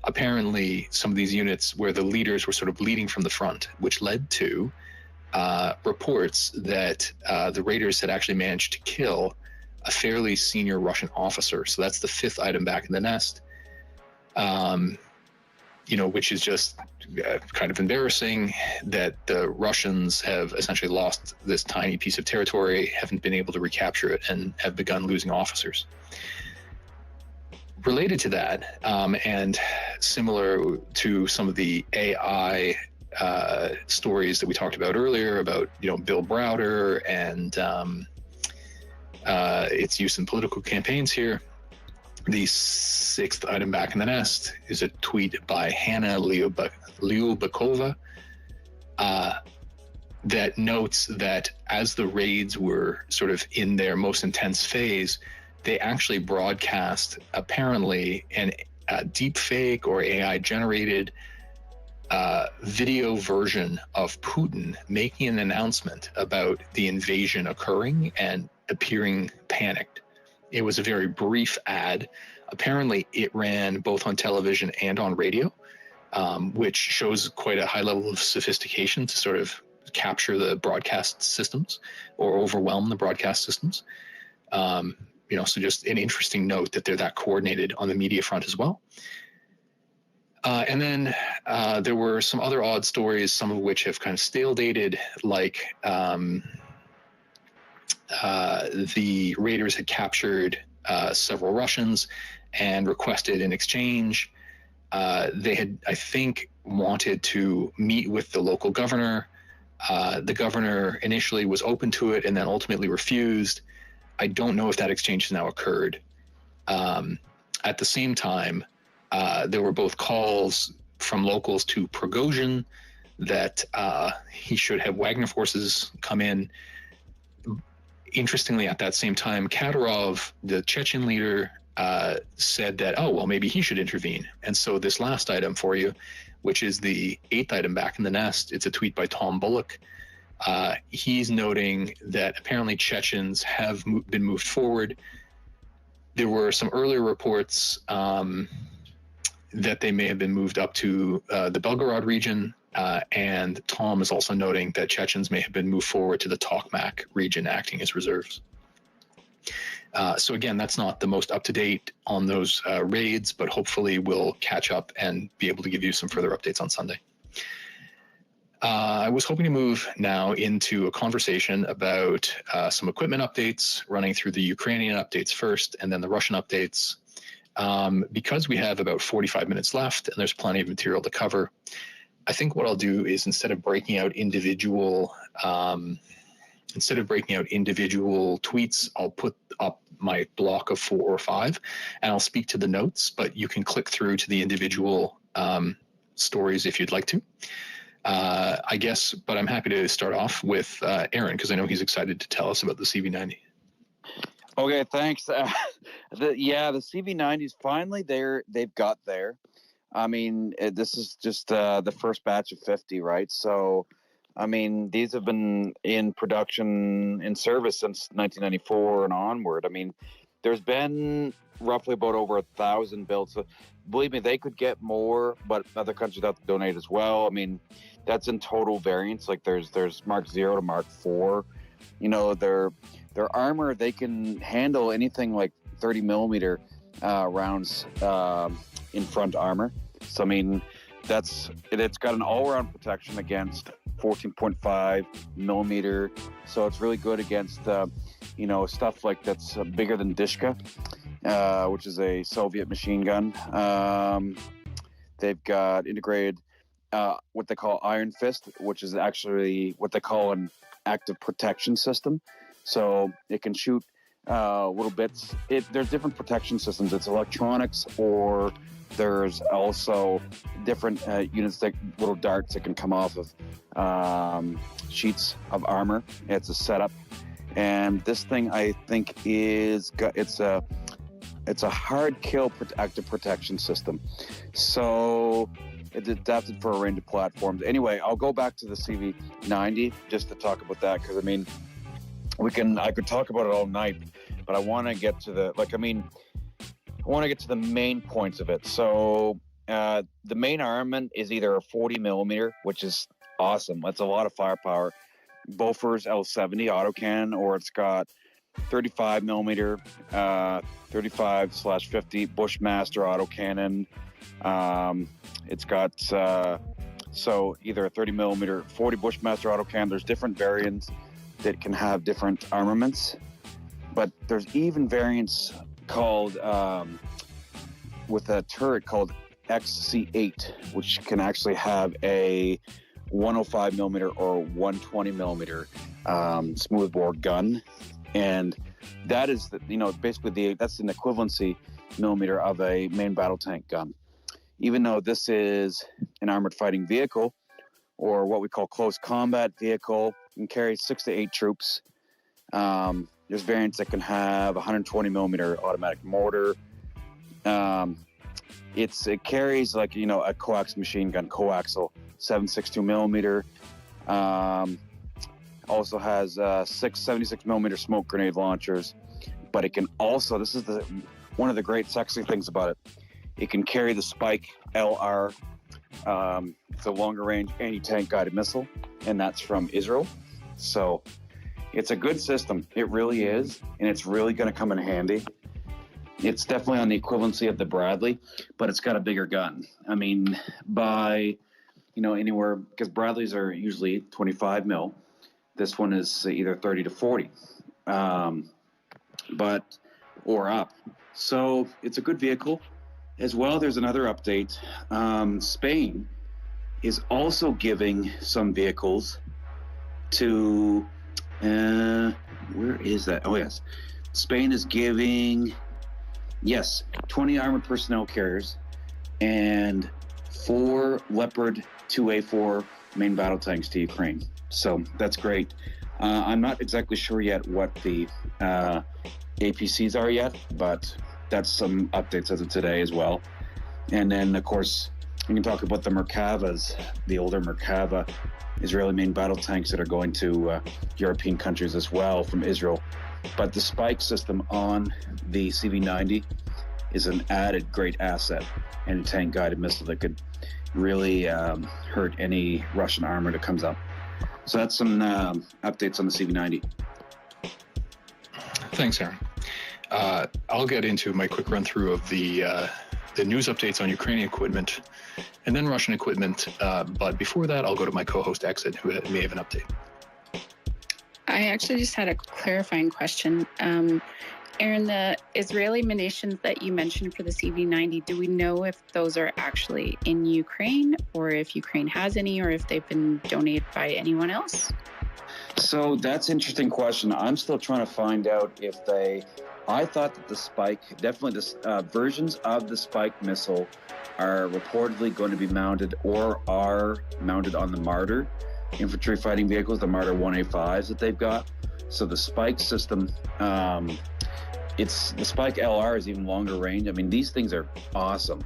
apparently some of these units where the leaders were sort of leading from the front, which led to reports that the raiders had actually managed to kill a fairly senior Russian officer. So that's the 5th item back in the nest, which is just kind of embarrassing that the Russians have essentially lost this tiny piece of territory, haven't been able to recapture it, and have begun losing officers. Related to that, and similar to some of the AI stories that we talked about earlier about, Bill Browder and its use in political campaigns here, the 6th item back in the nest is a tweet by Hannah Lyubakova that notes that as the raids were sort of in their most intense phase, they actually broadcast apparently a deep fake or AI generated video version of Putin making an announcement about the invasion occurring and appearing panicked. It was a very brief ad. Apparently it ran both on television and on radio, which shows quite a high level of sophistication to sort of capture the broadcast systems or overwhelm the broadcast systems. So just an interesting note that they're that coordinated on the media front as well. And then there were some other odd stories, some of which have kind of stale dated, like the raiders had captured several Russians and requested in exchange. They had, I think, wanted to meet with the local governor. The governor initially was open to it and then ultimately refused. I don't know if that exchange has now occurred. At the same time, there were both calls from locals to Prigozhin that he should have Wagner forces come in. Interestingly, at that same time, Kadyrov, the Chechen leader, said that, maybe he should intervene. And so this last item for you, which is the 8th item back in the nest, it's a tweet by Tom Bullock. He's noting that apparently Chechens have been moved forward. There were some earlier reports that they may have been moved up to the Belgorod region, and Tom is also noting that Chechens may have been moved forward to the Tokmak region, acting as reserves. So again, that's not the most up-to-date on those raids, but hopefully we'll catch up and be able to give you some further updates on Sunday. I was hoping to move now into a conversation about some equipment updates, running through the Ukrainian updates first and then the Russian updates. Because we have about 45 minutes left and there's plenty of material to cover, I think what I'll do is instead of breaking out individual tweets, I'll put up my block of 4 or 5 and I'll speak to the notes, but you can click through to the individual stories if you'd like to. I guess, but I'm happy to start off with Aaron, because I know he's excited to tell us about the CV90. Okay, thanks. The CV90s finally they've got there. I mean, this is just the first batch of 50, right? So, I mean, these have been in production, in service since 1994 and onward. I mean, there's been roughly about over 1,000 built. So, believe me, they could get more, but other countries have to donate as well. I mean, that's in total variants. Like there's Mark 0 to Mark 4. You know, their armor, they can handle anything like 30 millimeter rounds in front armor. So I mean, it's got an all-around protection against 14.5 millimeter. So it's really good against stuff like that's bigger than Dishka, which is a Soviet machine gun. They've got integrated what they call Iron Fist, which is actually what they call an active protection system. So it can shoot little bits. There's different protection systems. It's electronics, or there's also different units, like little darts that can come off of sheets of armor. It's a setup, and this thing I think it's a hard kill active protection system. So it's adapted for a range of platforms. Anyway, I'll go back to the CV90 just to talk about that, because I mean, I could talk about it all night, but I want to get to the main points of it. So the main armament is either a 40 millimeter, which is awesome. That's a lot of firepower. Bofors L70 autocannon, or it's got 35 millimeter, 35/50 Bushmaster autocannon. It's got so either a 30 millimeter, 40 Bushmaster autocannon. There's different variants that can have different armaments, but there's even variants called with a turret called XC8, which can actually have a 105 millimeter or 120 millimeter smoothbore gun, and that is basically that's an equivalency millimeter of a main battle tank gun. Even though this is an armored fighting vehicle, or what we call close combat vehicle, can carry 6 to 8 troops. There's variants that can have 120 millimeter automatic mortar. It carries a coax machine gun, coaxial 7.62 millimeter. Also has 76 millimeter smoke grenade launchers, but it can also, this is one of the great sexy things about it, it can carry the Spike LR. It's a longer range anti-tank guided missile, and that's from Israel. So it's a good system. It really is, and it's really going to come in handy. It's definitely on the equivalency of the Bradley, but it's got a bigger gun. I mean, by anywhere, because Bradleys are usually 25 mil. This one is either 30 to 40, or up. So it's a good vehicle. As well, there's another update. Spain is also giving some vehicles to, where is that? Oh, yes. Spain is giving, 20 armored personnel carriers and 4 Leopard 2A4 main battle tanks to Ukraine. So that's great. I'm not exactly sure yet what the APCs are yet, but that's some updates as of today as well. And then, of course, we can talk about the Merkavas, the older Merkava Israeli main battle tanks that are going to European countries as well from Israel. But the Spike system on the CV90 is an added great asset and a tank-guided missile that could really hurt any Russian armor that comes up. So that's some updates on the CV90. Thanks, Aaron. I'll get into my quick run-through of the news updates on Ukrainian equipment and then Russian equipment. But before that, I'll go to my co-host, Exit, who may have an update. I actually just had a clarifying question. Aaron, the Israeli munitions that you mentioned for the CV90, do we know if those are actually in Ukraine, or if Ukraine has any, or if they've been donated by anyone else? So that's an interesting question. I'm still trying to find out if they I thought that the Spike, definitely the versions of the Spike missile are reportedly going to be mounted or are mounted on the Marder infantry fighting vehicles, the Marder 1A5s that they've got. So the Spike system, the Spike LR is even longer range. I mean, these things are awesome,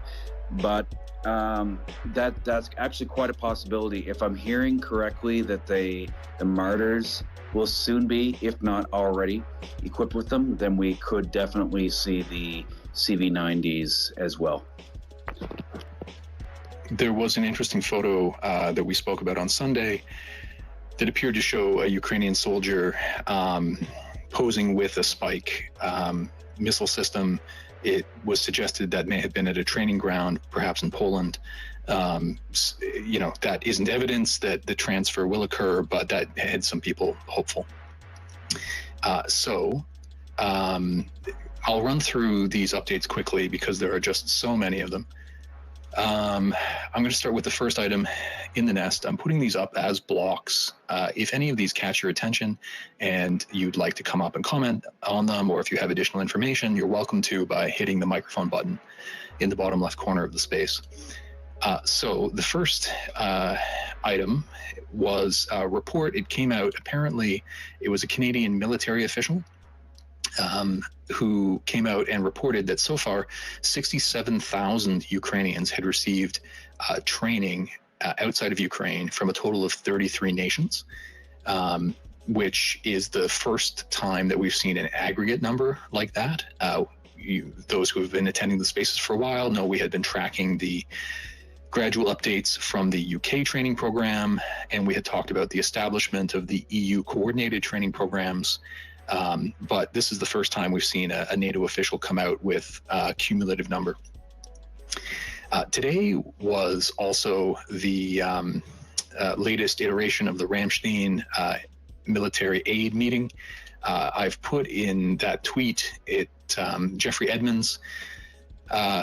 but that's actually quite a possibility. If I'm hearing correctly, that the Marders will soon be, if not already, equipped with them, then we could definitely see the CV90s as well. There was an interesting photo that we spoke about on Sunday that appeared to show a Ukrainian soldier posing with a Spike missile system. It was suggested that may have been at a training ground, perhaps in Poland. That isn't evidence that the transfer will occur, but that had some people hopeful. So I'll run through these updates quickly because there are just so many of them. I'm going to start with the first item in the nest. I'm putting these up as blocks. If any of these catch your attention and you'd like to come up and comment on them, or if you have additional information, you're welcome to by hitting the microphone button in the bottom left corner of the space. So the first item was a report. It came out, apparently it was a Canadian military official who came out and reported that so far 67,000 Ukrainians had received training outside of Ukraine from a total of 33 nations, which is the first time that we've seen an aggregate number like that. Those who have been attending the spaces for a while know we had been tracking the gradual updates from the UK training program, and we had talked about the establishment of the EU coordinated training programs. But this is the first time we've seen a NATO official come out with a cumulative number. Today was also the latest iteration of the Ramstein military aid meeting. I've put in that tweet Jeffrey Edmonds,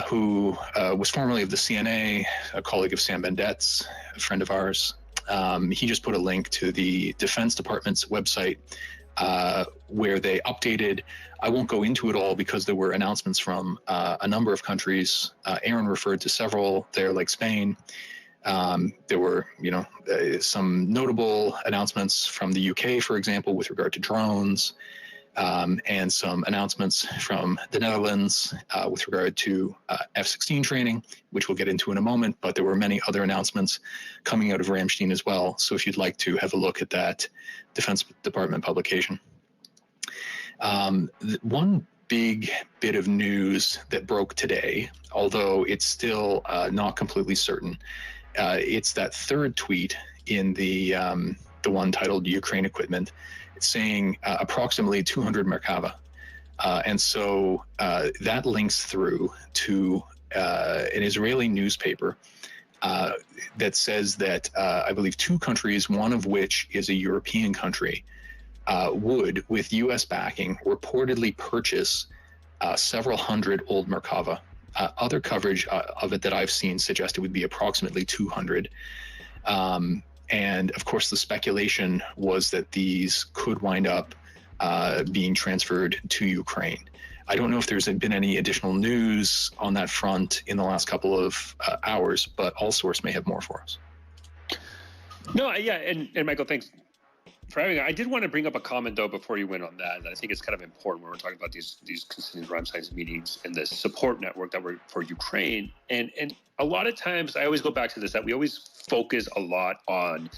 who was formerly of the CNA, a colleague of Sam Bendet's, a friend of ours. He just put a link to the Defense Department's website where they updated. I won't go into it all because there were announcements from a number of countries. Aaron referred to several there, like Spain. There were, some notable announcements from the UK, for example, with regard to drones, and some announcements from the Netherlands with regard to F-16 training, which we'll get into in a moment. But there were many other announcements coming out of Ramstein as well. So if you'd like to have a look at that Defense Department publication. One big bit of news that broke today, although it's still not completely certain, it's that third tweet in the one titled Ukraine Equipment. It's saying approximately 200 Merkava. And so that links through to an Israeli newspaper that says that I believe two countries, one of which is a European country, would, with U.S. backing, reportedly purchase several hundred old Merkava. Other coverage of it that I've seen suggest it would be approximately 200. And of course, the speculation was that these could wind up being transferred to Ukraine. I don't know if there's been any additional news on that front in the last couple of hours, but Allsource may have more for us. No, yeah, and Michael, thanks for having it. I did want to bring up a comment, though, before you went on that. I think it's kind of important when we're talking about these continued Ramstein meetings and the support network that we're for Ukraine. And a lot of times, I always go back to this, that we always focus a lot on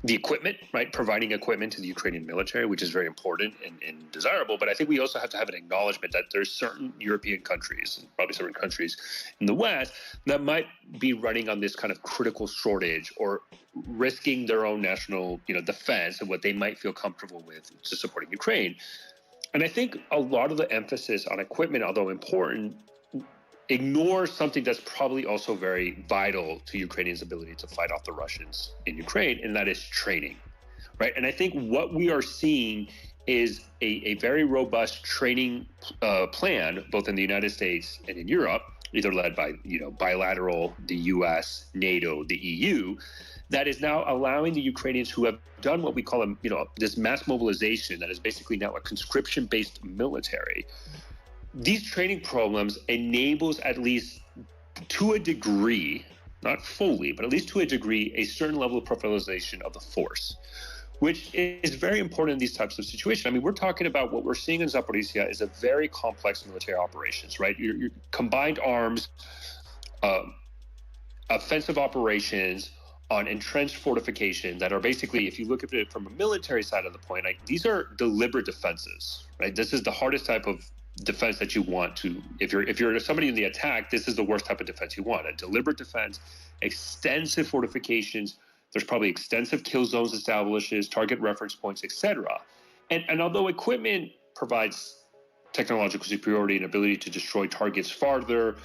the equipment, right? Providing equipment to the Ukrainian military, which is very important and desirable. But I think we also have to have an acknowledgement that there's certain European countries, and probably certain countries in the West, that might be running on this kind of critical shortage or risking their own national, defense and what they might feel comfortable with to supporting Ukraine. And I think a lot of the emphasis on equipment, although important, ignores something that's probably also very vital to Ukrainians' ability to fight off the Russians in Ukraine, and that is training, right? And I think what we are seeing is a very robust training plan, both in the United States and in Europe, either led by, bilateral, the US, NATO, the EU, that is now allowing the Ukrainians who have done what we call this mass mobilization, that is basically now a conscription-based military, these training programs enables, at least to a degree, not fully, but at least to a degree, a certain level of professionalization of the force, which is very important in these types of situations. I mean, we're talking about what we're seeing in Zaporizhia is a very complex military operations, right? Your combined arms, offensive operations on entrenched fortification that are basically, if you look at it from a military side of the point, like, these are deliberate defenses, right? This is the hardest type of defense that you want to, if you're somebody in the attack, this is the worst type of defense you want. A deliberate defense, extensive fortifications, there's probably extensive kill zones establishes, target reference points, etc. And although equipment provides technological superiority and ability to destroy targets farther,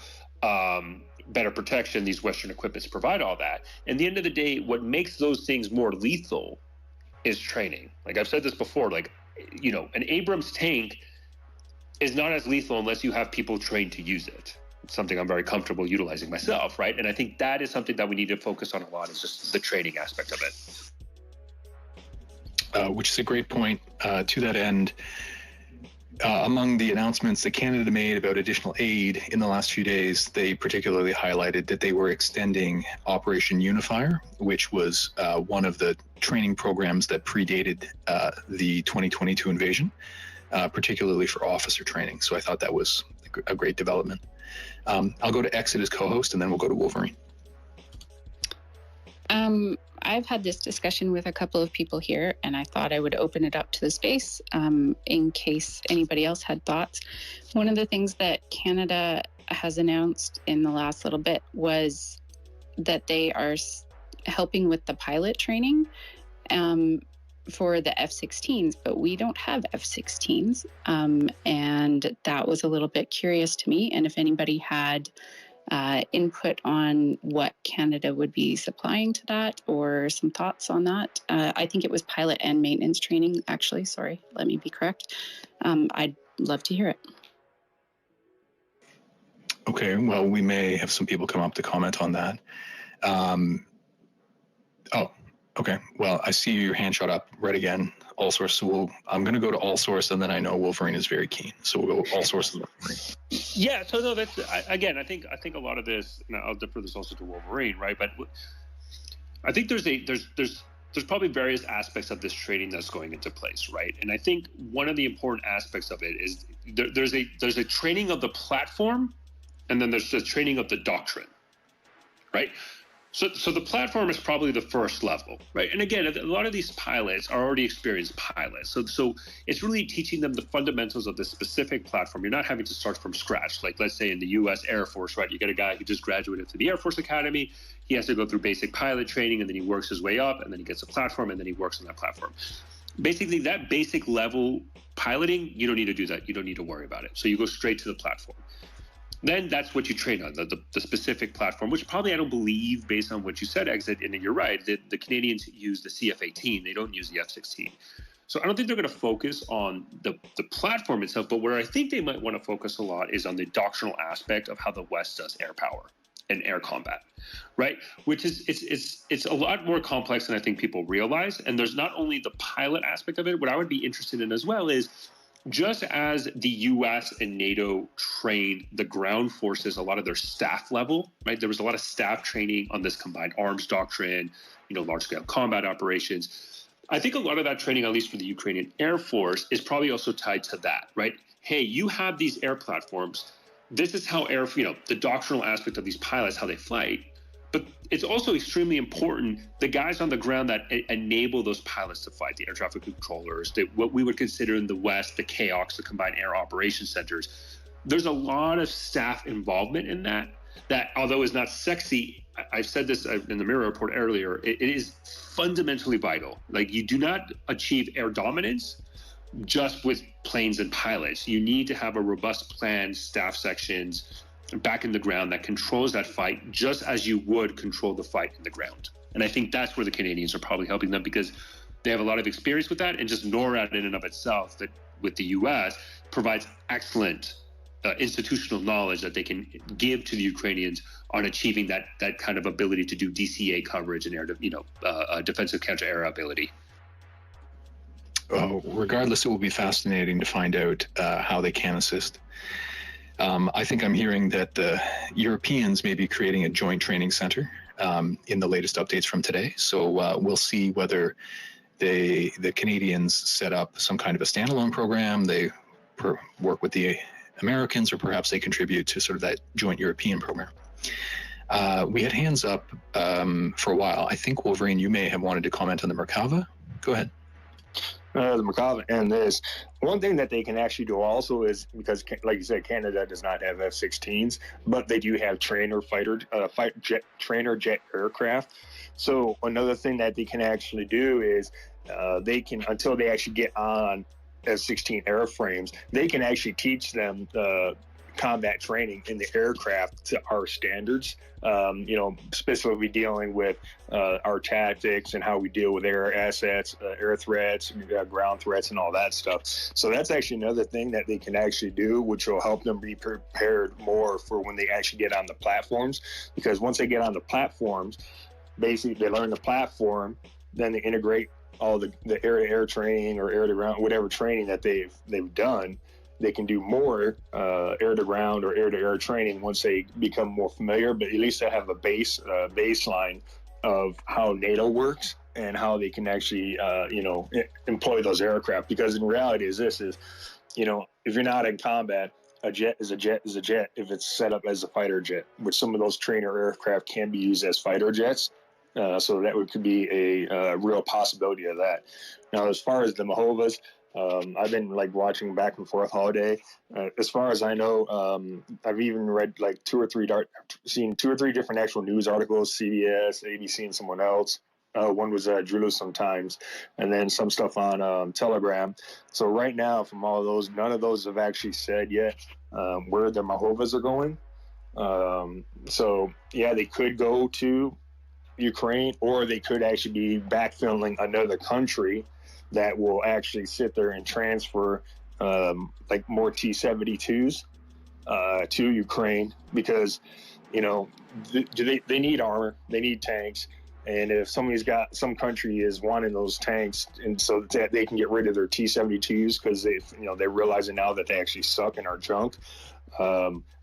better protection, these Western equipments provide all that. At the end of the day, what makes those things more lethal is training. Like I've said this before, like, you know, an Abrams tank is not as lethal unless you have people trained to use it. It's something I'm very comfortable utilizing myself, right? And I think that is something that we need to focus on a lot, is just the training aspect of it. Which is a great point. To that end, among the announcements that Canada made about additional aid in the last few days, they particularly highlighted that they were extending Operation Unifier, which was one of the training programs that predated the 2022 invasion, particularly for officer training. So I thought that was a great development. I'll go to Exit as co-host, and then we'll go to Wolverine. I've had this discussion with a couple of people here, and I thought I would open it up to the space in case anybody else had thoughts. One of the things that Canada has announced in the last little bit was that they are helping with the pilot training for the F-16s, but we don't have F-16s. And that was a little bit curious to me. And if anybody had input on what Canada would be supplying to that, or some thoughts on that. I think it was pilot and maintenance training, actually. Sorry, let me be correct. I'd love to hear it. Okay, well, we may have some people come up to comment on that. Okay. Well, I see your hand shot up right again. All source. So I'm going to go to all source, and then I know Wolverine is very keen. So we'll go all source. Yeah. So no, that's again. I think a lot of this, and I'll defer this also to Wolverine, right? But I think there's probably various aspects of this training that's going into place, right? And I think one of the important aspects of it is there's a training of the platform, and then there's the training of the doctrine, right? So the platform is probably the first level, right? And again, a lot of these pilots are already experienced pilots. So it's really teaching them the fundamentals of the specific platform. You're not having to start from scratch. Like, let's say in the U.S. Air Force, right? You get a guy who just graduated from the Air Force Academy. He has to go through basic pilot training, and then he works his way up, and then he gets a platform, and then he works on that platform. Basically, that basic level piloting, you don't need to do that. You don't need to worry about it. So you go straight to the platform. Then that's what you train on, the specific platform, which probably, I don't believe, based on what you said, Exit, and you're right, the Canadians use the CF-18. They don't use the F-16. So I don't think they're going to focus on the platform itself, but where I think they might want to focus a lot is on the doctrinal aspect of how the West does air power and air combat, right? Which is, it's a lot more complex than I think people realize. And there's not only the pilot aspect of it. What I would be interested in as well is, just as the U.S. and NATO trained the ground forces, a lot of their staff level, right? There was a lot of staff training on this combined arms doctrine, large-scale combat operations. I think a lot of that training, at least for the Ukrainian Air Force, is probably also tied to that, right? Hey, you have these air platforms. This is how the doctrinal aspect of these pilots, how they fight. But it's also extremely important, the guys on the ground that enable those pilots to fight, the air traffic controllers, what we would consider in the West, the CAOCs, the Combined Air Operations Centers. There's a lot of staff involvement in that although is not sexy, I've said this in the Mirror report earlier, it is fundamentally vital. Like, you do not achieve air dominance just with planes and pilots. You need to have a robust plan, staff sections, back in the ground that controls that fight just as you would control the fight in the ground. And I think that's where the Canadians are probably helping them, because they have a lot of experience with that, and just NORAD in and of itself, that with the U.S. provides excellent institutional knowledge that they can give to the Ukrainians on achieving that kind of ability to do DCA coverage and air, defensive counter-air ability. Regardless, it will be fascinating to find out how they can assist. I think I'm hearing that the Europeans may be creating a joint training center in the latest updates from today. So we'll see whether the Canadians set up some kind of a standalone program. They work with the Americans, or perhaps they contribute to sort of that joint European program. We had hands up for a while. I think, Wolverine, you may have wanted to comment on the Merkava. Go ahead. The Merkava and this. One thing that they can actually do also is, because, like you said, Canada does not have F-16s, but they do have trainer jet aircraft. So another thing that they can actually do is they can, until they actually get on F-16 airframes, they can actually teach them combat training in the aircraft to our standards, specifically dealing with our tactics and how we deal with air assets, air threats, ground threats, and all that stuff. So that's actually another thing that they can actually do, which will help them be prepared more for when they actually get on the platforms. Because once they get on the platforms, basically they learn the platform, then they integrate all the air-to-air training or air-to-ground, whatever training that they've done. They can do more air-to-ground or air-to-air training once they become more familiar, but at least they have a baseline of how NATO works and how they can actually, employ those aircraft. Because in reality if you're not in combat, a jet is a jet is a jet if it's set up as a fighter jet, which some of those trainer aircraft can be used as fighter jets. So that could be a real possibility of that. Now, as far as the Mahovas, I've been watching back and forth all day. As far as I know, I've even read seen two or three different actual news articles, CBS, ABC, and someone else. One was Jerusalem Times, and then some stuff on Telegram. So right now, from all of those, none of those have actually said yet where the Mahovas are going. So yeah, they could go to Ukraine, or they could actually be backfilling another country that will actually sit there and transfer more T-72s to Ukraine, because they need armor, they need tanks, and if some country is wanting those tanks, and so that they can get rid of their T-72s because they're realizing now that they actually suck and are junk,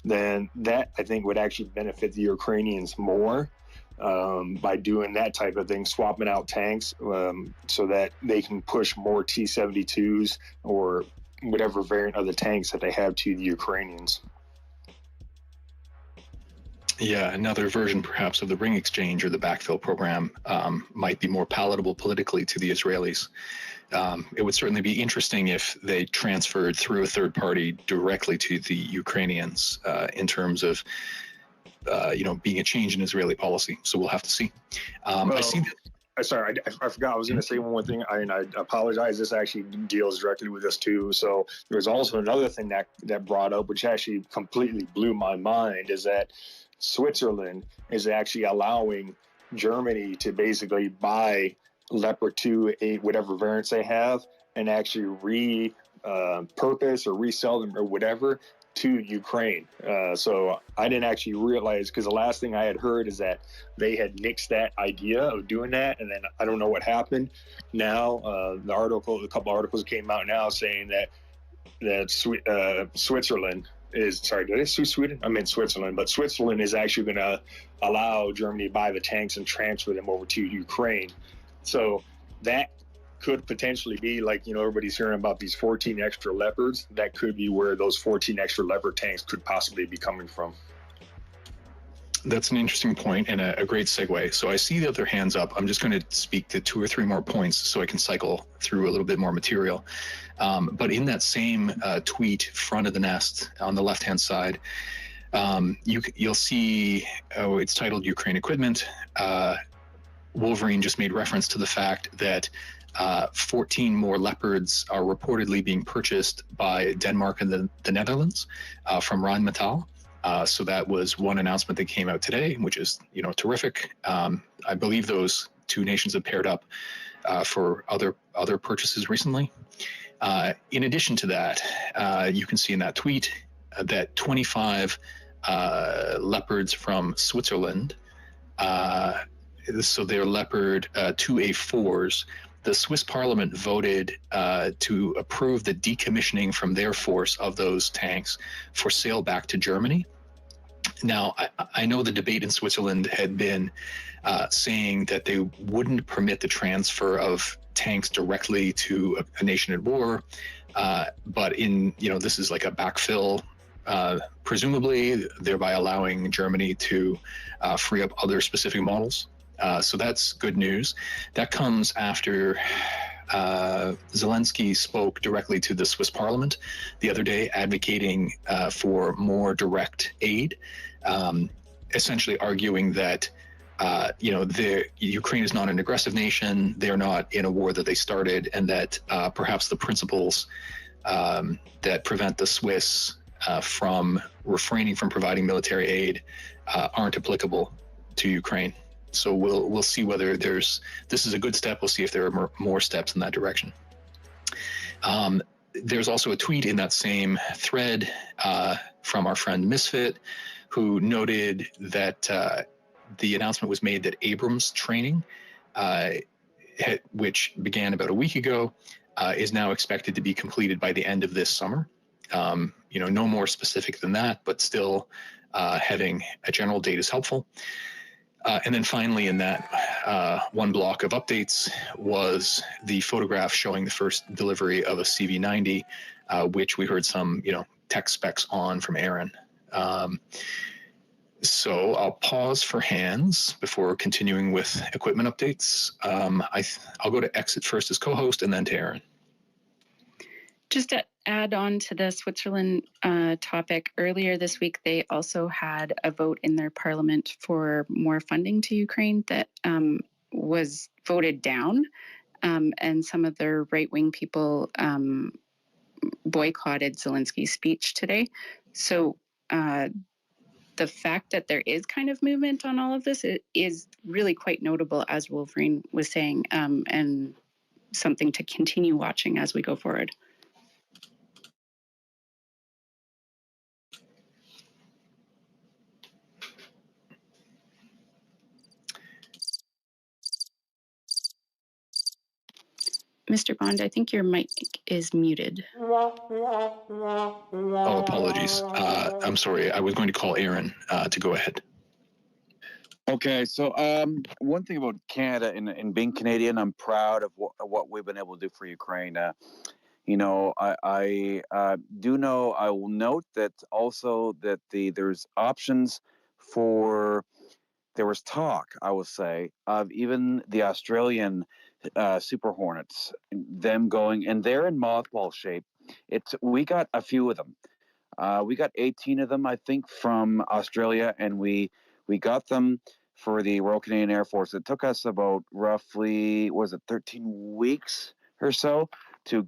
then that I think would actually benefit the Ukrainians more. By doing that type of thing, swapping out tanks so that they can push more T-72s or whatever variant of the tanks that they have to the Ukrainians. Yeah, another version perhaps of the ring exchange or the backfill program might be more palatable politically to the Israelis. It would certainly be interesting if they transferred through a third party directly to the Ukrainians in terms of being a change in Israeli policy. So we'll have to see. I see that. Sorry, I forgot. I was going to say one more thing. I apologize. This actually deals directly with this too. So there was also another thing that brought up, which actually completely blew my mind, is that Switzerland is actually allowing Germany to basically buy Leopard 2, whatever variants they have, and actually repurpose or resell them or whatever to Ukraine. So I didn't actually realize, because the last thing I had heard is that they had nixed that idea of doing that, and then I don't know what happened. Now a couple articles came out now saying that Switzerland is, sorry, did I say Sweden? I meant Switzerland, but Switzerland is actually going to allow Germany to buy the tanks and transfer them over to Ukraine. So that could potentially be everybody's hearing about these 14 extra Leopards. That could be where those 14 extra Leopard tanks could possibly be coming from. That's an interesting point and a great segue. So I see the other hands up. I'm just going to speak to two or three more points so I can cycle through a little bit more material. But in that same tweet, front of the nest on the left-hand side, you'll see, it's titled Ukraine Equipment. Wolverine just made reference to the fact that 14 more Leopards are reportedly being purchased by Denmark and the Netherlands from Rheinmetall. So that was one announcement that came out today, which is terrific. I believe those two nations have paired up for other purchases recently. In addition to that, you can see in that tweet that 25 Leopards from Switzerland, so they're Leopard 2A4s, the Swiss Parliament voted to approve the decommissioning from their force of those tanks for sale back to Germany. Now, I know the debate in Switzerland had been saying that they wouldn't permit the transfer of tanks directly to a nation at war, but this is like a backfill, presumably, thereby allowing Germany to free up other specific models. So that's good news. That comes after Zelensky spoke directly to the Swiss Parliament the other day, advocating for more direct aid, essentially arguing that Ukraine is not an aggressive nation, they're not in a war that they started, and that perhaps the principles that prevent the Swiss from refraining from providing military aid aren't applicable to Ukraine. So we'll see whether this is a good step. We'll see if there are more steps in that direction. There's also a tweet in that same thread from our friend Misfit, who noted that the announcement was made that Abrams training, which began about a week ago, is now expected to be completed by the end of this summer. No more specific than that, but still having a general date is helpful. And then finally, in that one block of updates was the photograph showing the first delivery of a CV90, which we heard some, tech specs on from Aaron. So I'll pause for hands before continuing with equipment updates. I'll go to Exit first as co-host and then to Aaron. Just to add on to the Switzerland topic, earlier this week, they also had a vote in their parliament for more funding to Ukraine that was voted down. And some of their right-wing people boycotted Zelensky's speech today. So the fact that there is kind of movement on all of this is really quite notable, as Wolverine was saying, and something to continue watching as we go forward. Mr. Bond, I think your mic is muted. Oh, apologies. I'm sorry. I was going to call Aaron to go ahead. Okay, so one thing about Canada and being Canadian, I'm proud of what we've been able to do for Ukraine. I do know, I will note that also that there's options for, there was talk, I will say, of even the Australian Super Hornets, them going, and they're in mothball shape. We got a few of them. We got 18 of them, I think, from Australia, and we got them for the Royal Canadian Air Force. It took us about roughly, 13 weeks or so to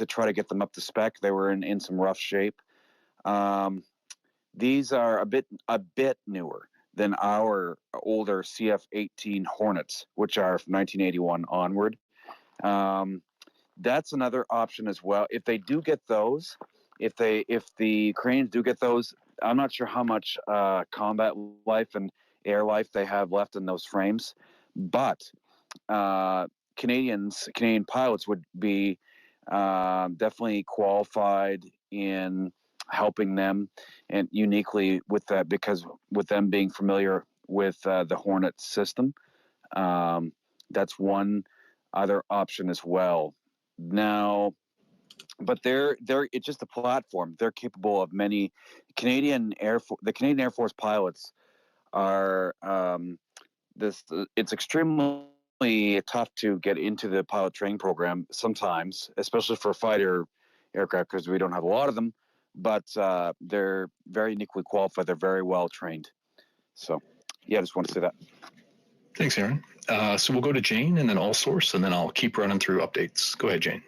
try to get them up to spec. They were in some rough shape. These are a bit newer than our older CF-18 Hornets, which are from 1981 onward. That's another option as well. If they do get those, if the Ukrainians do get those, I'm not sure how much combat life and air life they have left in those frames, but Canadian pilots would be definitely qualified in helping them, and uniquely with that, because with them being familiar with the Hornet system, that's one other option as well. Now, but they're it's just a platform. They're capable of many. The Canadian Air Force pilots are it's extremely tough to get into the pilot training program sometimes, especially for fighter aircraft, because we don't have a lot of them. But they're very uniquely qualified. They're very well trained. So, yeah, I just want to say that. Thanks, Aaron. So we'll go to Jane and then All Source, and then I'll keep running through updates. Go ahead, Jane.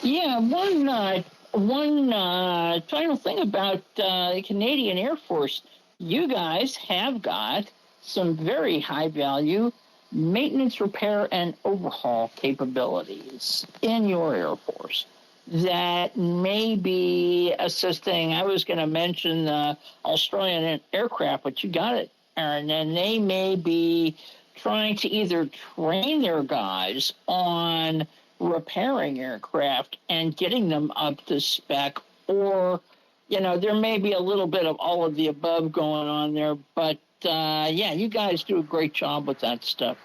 Yeah, one final thing about the Canadian Air Force. You guys have got some very high-value maintenance, repair, and overhaul capabilities in your Air Force that may be assisting. I was going to mention the Australian aircraft, but you got it and then they may be trying to either train their guys on repairing aircraft and getting them up to spec, or, there may be a little bit of all of the above going on there. But, yeah, you guys do a great job with that stuff.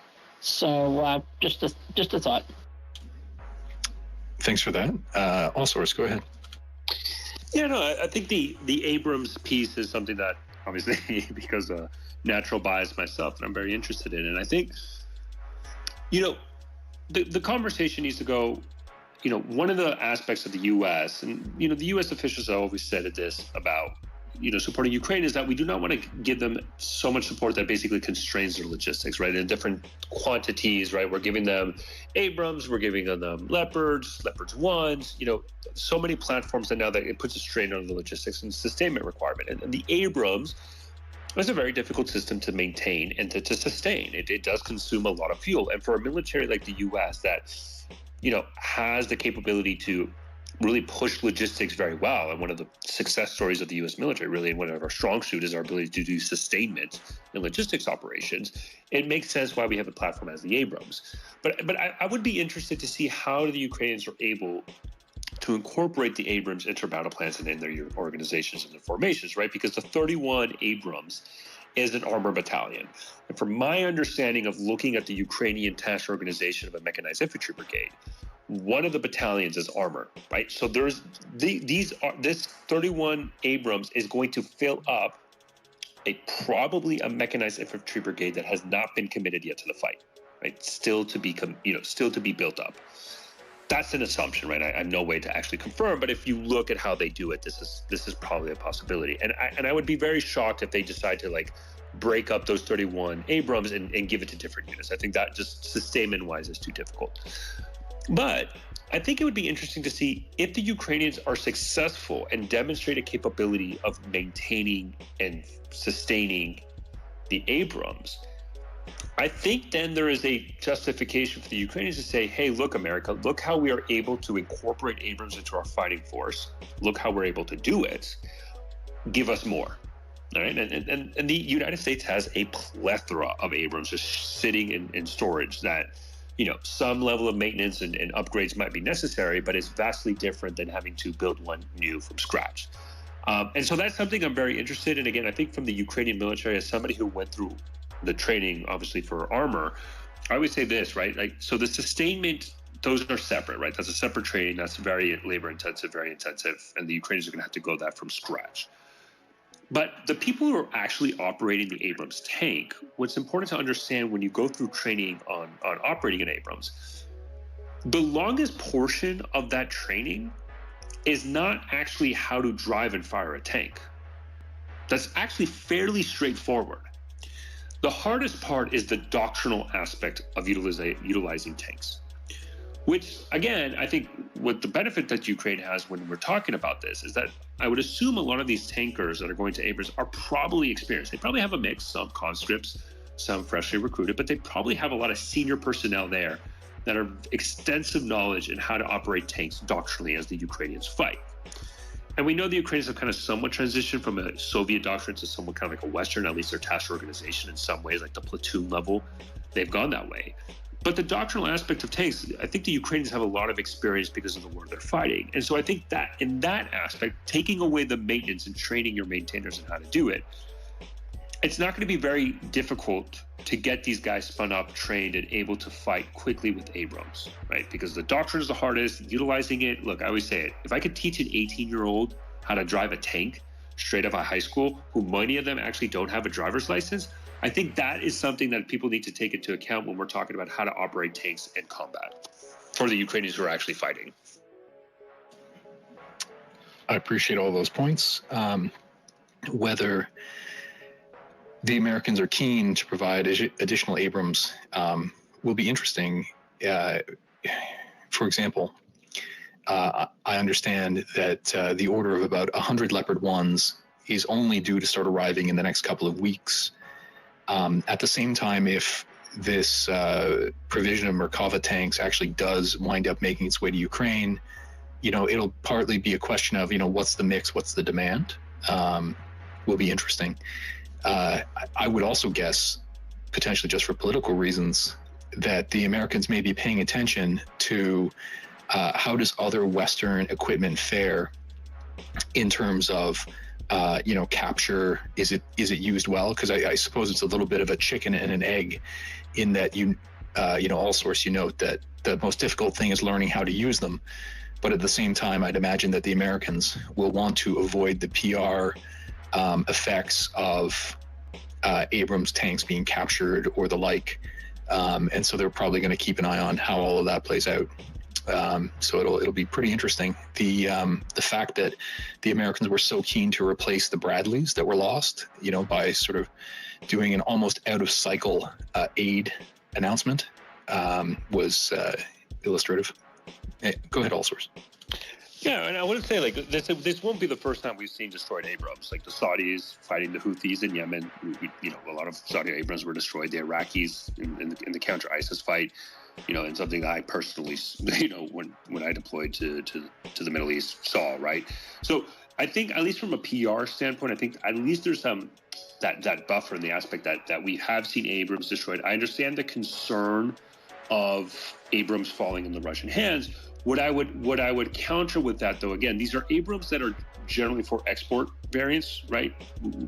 So just a thought. Thanks for that. Allsource, go ahead. Yeah, no, I think the Abrams piece is something that, obviously, because of natural bias myself, I'm very interested in. And I think, the conversation needs to go, one of the aspects of the U.S., and, the U.S. officials have always said this about, supporting Ukraine, is that we do not want to give them so much support that basically constrains their logistics, right? In different quantities, right? We're giving them Abrams, we're giving them Leopards 1s, so many platforms that now that it puts a strain on the logistics and sustainment requirement. And the Abrams is a very difficult system to maintain and to sustain. It does consume a lot of fuel. And for a military like the U.S. that, has the capability to really push logistics very well, and one of the success stories of the U.S. military, really, and one of our strong suit is our ability to do sustainment in logistics operations. It makes sense why we have a platform as the Abrams. But I would be interested to see how the Ukrainians are able to incorporate the Abrams into battle plans and in their organizations and their formations, right? Because the 31 Abrams is an armor battalion. And from my understanding of looking at the Ukrainian task organization of a mechanized infantry brigade, one of the battalions is armor, right? So there's this 31 Abrams is going to fill up probably a mechanized infantry brigade that has not been committed yet to the fight, right? Still to be built up. That's an assumption, right? I have no way to actually confirm, but if you look at how they do it, this is probably a possibility. And I would be very shocked if they decide to break up those 31 Abrams and give it to different units. I think that just sustainment-wise is too difficult. But I think it would be interesting to see if the Ukrainians are successful and demonstrate a capability of maintaining and sustaining the Abrams. I think then there is a justification for the Ukrainians to say, hey, look, America, look how we are able to incorporate Abrams into our fighting force. Look how we're able to do it. Give us more. All right. And the United States has a plethora of Abrams just sitting in storage that, some level of maintenance and upgrades might be necessary, but it's vastly different than having to build one new from scratch. And so that's something I'm very interested in. Again, I think from the Ukrainian military, as somebody who went through the training, obviously, for armor, I would say this, right? So the sustainment, those are separate, right? That's a separate training. That's very labor intensive, very intensive. And the Ukrainians are going to have to go that from scratch. But the people who are actually operating the Abrams tank, what's important to understand when you go through training on operating an Abrams, the longest portion of that training is not actually how to drive and fire a tank. That's actually fairly straightforward. The hardest part is the doctrinal aspect of utilizing tanks, which, again, I think what the benefit that Ukraine has when we're talking about this is that I would assume a lot of these tankers that are going to Abrams are probably experienced. They probably have a mix, some conscripts, some freshly recruited, but they probably have a lot of senior personnel there that are extensive knowledge in how to operate tanks doctrinally as the Ukrainians fight. And we know the Ukrainians have kind of somewhat transitioned from a Soviet doctrine to somewhat kind of like a Western, at least their task organization in some ways, like the platoon level, they've gone that way. But the doctrinal aspect of tanks, I think the Ukrainians have a lot of experience because of the war they're fighting. And so I think that in that aspect, taking away the maintenance and training your maintainers on how to do it, it's not going to be very difficult to get these guys spun up, trained, and able to fight quickly with Abrams, right? Because the doctrine is the hardest. Utilizing it, look, I always say it. If I could teach an 18-year-old how to drive a tank straight out of high school, who many of them actually don't have a driver's license, I think that is something that people need to take into account when we're talking about how to operate tanks in combat for the Ukrainians who are actually fighting. I appreciate all those points. Whether the Americans are keen to provide additional Abrams will be interesting. For example, I understand that the order of about 100 Leopard 1s is only due to start arriving in the next couple of weeks. At the same time, if this provision of Merkava tanks actually does wind up making its way to Ukraine, it'll partly be a question of, what's the mix, what's the demand, will be interesting. I I would also guess, potentially just for political reasons, that the Americans may be paying attention to how does other Western equipment fare in terms of capture. Is it used well? Because I suppose it's a little bit of a chicken and an egg, in that all source note that the most difficult thing is learning how to use them. But at the same time, I'd imagine that the Americans will want to avoid the PR effects of Abrams tanks being captured or the like. And so they're probably going to keep an eye on how all of that plays out. So it'll be pretty interesting. The fact that the Americans were so keen to replace the Bradleys that were lost, by sort of doing an almost out of cycle aid announcement, was illustrative. Go ahead, all source. Yeah, and I want to say, this won't be the first time we've seen destroyed Abrams. Like the Saudis fighting the Houthis in Yemen, a lot of Saudi Abrams were destroyed. The Iraqis in the counter-ISIS fight, and something that I personally, when I deployed to the Middle East, saw, right? So I think, at least from a PR standpoint, I think at least there's that buffer in the aspect that we have seen Abrams destroyed. I understand the concern of Abrams falling in the Russian hands. What I would counter with that, though, again, these are Abrams that are generally for export variants, right?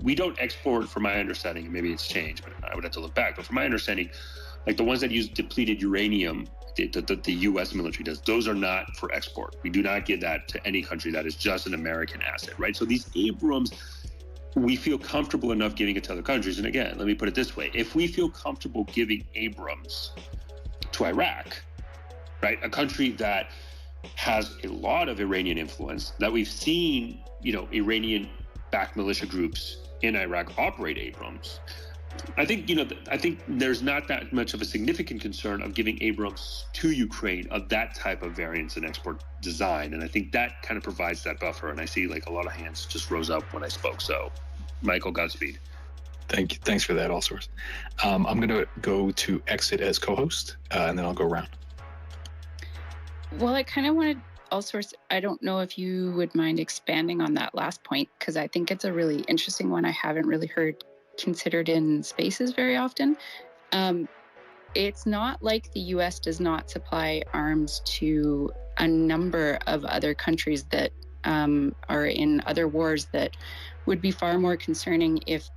We don't export, from my understanding, and maybe it's changed, but I would have to look back. But from my understanding, like the ones that use depleted uranium, the U.S. military does, those are not for export. We do not give that to any country. That is just an American asset, right? So these Abrams, we feel comfortable enough giving it to other countries. And again, let me put it this way. If we feel comfortable giving Abrams to Iraq, right, a country that has a lot of Iranian influence, that we've seen, Iranian-backed militia groups in Iraq operate Abrams, I think there's not that much of a significant concern of giving Abrams to Ukraine of that type of variance and export design. And I think that kind of provides that buffer. And I see a lot of hands just rose up when I spoke. So, Michael, Godspeed. Thank you. Thanks for that, all source. I'm going to go to Exit as co-host, and then I'll go around. Well, I kind of wanted, all source, I don't know if you would mind expanding on that last point, because I think it's a really interesting one I haven't really heard considered in spaces very often. It's not like the U.S. does not supply arms to a number of other countries that are in other wars that would be far more concerning if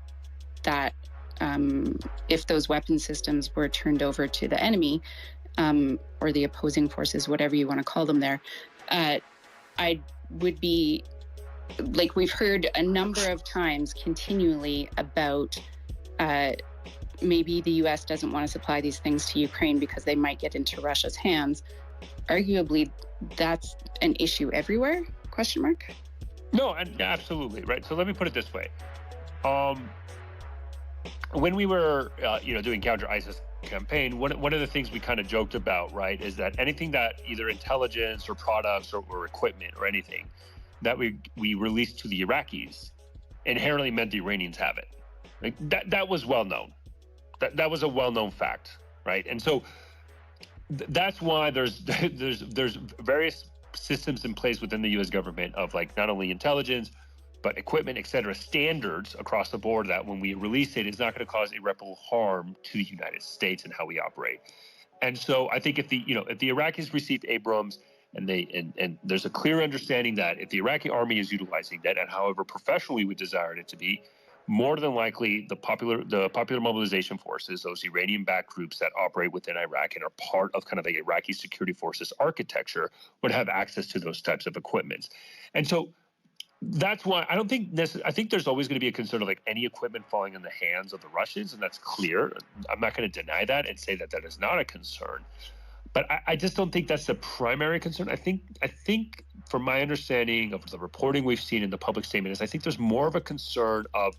those weapon systems were turned over to the enemy, or the opposing forces, whatever you want to call them there. I would be, we've heard a number of times continually about maybe the U.S. doesn't want to supply these things to Ukraine because they might get into Russia's hands. Arguably, that's an issue everywhere? ? No, and absolutely, right? So let me put it this way. When we were, doing counter-ISIS campaign, one of the things we kind of joked about, right, is that anything that either intelligence or products or equipment or anything that we released to the Iraqis inherently meant the Iranians have it. Like that was well known. That was a well-known fact, right? And so that's why there's various systems in place within the U.S. government of not only intelligence, but equipment, et cetera, standards across the board that when we release it, it's not going to cause irreparable harm to the United States and how we operate. And so I think if the Iraqis received Abrams and there's a clear understanding that if the Iraqi army is utilizing that, and however professional we would desire it to be, more than likely the popular mobilization forces, those Iranian-backed groups that operate within Iraq and are part of kind of the Iraqi security forces architecture, would have access to those types of equipment. And so that's why I think there's always going to be a concern of any equipment falling in the hands of the Russians, and that's clear. I'm not going to deny that and say that is not a concern, but I just don't think that's the primary concern. I think from my understanding of the reporting we've seen in the public statement is I think there's more of a concern of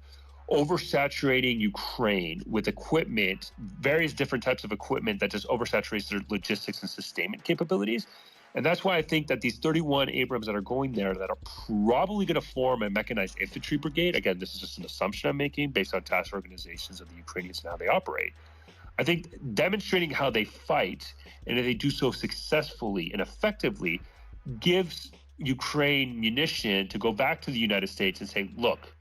oversaturating Ukraine with equipment, various different types of equipment that just oversaturates their logistics and sustainment capabilities. And that's why I think that these 31 Abrams that are going there that are probably going to form a mechanized infantry brigade, again, this is just an assumption I'm making based on task organizations of the Ukrainians and how they operate. I think demonstrating how they fight, and if they do so successfully and effectively, gives Ukraine munition to go back to the United States and say, look,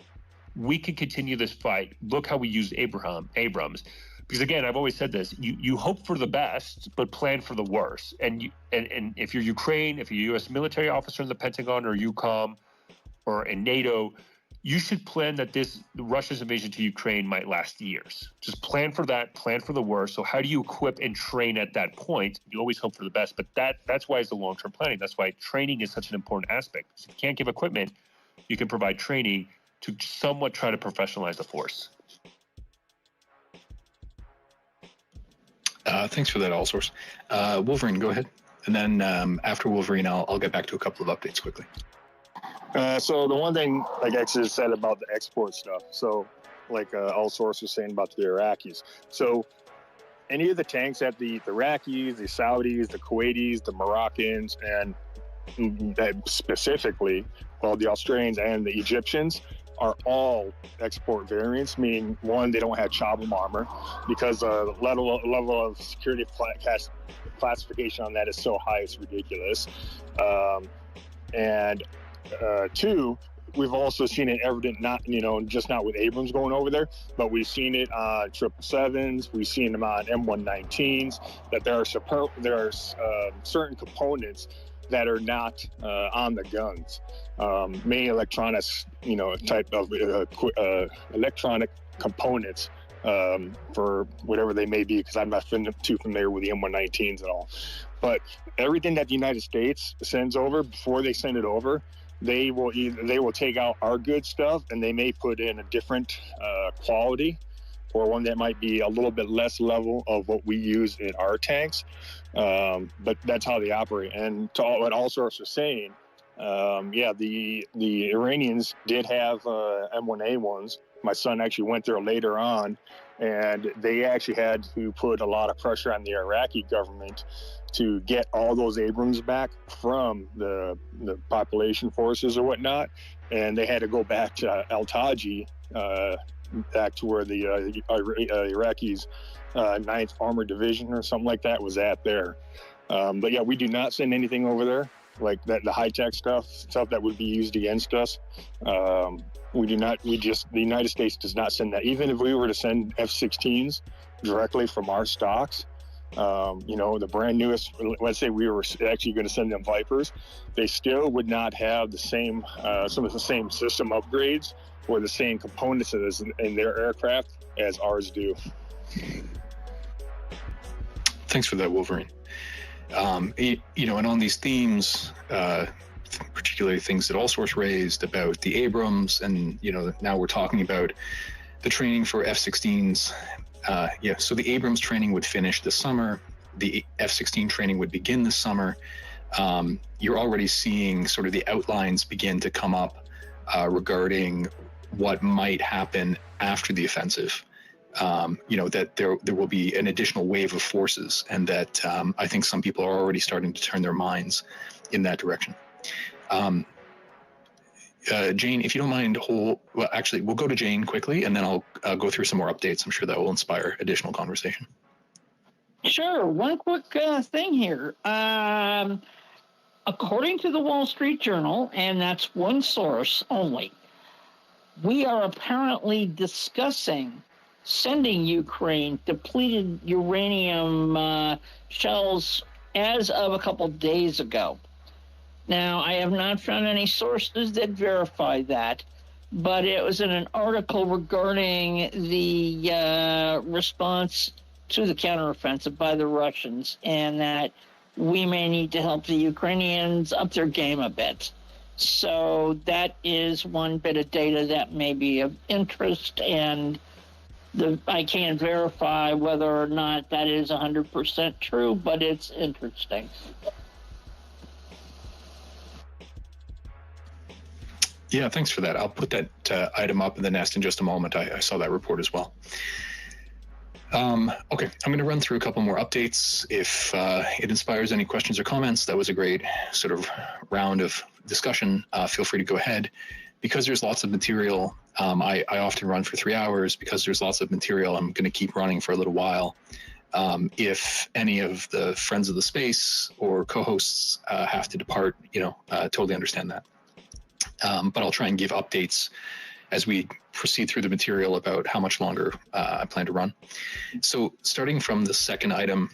we can continue this fight. Look how we used Abrams. Because again, I've always said this: you hope for the best, but plan for the worst. And if you're Ukraine, if you're a U.S. military officer in the Pentagon or EUCOM or in NATO, you should plan that Russia's invasion to Ukraine might last years. Just plan for that. Plan for the worst. So how do you equip and train at that point? You always hope for the best, but that's why it's the long-term planning. That's why training is such an important aspect. Because if you can't give equipment, you can provide training to somewhat try to professionalize the force. Thanks for that, Allsource. Wolverine, go ahead. And then after Wolverine, I'll get back to a couple of updates quickly. So the one thing, like X has said about the export stuff, so like Allsource was saying about the Iraqis. So any of the tanks that the Iraqis, the Saudis, the Kuwaitis, the Moroccans, and specifically, well, the Australians and the Egyptians are all export variants, meaning one, they don't have chop armor because the level of security classification on that is so high, it's ridiculous. And two, we've also seen it evident, not just not with Abrams going over there, but we've seen it on 777s, we've seen them on M119s, that there are certain components that are not on the guns. Many electronics, type of electronic components for whatever they may be, because I'm not too familiar with the M119s at all. But everything that the United States sends over, before they send it over, they will take out our good stuff and they may put in a different quality, or one that might be a little bit less level of what we use in our tanks. But that's how they operate. And to what Allsource was saying, the Iranians did have M1A1s. My son actually went there later on, and they actually had to put a lot of pressure on the Iraqi government to get all those Abrams back from the population forces or whatnot. And they had to go back to Al-Taji, back to where the Iraqis' 9th Armored Division or something like that was at there. But yeah, we do not send anything over there like that, the high-tech stuff that would be used against us. We do not, the United States does not send that. Even if we were to send F-16s directly from our stocks, the brand newest, let's say we were actually going to send them Vipers, they still would not have the same, some of the same system upgrades or the same components in their aircraft as ours do. Thanks for that, Wolverine. And on these themes, particularly things that Allsource raised about the Abrams, and now we're talking about the training for F-16s. So the Abrams training would finish this summer. The F-16 training would begin this summer. You're already seeing sort of the outlines begin to come up regarding what might happen after the offensive. That there will be an additional wave of forces, and that I think some people are already starting to turn their minds in that direction. Jane, if you don't mind, we'll go to Jane quickly, and then I'll go through some more updates. I'm sure that will inspire additional conversation. Sure. One quick thing here. According to the Wall Street Journal, and that's one source only, we are apparently discussing sending Ukraine depleted uranium shells as of a couple days ago. Now, I have not found any sources that verify that, but it was in an article regarding the response to the counteroffensive by the Russians, and that we may need to help the Ukrainians up their game a bit. So that is one bit of data that may be of interest, and I can't verify whether or not that is 100% true, but it's interesting. Yeah, thanks for that. I'll put that item up in the nest in just a moment. I saw that report as well. Okay, I'm going to run through a couple more updates. If it inspires any questions or comments, that was a great sort of round of discussion. Feel free to go ahead. Because there's lots of material, I often run for 3 hours. Because there's lots of material, I'm going to keep running for a little while. If any of the friends of the space or co-hosts have to depart, totally understand that. But I'll try and give updates as we proceed through the material about how much longer I plan to run. So starting from the second item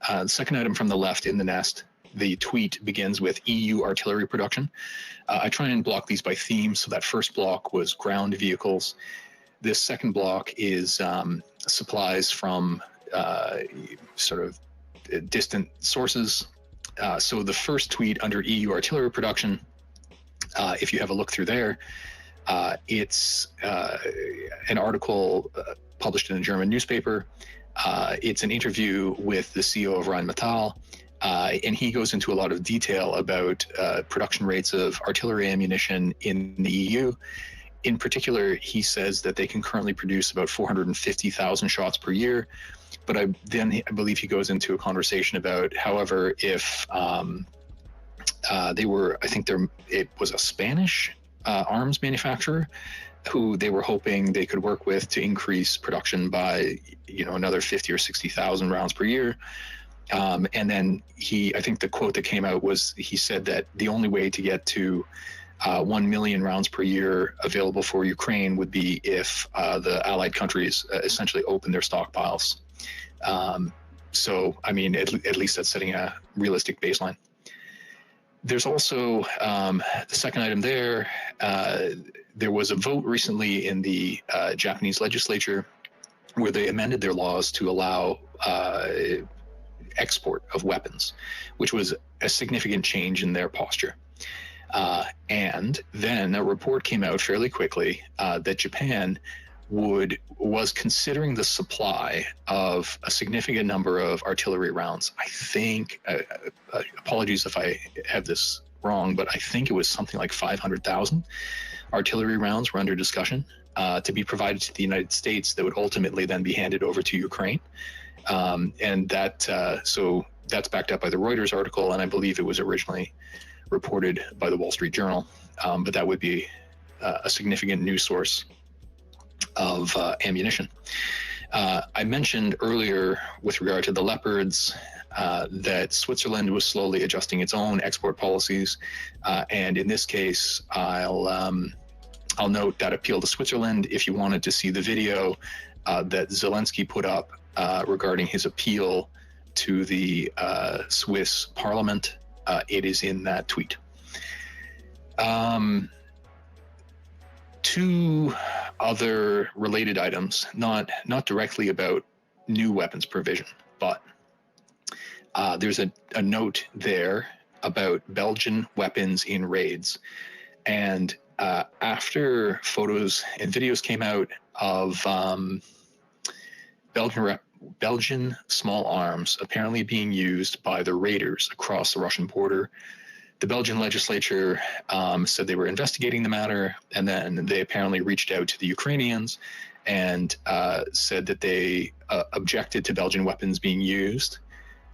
from the left in the nest, the tweet begins with EU artillery production. I try and block these by theme. So that first block was ground vehicles. This second block is supplies from sort of distant sources. So the first tweet under EU artillery production, if you have a look through there, it's an article published in a German newspaper. It's an interview with the CEO of Rheinmetall, and he goes into a lot of detail about production rates of artillery ammunition in the EU. In particular, he says that they can currently produce about 450,000 shots per year. But I believe he goes into a conversation about, however, if it was a Spanish arms manufacturer who they were hoping they could work with to increase production by, another 50 or 60,000 rounds per year. And then I think the quote that came out was, he said that the only way to get to 1 million rounds per year available for Ukraine would be if the allied countries essentially open their stockpiles. So, I mean, at least that's setting a realistic baseline. There's also the second item there. There was a vote recently in the Japanese legislature where they amended their laws to allow export of weapons, which was a significant change in their posture. And then a report came out fairly quickly that Japan was considering the supply of a significant number of artillery rounds. I think, apologies if I have this wrong, but I think it was something like 500,000 artillery rounds were under discussion to be provided to the United States that would ultimately then be handed over to Ukraine. And so that's backed up by the Reuters article, and I believe it was originally reported by the Wall Street Journal, but that would be a significant news source of ammunition. I mentioned earlier with regard to the Leopards that Switzerland was slowly adjusting its own export policies, and in this case, I'll note that appeal to Switzerland. If you wanted to see the video that Zelensky put up regarding his appeal to the Swiss Parliament, it is in that tweet. Two other related items, not directly about new weapons provision, but there's a note there about Belgian weapons in raids. And after photos and videos came out of Belgian small arms apparently being used by the raiders across the Russian border, the Belgian legislature said they were investigating the matter, and then they apparently reached out to the Ukrainians and said that they objected to Belgian weapons being used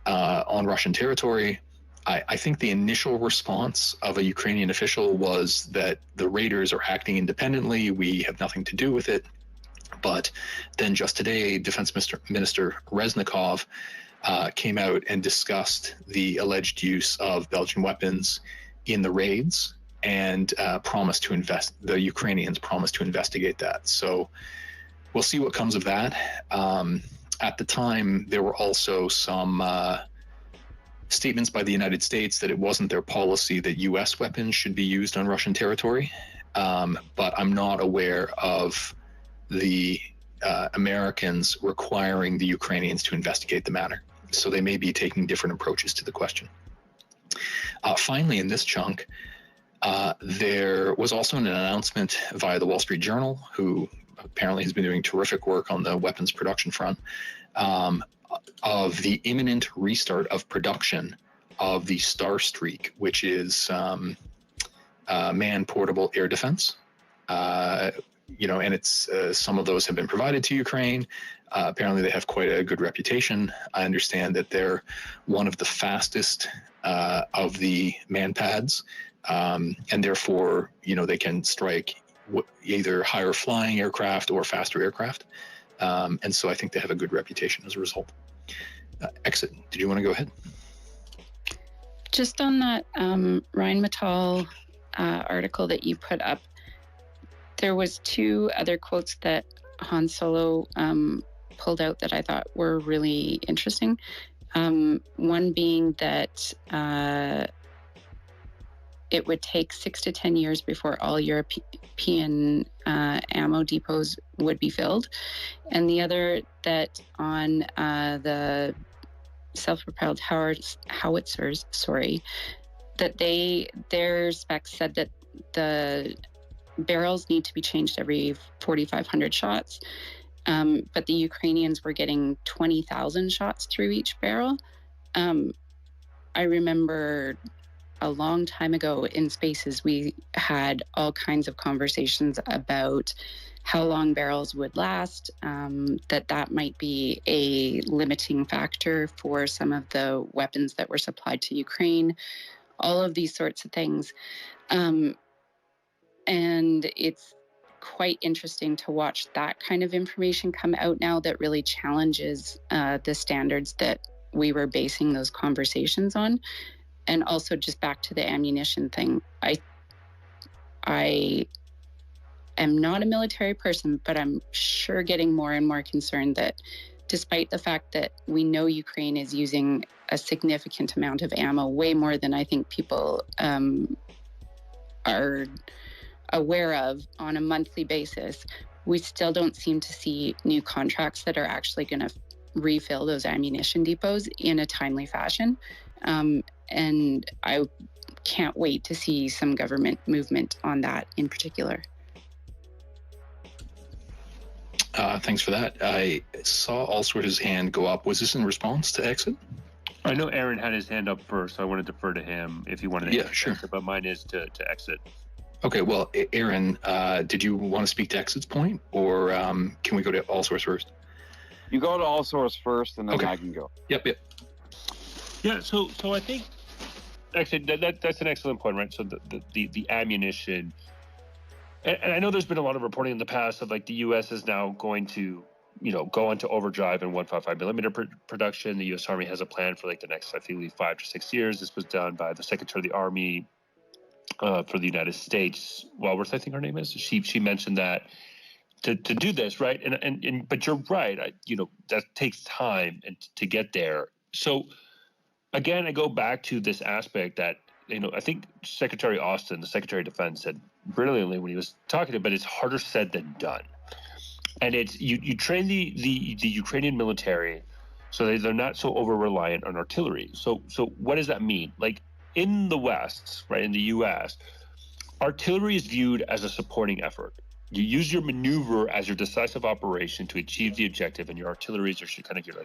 on Russian territory. I think the initial response of a Ukrainian official was that the raiders are acting independently, we have nothing to do with it. But then just today, Defense Minister Reznikov came out and discussed the alleged use of Belgian weapons in the raids and the Ukrainians promised to investigate that. So we'll see what comes of that. At the time, there were also some statements by the United States that it wasn't their policy that U.S. weapons should be used on Russian territory. But I'm not aware of the Americans requiring the Ukrainians to investigate the matter. So they may be taking different approaches to the question. Finally, in this chunk, there was also an announcement via the Wall Street Journal, who apparently has been doing terrific work on the weapons production front, of the imminent restart of production of the Starstreak, which is manned portable air defense. And it's some of those have been provided to Ukraine. Apparently, they have quite a good reputation. I understand that they're one of the fastest of the man pads, and therefore, they can strike either higher flying aircraft or faster aircraft. And so I think they have a good reputation as a result. Exit, did you want to go ahead? Just on that Rheinmetall article that you put up, There was two other quotes that Han Solo pulled out that I thought were really interesting. One being that it would take 6 to 10 years before all European ammo depots would be filled. And the other that on the self-propelled howitzers, that their specs said that the barrels need to be changed every 4,500 shots. But the Ukrainians were getting 20,000 shots through each barrel. I remember a long time ago in Spaces, we had all kinds of conversations about how long barrels would last, that might be a limiting factor for some of the weapons that were supplied to Ukraine, all of these sorts of things. And it's quite interesting to watch that kind of information come out now that really challenges the standards that we were basing those conversations on. And also just back to the ammunition thing, I am not a military person, but I'm sure getting more and more concerned that despite the fact that we know Ukraine is using a significant amount of ammo, way more than I think people are aware of on a monthly basis, we still don't seem to see new contracts that are actually going to refill those ammunition depots in a timely fashion. And I can't wait to see some government movement on that in particular. Thanks for that. I saw Allsort's hand go up. Was this in response to exit? I know Aaron had his hand up first, so I want to defer to him if he wanted to. Yeah, sure. Exit, but mine is to exit. Okay, well, Aaron, did you want to speak to exit's point, or can we go to Allsorts first? You go to Allsorts first, and then Okay. I can go. Yep. Yeah, so I think actually that's an excellent point, right? So the ammunition, and I know there's been a lot of reporting in the past of like the U.S. is now going to go into overdrive in 155 millimeter production. The U.S. Army has a plan for like the next, I think, 5 to 6 years. This was done by the Secretary of the Army for the United States, Walworth, I think her name is. She mentioned that to do this, right? And but you're right. That takes time and to get there. So again, I go back to this aspect that I think Secretary Austin, the Secretary of Defense, said brilliantly when he was talking about it's harder said than done. And it's you train the Ukrainian military so that they're not so over reliant on artillery. So what does that mean? Like in the West, right, in the U.S., artillery is viewed as a supporting effort. You use your maneuver as your decisive operation to achieve the objective, and your artillery is your kind of your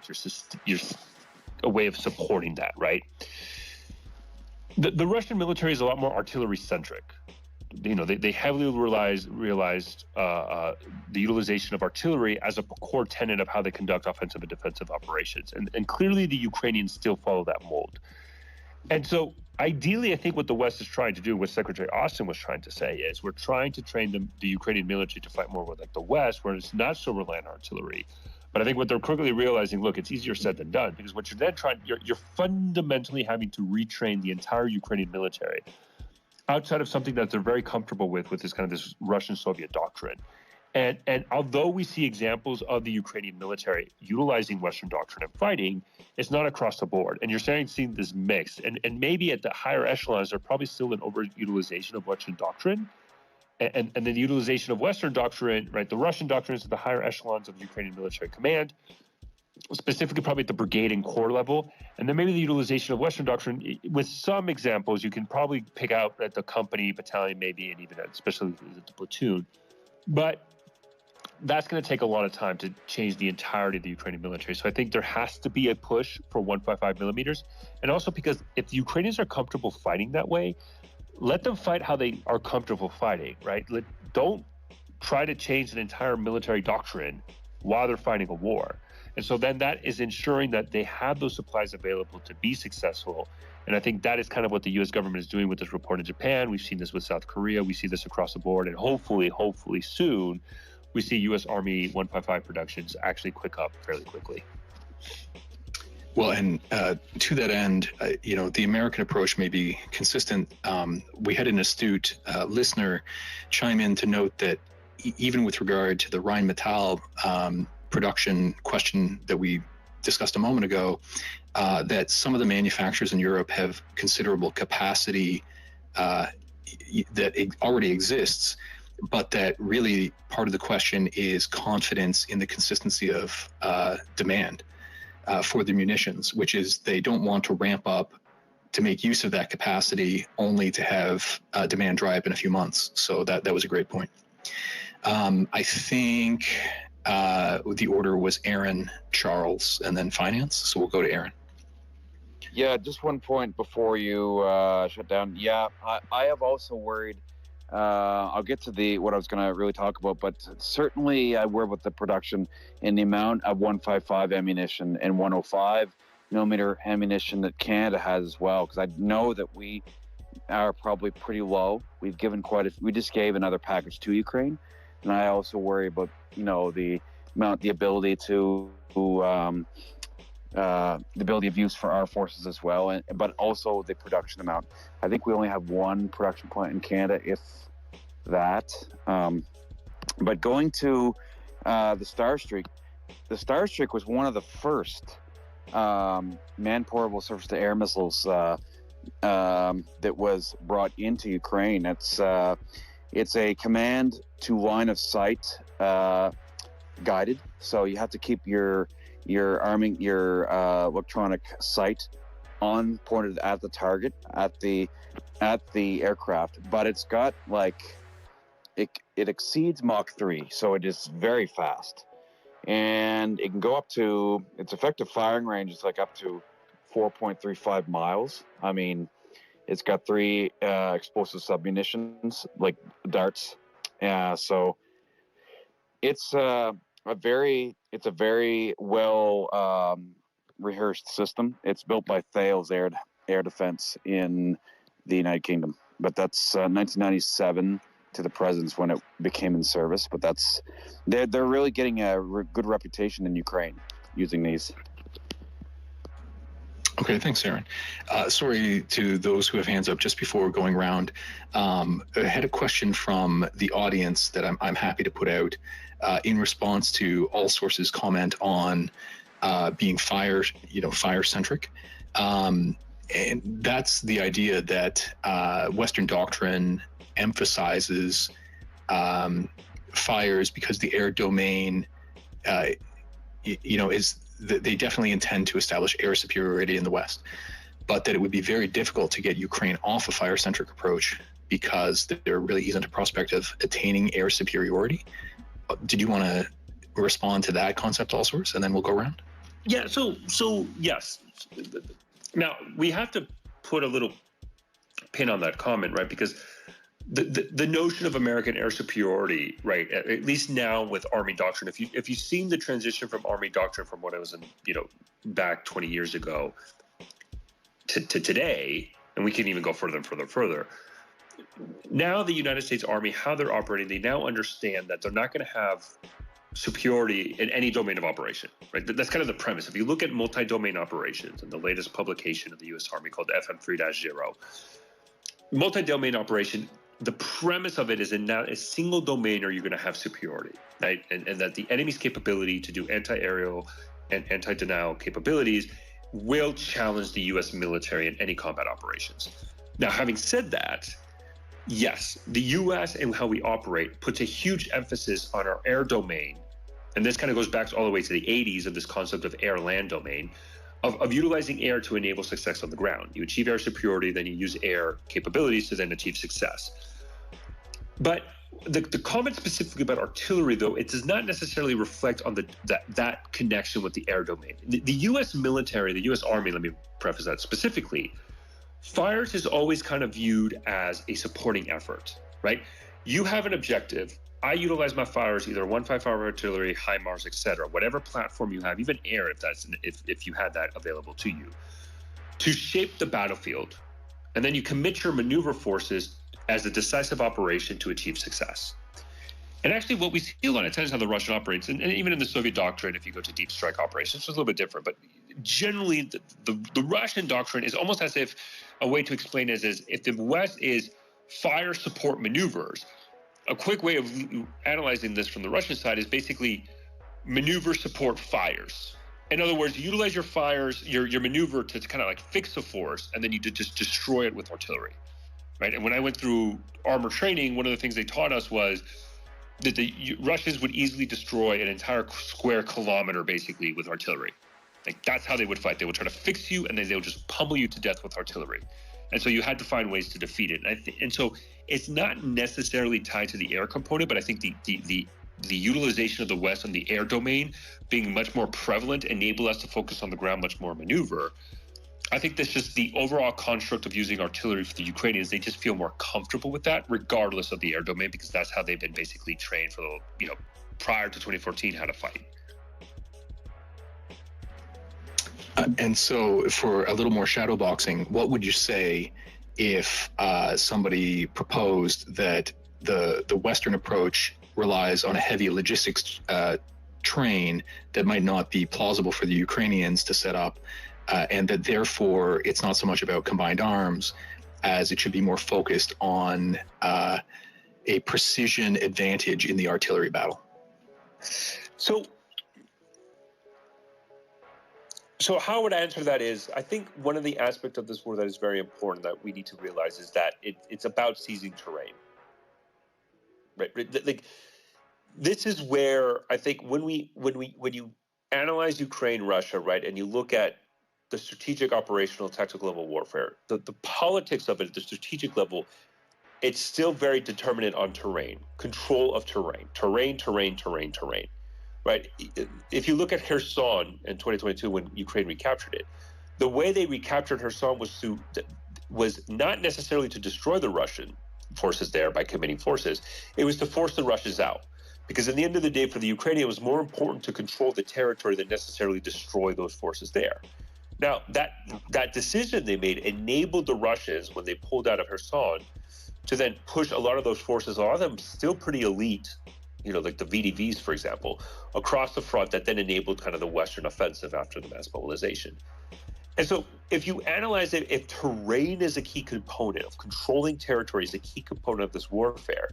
a way of supporting that, right? The Russian military is a lot more artillery centric. They heavily realized the utilization of artillery as a core tenet of how they conduct offensive and defensive operations, and clearly the Ukrainians still follow that mold. And so ideally, I think what the West is trying to do, what Secretary Austin was trying to say, is we're trying to train the Ukrainian military to fight more with like the West, where it's not so reliant on artillery. But I think what they're quickly realizing, look, it's easier said than done, because what you're then you're fundamentally having to retrain the entire Ukrainian military outside of something that they're very comfortable with this kind of this Russian-Soviet doctrine. And although we see examples of the Ukrainian military utilizing Western doctrine and fighting, it's not across the board. And you're seeing this mix. And maybe at the higher echelons, there's probably still an overutilization of Western doctrine. And then the utilization of Western doctrine, right? The Russian doctrine is at the higher echelons of Ukrainian military command, specifically probably at the brigade and corps level. And then maybe the utilization of Western doctrine, with some examples, you can probably pick out at the company, battalion, maybe, and even especially the platoon. But that's going to take a lot of time to change the entirety of the Ukrainian military. So I think there has to be a push for 155 millimeters. And also because if the Ukrainians are comfortable fighting that way, let them fight how they are comfortable fighting, right? Don't try to change an entire military doctrine while they're fighting a war. And so then that is ensuring that they have those supplies available to be successful. And I think that is kind of what the U.S. government is doing with this report in Japan. We've seen this with South Korea. We see this across the board. And hopefully soon, we see U.S. Army 155 productions actually quick up fairly quickly. Well, and to that end, the American approach may be consistent. We had an astute listener chime in to note that even with regard to the Rheinmetall production question that we discussed a moment ago, that some of the manufacturers in Europe have considerable capacity that already exists, but that really part of the question is confidence in the consistency of demand for the munitions, which is they don't want to ramp up to make use of that capacity only to have demand dry up in a few months. So that was a great point. I think the order was Aaron, Charles, and then finance. So we'll go to Aaron. Yeah, just one point before you shut down. Yeah, I have also worried. I'll get to what I was going to really talk about, but certainly I worry about the production and the amount of 155 ammunition and 105 millimeter ammunition that Canada has as well, because I know that we are probably pretty low. We've given we just gave another package to Ukraine, and I also worry about the ability to the ability of use for our forces as well, but also the production amount. I think we only have one production plant in Canada, if that. But going to the Starstreak was one of the first man-portable surface-to-air missiles that was brought into Ukraine. It's a command to line of sight guided, so you have to keep your electronic sight pointed at the target, at the aircraft, but it's got it exceeds Mach 3, so it is very fast, and it can go up to its effective firing range is up to 4.35 miles. I mean, it's got 3 explosive submunitions like darts, so it's a very well rehearsed system. It's built by Thales Air Defense in the United Kingdom, but that's 1997 to the present when it became in service. But they're really getting a good reputation in Ukraine using these. Okay, thanks, Aaron. Sorry to those who have hands up just before going around. I had a question from the audience that I'm happy to put out in response to All Sources' comment on being fire-centric. And that's the idea that Western doctrine emphasizes fires because the air domain, they definitely intend to establish air superiority in the West, but that it would be very difficult to get Ukraine off a fire-centric approach because there really isn't a prospect of attaining air superiority. Did you want to respond to that concept, All Source, and then we'll go around? Yeah, so yes. Now, we have to put a little pin on that comment, right? Because the notion of American air superiority, right, at least now with Army doctrine, if you've seen the transition from Army doctrine from what it was in, back 20 years ago to today, and we can even go further and further. Now the United States Army, how they're operating, they now understand that they're not going to have superiority in any domain of operation, right? That's kind of the premise. If you look at multi-domain operations and the latest publication of the U.S. Army called FM 3-0, multi-domain operation, the premise of it is in now a single domain are you going to have superiority, right? And that the enemy's capability to do anti-aerial and anti-denial capabilities will challenge the U.S. military in any combat operations. Now, having said that, yes, the U.S. and how we operate puts a huge emphasis on our air domain. And this kind of goes back all the way to the 80s of this concept of air-land domain, of utilizing air to enable success on the ground. You achieve air superiority, then you use air capabilities to then achieve success. But the comment specifically about artillery, though, it does not necessarily reflect on that connection with the air domain. The U.S. military, the U.S. Army, let me preface that specifically, fires is always kind of viewed as a supporting effort, right? You have an objective. I utilize my fires, either 155 artillery, HIMARS, etc., whatever platform you have, even air, if you had that available to you, to shape the battlefield, and then you commit your maneuver forces as a decisive operation to achieve success. And actually, what we see a lot of times how the Russian operates, and even in the Soviet doctrine, if you go to deep strike operations, it's a little bit different. But generally, the Russian doctrine is almost as if a way to explain it is if the West is fire support maneuvers, a quick way of analyzing this from the Russian side is basically maneuver support fires. In other words, you utilize your fires, your maneuver to kind of like fix a force, and then you just destroy it with artillery, right? And when I went through armor training, one of the things they taught us was that the Russians would easily destroy an entire square kilometer basically with artillery. Like that's how they would fight. They would try to fix you, and then they would just pummel you to death with artillery. And so you had to find ways to defeat it. And so it's not necessarily tied to the air component, but I think the utilization of the West on the air domain being much more prevalent enable us to focus on the ground much more maneuver. I think that's just the overall construct of using artillery for the Ukrainians. They just feel more comfortable with that, regardless of the air domain, because that's how they've been basically trained for the, prior to 2014, how to fight. And so for a little more shadow boxing, what would you say if somebody proposed that the Western approach relies on a heavy logistics train that might not be plausible for the Ukrainians to set up, and that therefore it's not so much about combined arms as it should be more focused on a precision advantage in the artillery battle? So how I would answer that is, I think one of the aspects of this war that is very important that we need to realize is that it's about seizing terrain. Right? Like, this is where I think when you analyze Ukraine, Russia, right, and you look at the strategic, operational, tactical level warfare, the politics of it at the strategic level, it's still very determinant on terrain, control of terrain. Right? If you look at Kherson in 2022 when Ukraine recaptured it, the way they recaptured Kherson was not necessarily to destroy the Russian forces there by committing forces. It was to force the Russians out. Because at the end of the day, for the Ukrainians, it was more important to control the territory than necessarily destroy those forces there. Now, that decision they made enabled the Russians, when they pulled out of Kherson, to then push a lot of those forces, a lot of them still pretty elite, like the VDVs, for example, across the front that then enabled kind of the Western offensive after the mass mobilization. And so if you analyze it, if terrain is a key component of controlling territory is a key component of this warfare,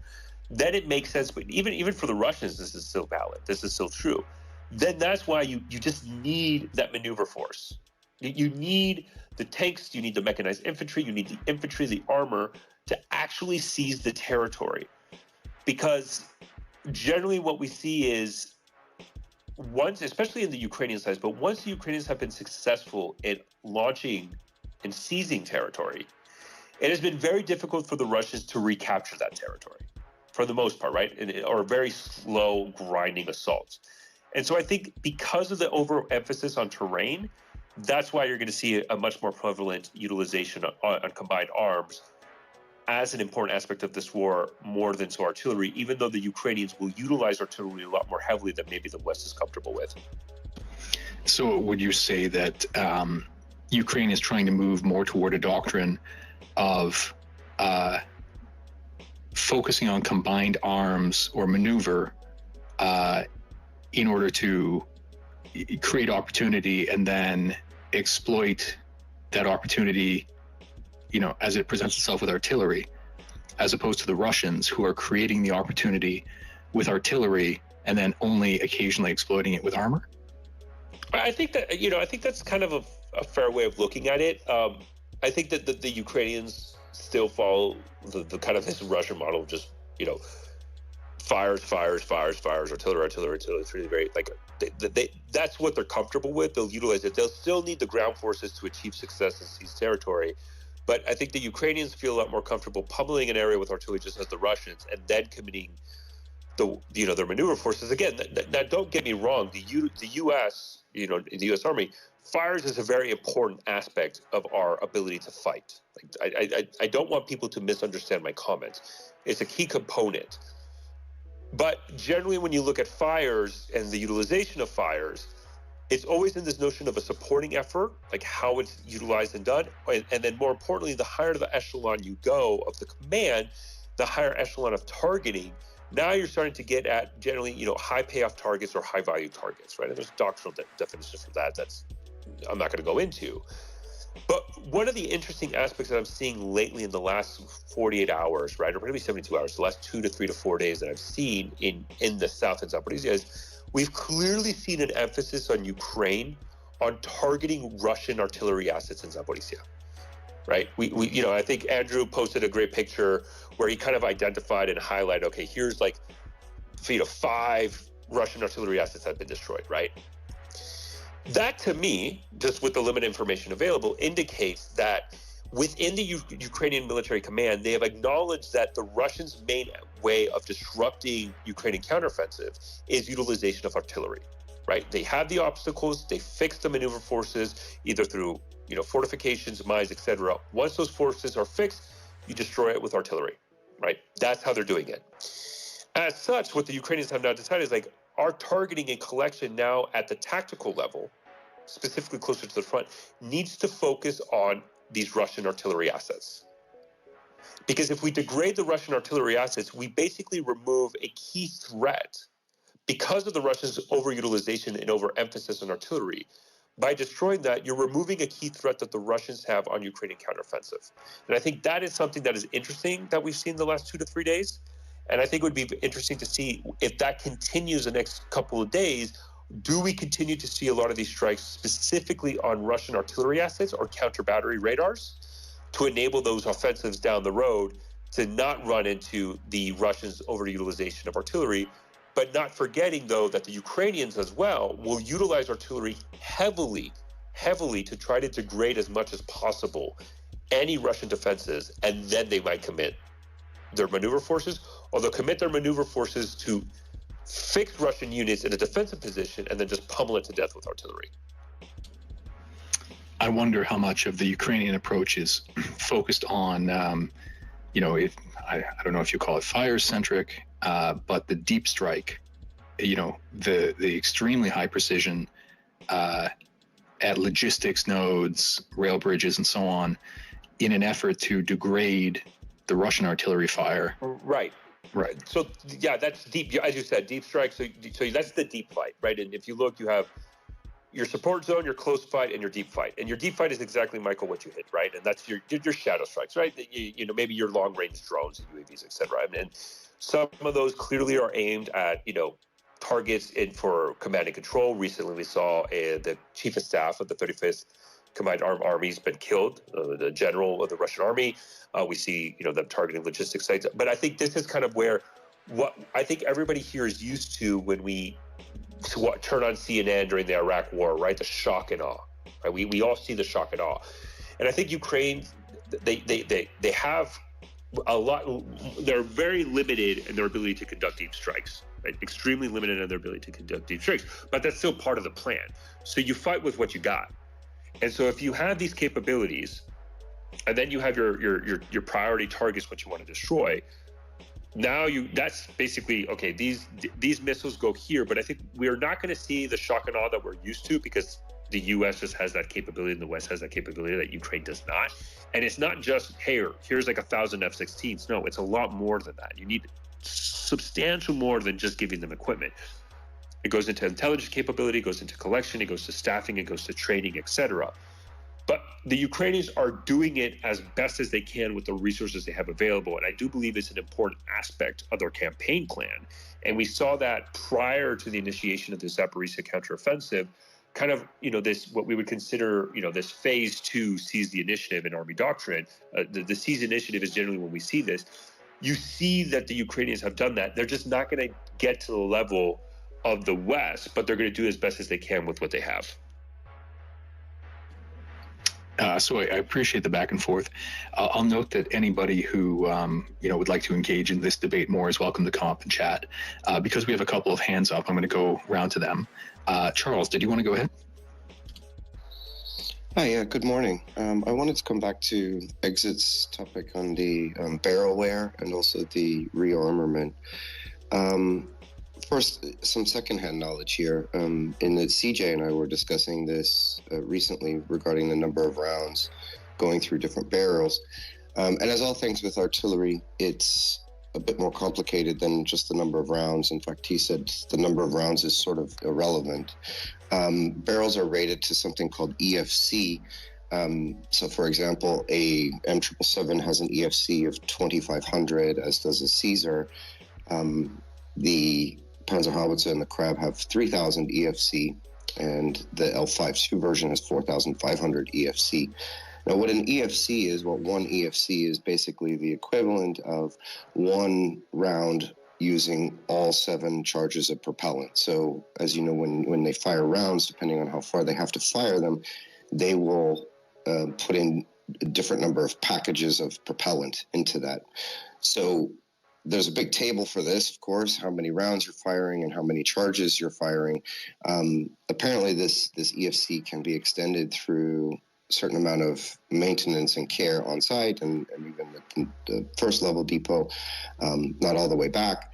then it makes sense. But even for the Russians, this is still valid. This is still true. Then that's why you just need that maneuver force. You need the tanks, you need the mechanized infantry, you need the infantry, the armor to actually seize the territory. Because generally what we see is once, especially in the Ukrainian side, but once the Ukrainians have been successful in launching and seizing territory, it has been very difficult for the Russians to recapture that territory for the most part, right? Or very slow grinding assaults. And so I think because of the overemphasis on terrain, that's why you're going to see a much more prevalent utilization on combined arms as an important aspect of this war, more than so artillery, even though the Ukrainians will utilize artillery a lot more heavily than maybe the West is comfortable with. So would you say that Ukraine is trying to move more toward a doctrine of focusing on combined arms or maneuver in order to create opportunity and then exploit that opportunity, as it presents itself with artillery, as opposed to the Russians who are creating the opportunity with artillery and then only occasionally exploiting it with armor? I think that, I think that's kind of a fair way of looking at it. I think that the Ukrainians still follow the kind of this Russian model of just, fires, artillery. It's really very, like, that's what they're comfortable with. They'll utilize it. They'll still need the ground forces to achieve success and seize territory. But I think the Ukrainians feel a lot more comfortable pummeling an area with artillery just as the Russians, and then committing their maneuver forces. Again, now don't get me wrong. The U.S., the U.S. Army, fires is a very important aspect of our ability to fight. Like, I don't want people to misunderstand my comments. It's a key component. But generally, when you look at fires and the utilization of fires, it's always in this notion of a supporting effort, like how it's utilized and done. And then more importantly, the higher the echelon you go of the command, the higher echelon of targeting. Now you're starting to get at generally, high payoff targets or high value targets, right? And there's doctrinal definitions for that. I'm not going to go into. But one of the interesting aspects that I'm seeing lately in the last 48 hours, right, or maybe 72 hours, the last 2 to 3 to 4 days that I've seen in the south and Zaporizhzhia is we've clearly seen an emphasis on Ukraine on targeting Russian artillery assets in Zaporizhzhia, right? We I think Andrew posted a great picture where he kind of identified and highlighted, okay, here's like 5 Russian artillery assets that have been destroyed, right? That, to me, just with the limited information available, indicates that within the Ukrainian military command, they have acknowledged that the Russians' main way of disrupting Ukrainian counteroffensive is utilization of artillery, right? They have the obstacles, they fix the maneuver forces, either through fortifications, mines, etc. Once those forces are fixed, you destroy it with artillery, right? That's how they're doing it. As such, what the Ukrainians have now decided is like, our targeting and collection now at the tactical level, specifically closer to the front, needs to focus on these Russian artillery assets. Because if we degrade the Russian artillery assets, we basically remove a key threat because of the Russians' overutilization and overemphasis on artillery. By destroying that, you're removing a key threat that the Russians have on Ukrainian counteroffensive. And I think that is something that is interesting that we've seen the last 2 to 3 days. And I think it would be interesting to see if that continues the next couple of days. Do we continue to see a lot of these strikes specifically on Russian artillery assets or counter-battery radars to enable those offensives down the road to not run into the Russians' overutilization of artillery, but not forgetting, though, that the Ukrainians as well will utilize artillery heavily to try to degrade as much as possible any Russian defenses, and then they might commit their maneuver forces, or they'll commit their maneuver forces to fix Russian units in a defensive position and then just pummel it to death with artillery. I wonder how much of the Ukrainian approach is focused on, if I don't know if you call it fire-centric, but the deep strike, the extremely high precision at logistics nodes, rail bridges, and so on, in an effort to degrade the Russian artillery fire. Right. So yeah, that's deep. As you said, deep strike. So that's the deep fight, right? And if you look, you have your support zone, your close fight, and your deep fight. And your deep fight is exactly, Michael, what you hit, right? And that's your shadow strikes, right? Maybe your long range drones and UAVs, etc. And some of those clearly are aimed at targets for command and control. Recently, we saw the chief of staff of the 35th Combined Armed Army has been killed, the general of the Russian army. We see, them targeting logistics sites. But I think this is kind of where what I think everybody here is used to when we turn on CNN during the Iraq War, right? The shock and awe. Right? We all see the shock and awe. And I think Ukraine, they have a lot. They're very limited in their ability to conduct deep strikes. Right? Extremely limited in their ability to conduct deep strikes. But that's still part of the plan. So you fight with what you got. And so if you have these capabilities, and then you have your priority targets, what you want to destroy, now that's basically, okay, these missiles go here, but I think we're not going to see the shock and awe that we're used to because the U.S. just has that capability and the West has that capability that Ukraine does not. And it's not just, hey, here's like 1,000 F-16s. No, it's a lot more than that. You need substantial more than just giving them equipment. It goes into intelligence capability, it goes into collection, it goes to staffing, it goes to training, etc. But the Ukrainians are doing it as best as they can with the resources they have available. And I do believe it's an important aspect of their campaign plan. And we saw that prior to the initiation of the Zaporizhzhia counteroffensive, kind of, this, what we would consider, this phase 2 seize the initiative in Army doctrine. The seize initiative is generally when we see this. You see that the Ukrainians have done that. They're just not going to get to the level of the West, but they're going to do as best as they can with what they have. So I appreciate the back and forth. I'll note that anybody who would like to engage in this debate more is welcome to come up and chat. Because we have a couple of hands up, I'm going to go round to them. Charles, did you want to go ahead? Hi, yeah, good morning. I wanted to come back to Exit's topic on the barrelware and also the rearmament. First, some secondhand knowledge here. In the CJ and I were discussing this recently regarding the number of rounds going through different barrels. And as all things with artillery, it's a bit more complicated than just the number of rounds. In fact, he said the number of rounds is sort of irrelevant. Barrels are rated to something called EFC, So, for example, a M777 has an EFC of 2,500, as does a Caesar. The Panzerhaubitze and the Crab have 3,000 EFC, and the L52 version has 4,500 EFC. Now, what an EFC is, what one EFC is basically the equivalent of one round using all 7 charges of propellant. So, as you know, when they fire rounds, depending on how far they have to fire them, they will put in a different number of packages of propellant into that. So there's a big table for this, of course, how many rounds you're firing and how many charges you're firing. Apparently, this EFC can be extended through a certain amount of maintenance and care on site, and even the first level depot, not all the way back.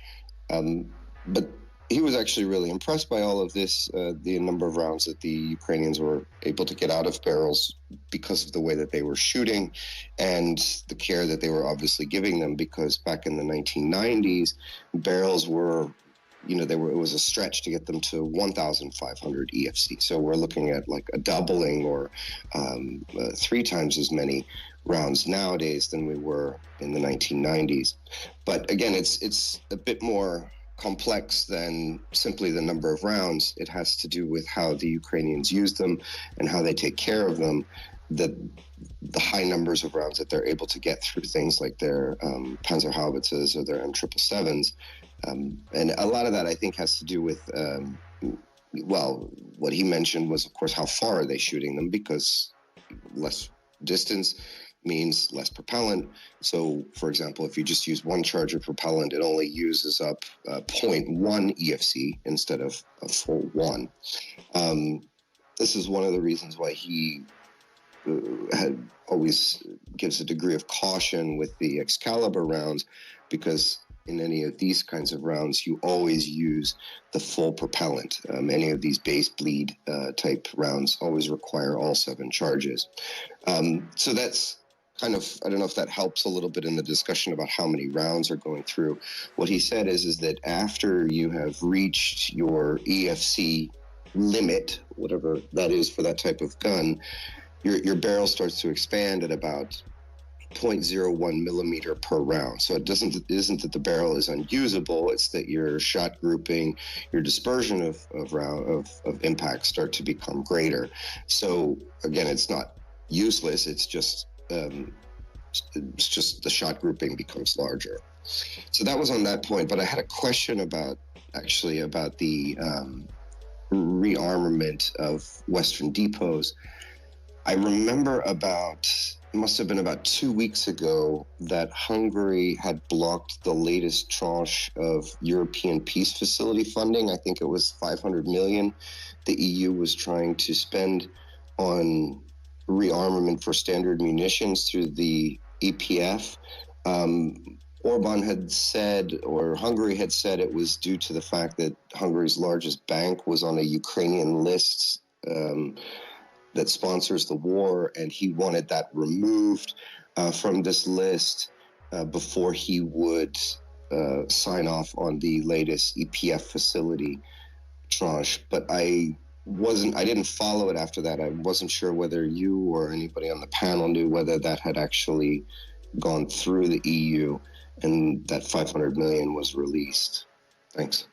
But he was actually really impressed by all of this, the number of rounds that the Ukrainians were able to get out of barrels because of the way that they were shooting and the care that they were obviously giving them, because back in the 1990s, barrels were, it was a stretch to get them to 1,500 EFC. So we're looking at like a doubling or 3 times as many rounds nowadays than we were in the 1990s. But again, it's a bit more complex than simply the number of rounds. It has to do with how the Ukrainians use them and how they take care of them, the high numbers of rounds that they're able to get through things like their Panzerhaubitzes or their M777s. And a lot of that, I think, has to do with, what he mentioned was, of course, how far are they shooting them, because less distance means less propellant. So, for example, if you just use 1 charge of propellant, it only uses up 0.1 EFC instead of a full 1. This is one of the reasons why he always gives a degree of caution with the Excalibur rounds, because in any of these kinds of rounds, you always use the full propellant. Any of these base bleed type rounds always require all 7 charges. So that's kind of, I don't know if that helps a little bit in the discussion about how many rounds are going through. What he said is that after you have reached your EFC limit, whatever that is for that type of gun, your barrel starts to expand at about 0.01 millimeter per round. So it isn't that the barrel is unusable, it's that your shot grouping, your dispersion of impact start to become greater. So again, it's not useless, it's just the shot grouping becomes larger. So that was on that point. But I had a question about the rearmament of Western depots. I remember it must have been about 2 weeks ago that Hungary had blocked the latest tranche of European peace facility funding. I think it was 500 million the EU was trying to spend on rearmament for standard munitions through the EPF. Orban had said, or Hungary had said, it was due to the fact that Hungary's largest bank was on a Ukrainian list that sponsors the war, and he wanted that removed from this list before he would sign off on the latest EPF facility tranche. But I didn't follow it after that. I wasn't sure whether you or anybody on the panel knew whether that had actually gone through the EU and that 500 million was released. Thanks.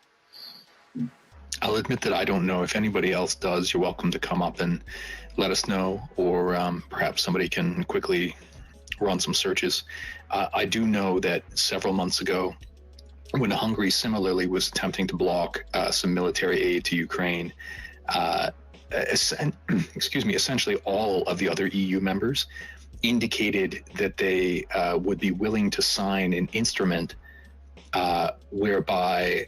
I'll admit that I don't know. If anybody else does, you're welcome to come up and let us know, or perhaps somebody can quickly run some searches. I do know that several months ago, when Hungary similarly was attempting to block some military aid to Ukraine, essentially all of the other EU members indicated that they would be willing to sign an instrument whereby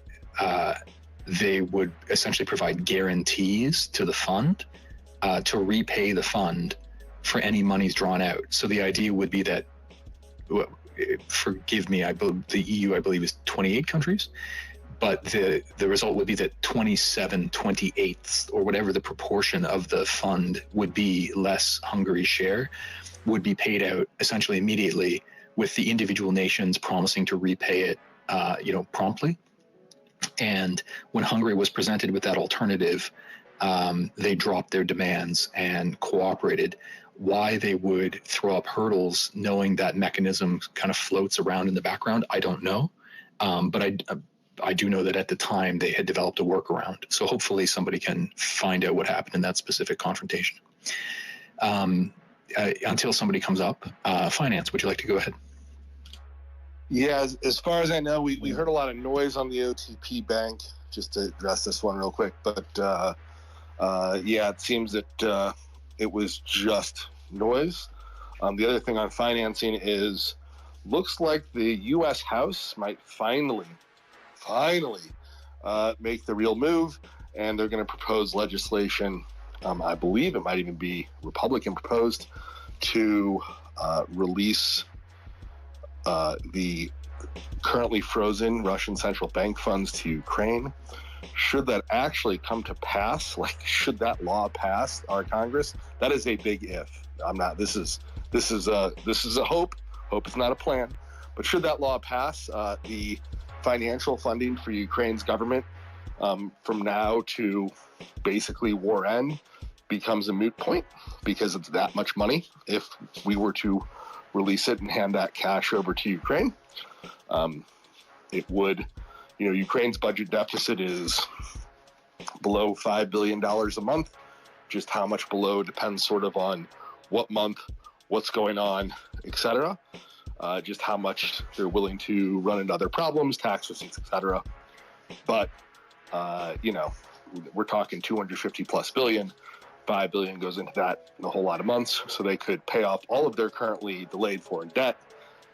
they would essentially provide guarantees to the fund to repay the fund for any monies drawn out. So the idea would be that, forgive me, the EU, I believe, is 28 countries, but the result would be that 28ths, or whatever the proportion of the fund would be, less Hungary's share, would be paid out essentially immediately, with the individual nations promising to repay it, promptly. And when Hungary was presented with that alternative, they dropped their demands and cooperated. Why they would throw up hurdles knowing that mechanism kind of floats around in the background, I don't know. But I do know that at the time they had developed a workaround. So hopefully somebody can find out what happened in that specific confrontation. Until somebody comes up, Finance, would you like to go ahead? Yeah, as far as I know, we heard a lot of noise on the OTP bank, just to address this one real quick. But yeah, it seems that it was just noise. The other thing on financing is, looks like the U.S. House might finally make the real move, and they're going to propose legislation. I believe it might even be Republican proposed to release the currently frozen Russian central bank funds to Ukraine. Should that actually come to pass, like should that law pass our Congress, that is a big if. This is a hope. Hope is not a plan. But should that law pass, the financial funding for Ukraine's government from now to basically war end becomes a moot point, because it's that much money if we were to release it and hand that cash over to Ukraine. It would, Ukraine's budget deficit is below $5 billion a month. Just how much below depends sort of on what month, what's going on, etc. Just how much they're willing to run into other problems, tax receipts, etc. But, we're talking 250 plus billion. 5 billion goes into that in a whole lot of months, so they could pay off all of their currently delayed foreign debt.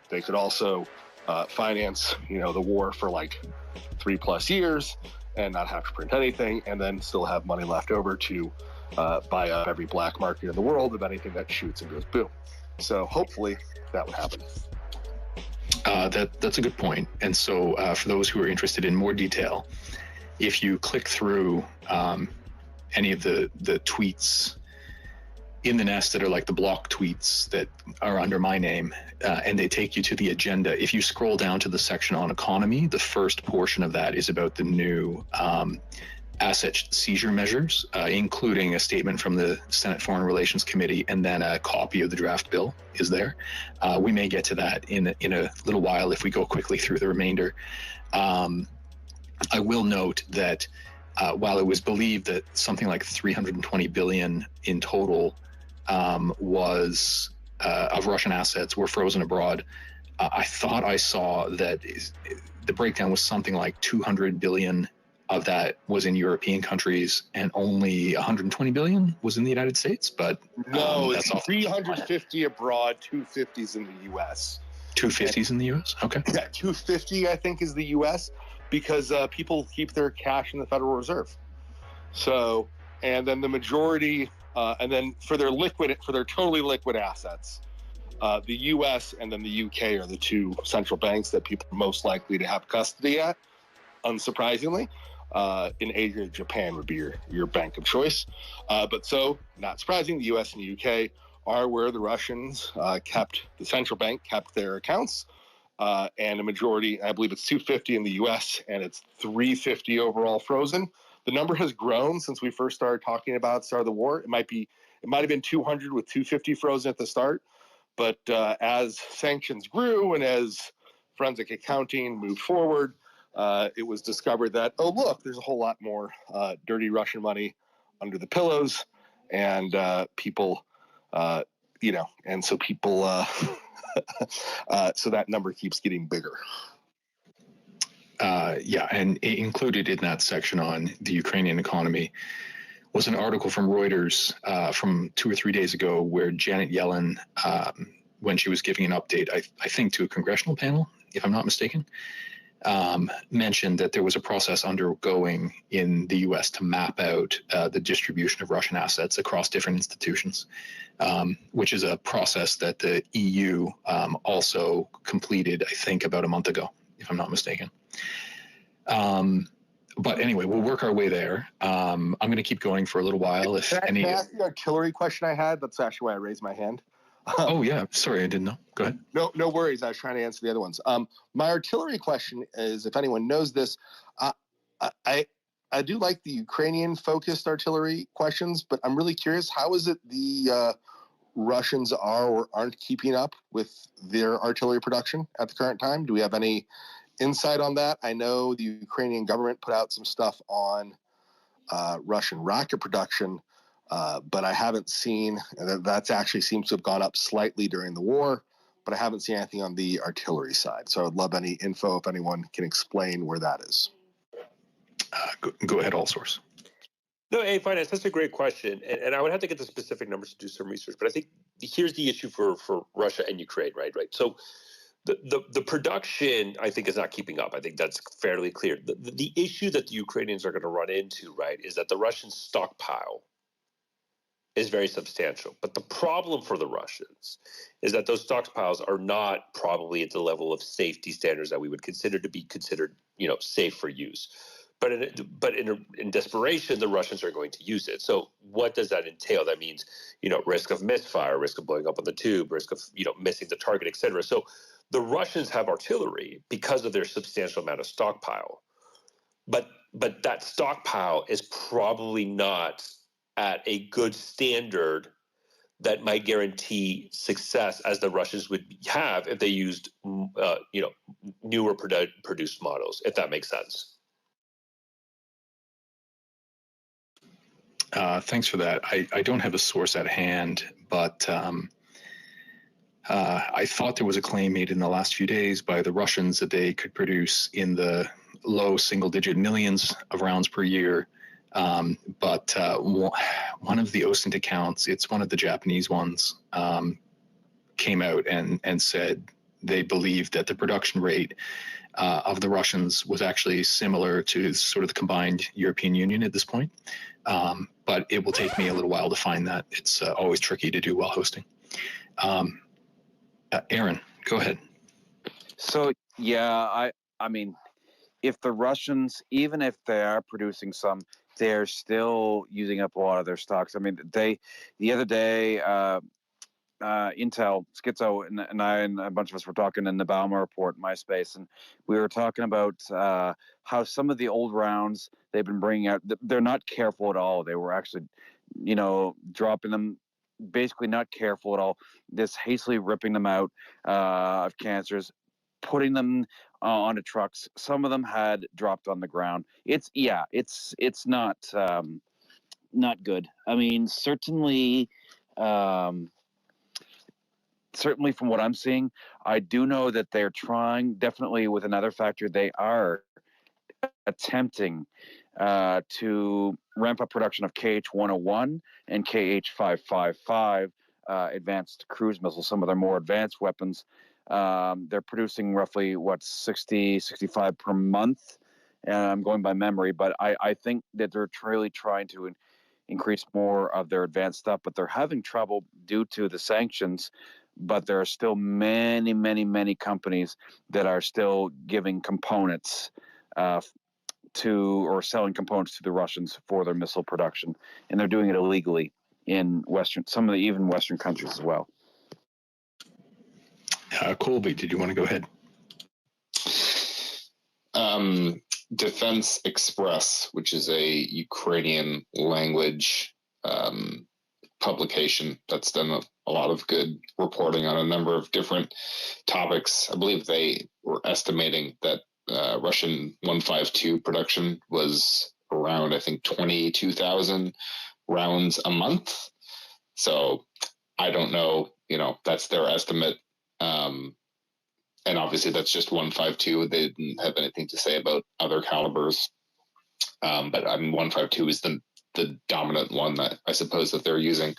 They could also finance, the war for like 3+ years and not have to print anything, and then still have money left over to buy up every black market in the world of anything that shoots and goes boom. So hopefully that would happen. That's a good point. And so for those who are interested in more detail, if you click through any of the tweets in the nest that are like the block tweets that are under my name, and they take you to the agenda. If you scroll down to the section on economy, the first portion of that is about the new asset seizure measures, including a statement from the Senate Foreign Relations Committee, and then a copy of the draft bill is there. We may get to that in a little while if we go quickly through the remainder. I will note that while it was believed that something like 320 billion in total was of Russian assets were frozen abroad, I thought I saw that the breakdown was something like 200 billion of that was in European countries and only 120 billion was in the United States. But no, that's it's 350 abroad, 250s in the U.S. 250s in the U.S. Okay. Yeah, 250 I think is the U.S. because people keep their cash in the Federal Reserve. So, and then the majority, and then for their totally liquid assets, the U.S. and then the U.K. are the two central banks that people are most likely to have custody at, unsurprisingly. In Asia, Japan would be your bank of choice. But so, not surprising, the U.S. and the U.K. are where the Russians the central bank kept their accounts. And a majority, I believe it's 250 in the U.S. and it's 350 overall frozen. The number has grown since we first started talking about the start of the war. It might have been 200 with 250 frozen at the start, but as sanctions grew and as forensic accounting moved forward, it was discovered that, oh look, there's a whole lot more dirty Russian money under the pillows, and people, and so people. So that number keeps getting bigger. Yeah, and included in that section on the Ukrainian economy was an article from Reuters from 2 or 3 days ago where Janet Yellen, when she was giving an update, I think to a congressional panel, if I'm not mistaken, mentioned that there was a process undergoing in the U.S. to map out the distribution of Russian assets across different institutions, which is a process that the EU also completed, I think, about a month ago, if I'm not mistaken. But anyway, we'll work our way there. I'm going to keep going for a little while. Can I ask the artillery question I had? That's actually why I raised my hand. Oh, yeah. Sorry, I didn't know. Go ahead. No worries. I was trying to answer the other ones. My artillery question is, if anyone knows this, I do like the Ukrainian-focused artillery questions, but I'm really curious, how is it the Russians are or aren't keeping up with their artillery production at the current time? Do we have any insight on that? I know the Ukrainian government put out some stuff on Russian rocket production, but I haven't seen that's actually seems to have gone up slightly during the war, but I haven't seen anything on the artillery side. So I would love any info if anyone can explain where that is. Go ahead, all source. No, hey, finance, that's a great question. And I would have to get the specific numbers to do some research, but I think here's the issue for Russia and Ukraine, right? So the production, I think, is not keeping up. I think that's fairly clear. The issue that the Ukrainians are going to run into, right, is that the Russian stockpile is very substantial. But the problem for the Russians is that those stockpiles are not probably at the level of safety standards that we would consider to be considered, safe for use. But in desperation, the Russians are going to use it. So what does that entail? That means, risk of misfire, risk of blowing up on the tube, risk of, missing the target, et cetera. So the Russians have artillery because of their substantial amount of stockpile. But that stockpile is probably not at a good standard that might guarantee success as the Russians would have if they used, newer produced models, if that makes sense. Thanks for that. I don't have a source at hand, but I thought there was a claim made in the last few days by the Russians that they could produce in the low single-digit millions of rounds per year. But one of the OSINT accounts, it's one of the Japanese ones, came out and said they believed that the production rate of the Russians was actually similar to sort of the combined European Union at this point. But it will take me a little while to find that. It's always tricky to do while hosting. Aaron, go ahead. So, yeah, I mean, if the Russians, even if they are producing some, they're still using up a lot of their stocks. I mean, the other day, Intel, Schizo, and I and a bunch of us were talking in the Bauma report, MySpace, and we were talking about how some of the old rounds they've been bringing out, they're not careful at all. They were actually, dropping them, basically not careful at all, just hastily ripping them out of canisters, putting them onto trucks. Some of them had dropped on the ground. It's not good. I mean, certainly from what I'm seeing, I do know that they're trying, definitely with another factor, they are attempting to ramp up production of KH-101 and KH-555 advanced cruise missiles, some of their more advanced weapons. They're producing roughly, 60, 65 per month. I'm going by memory, but I think that they're really trying to increase more of their advanced stuff, but they're having trouble due to the sanctions. But there are still many, many, many companies that are still giving components or selling components to the Russians for their missile production, and they're doing it illegally in some of the even Western countries as well. Colby, did you want to go ahead? Defense Express, which is a Ukrainian language publication that's done a lot of good reporting on a number of different topics. I believe they were estimating that Russian 152 production was around, I think, 22,000 rounds a month. So I don't know, that's their estimate. And obviously that's just 152. They didn't have anything to say about other calibers. But I mean, 152 is the dominant one that I suppose that they're using,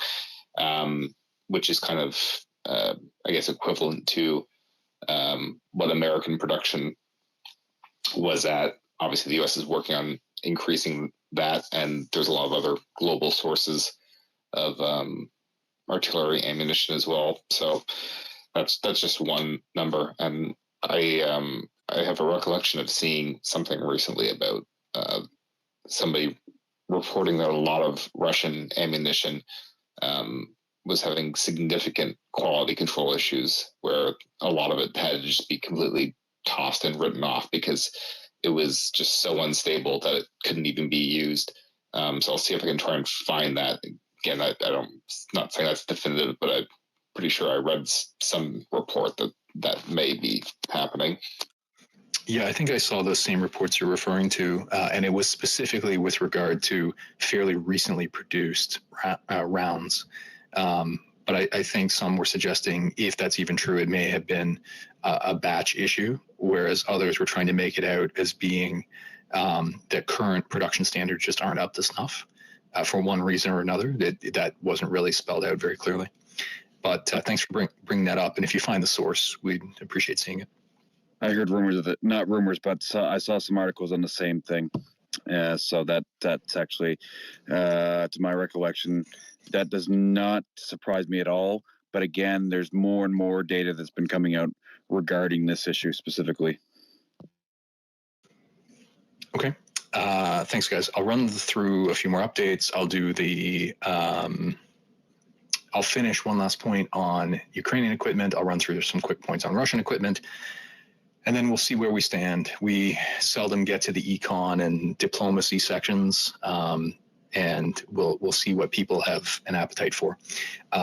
which is kind of, I guess, equivalent to what American production was at. Obviously, the U.S. is working on increasing that, and there's a lot of other global sources of artillery ammunition as well. So that's just one number. And I have a recollection of seeing something recently about somebody reporting that a lot of Russian ammunition was having significant quality control issues, where a lot of it had to just be completely tossed and written off because it was just so unstable that it couldn't even be used. So I'll see if I can try and find that, again, I don't, not saying that's definitive, but I'm pretty sure I read some report that may be happening. Yeah, I think I saw those same reports you're referring to, and it was specifically with regard to fairly recently produced rounds. But I think some were suggesting, if that's even true, it may have been a batch issue, whereas others were trying to make it out as being that current production standards just aren't up to snuff for one reason or another. That wasn't really spelled out very clearly. But thanks for bringing that up. And if you find the source, we'd appreciate seeing it. I heard rumors of it, not rumors, but I saw some articles on the same thing. So that's actually, to my recollection, that does not surprise me at all. But again, there's more and more data that's been coming out regarding this issue specifically. Okay. Thanks, guys. I'll run through a few more updates. I'll do the... I'll finish one last point on Ukrainian equipment. I'll run through some quick points on Russian equipment. And then we'll see where we stand. We seldom get to the econ and diplomacy sections, and we'll see what people have an appetite for.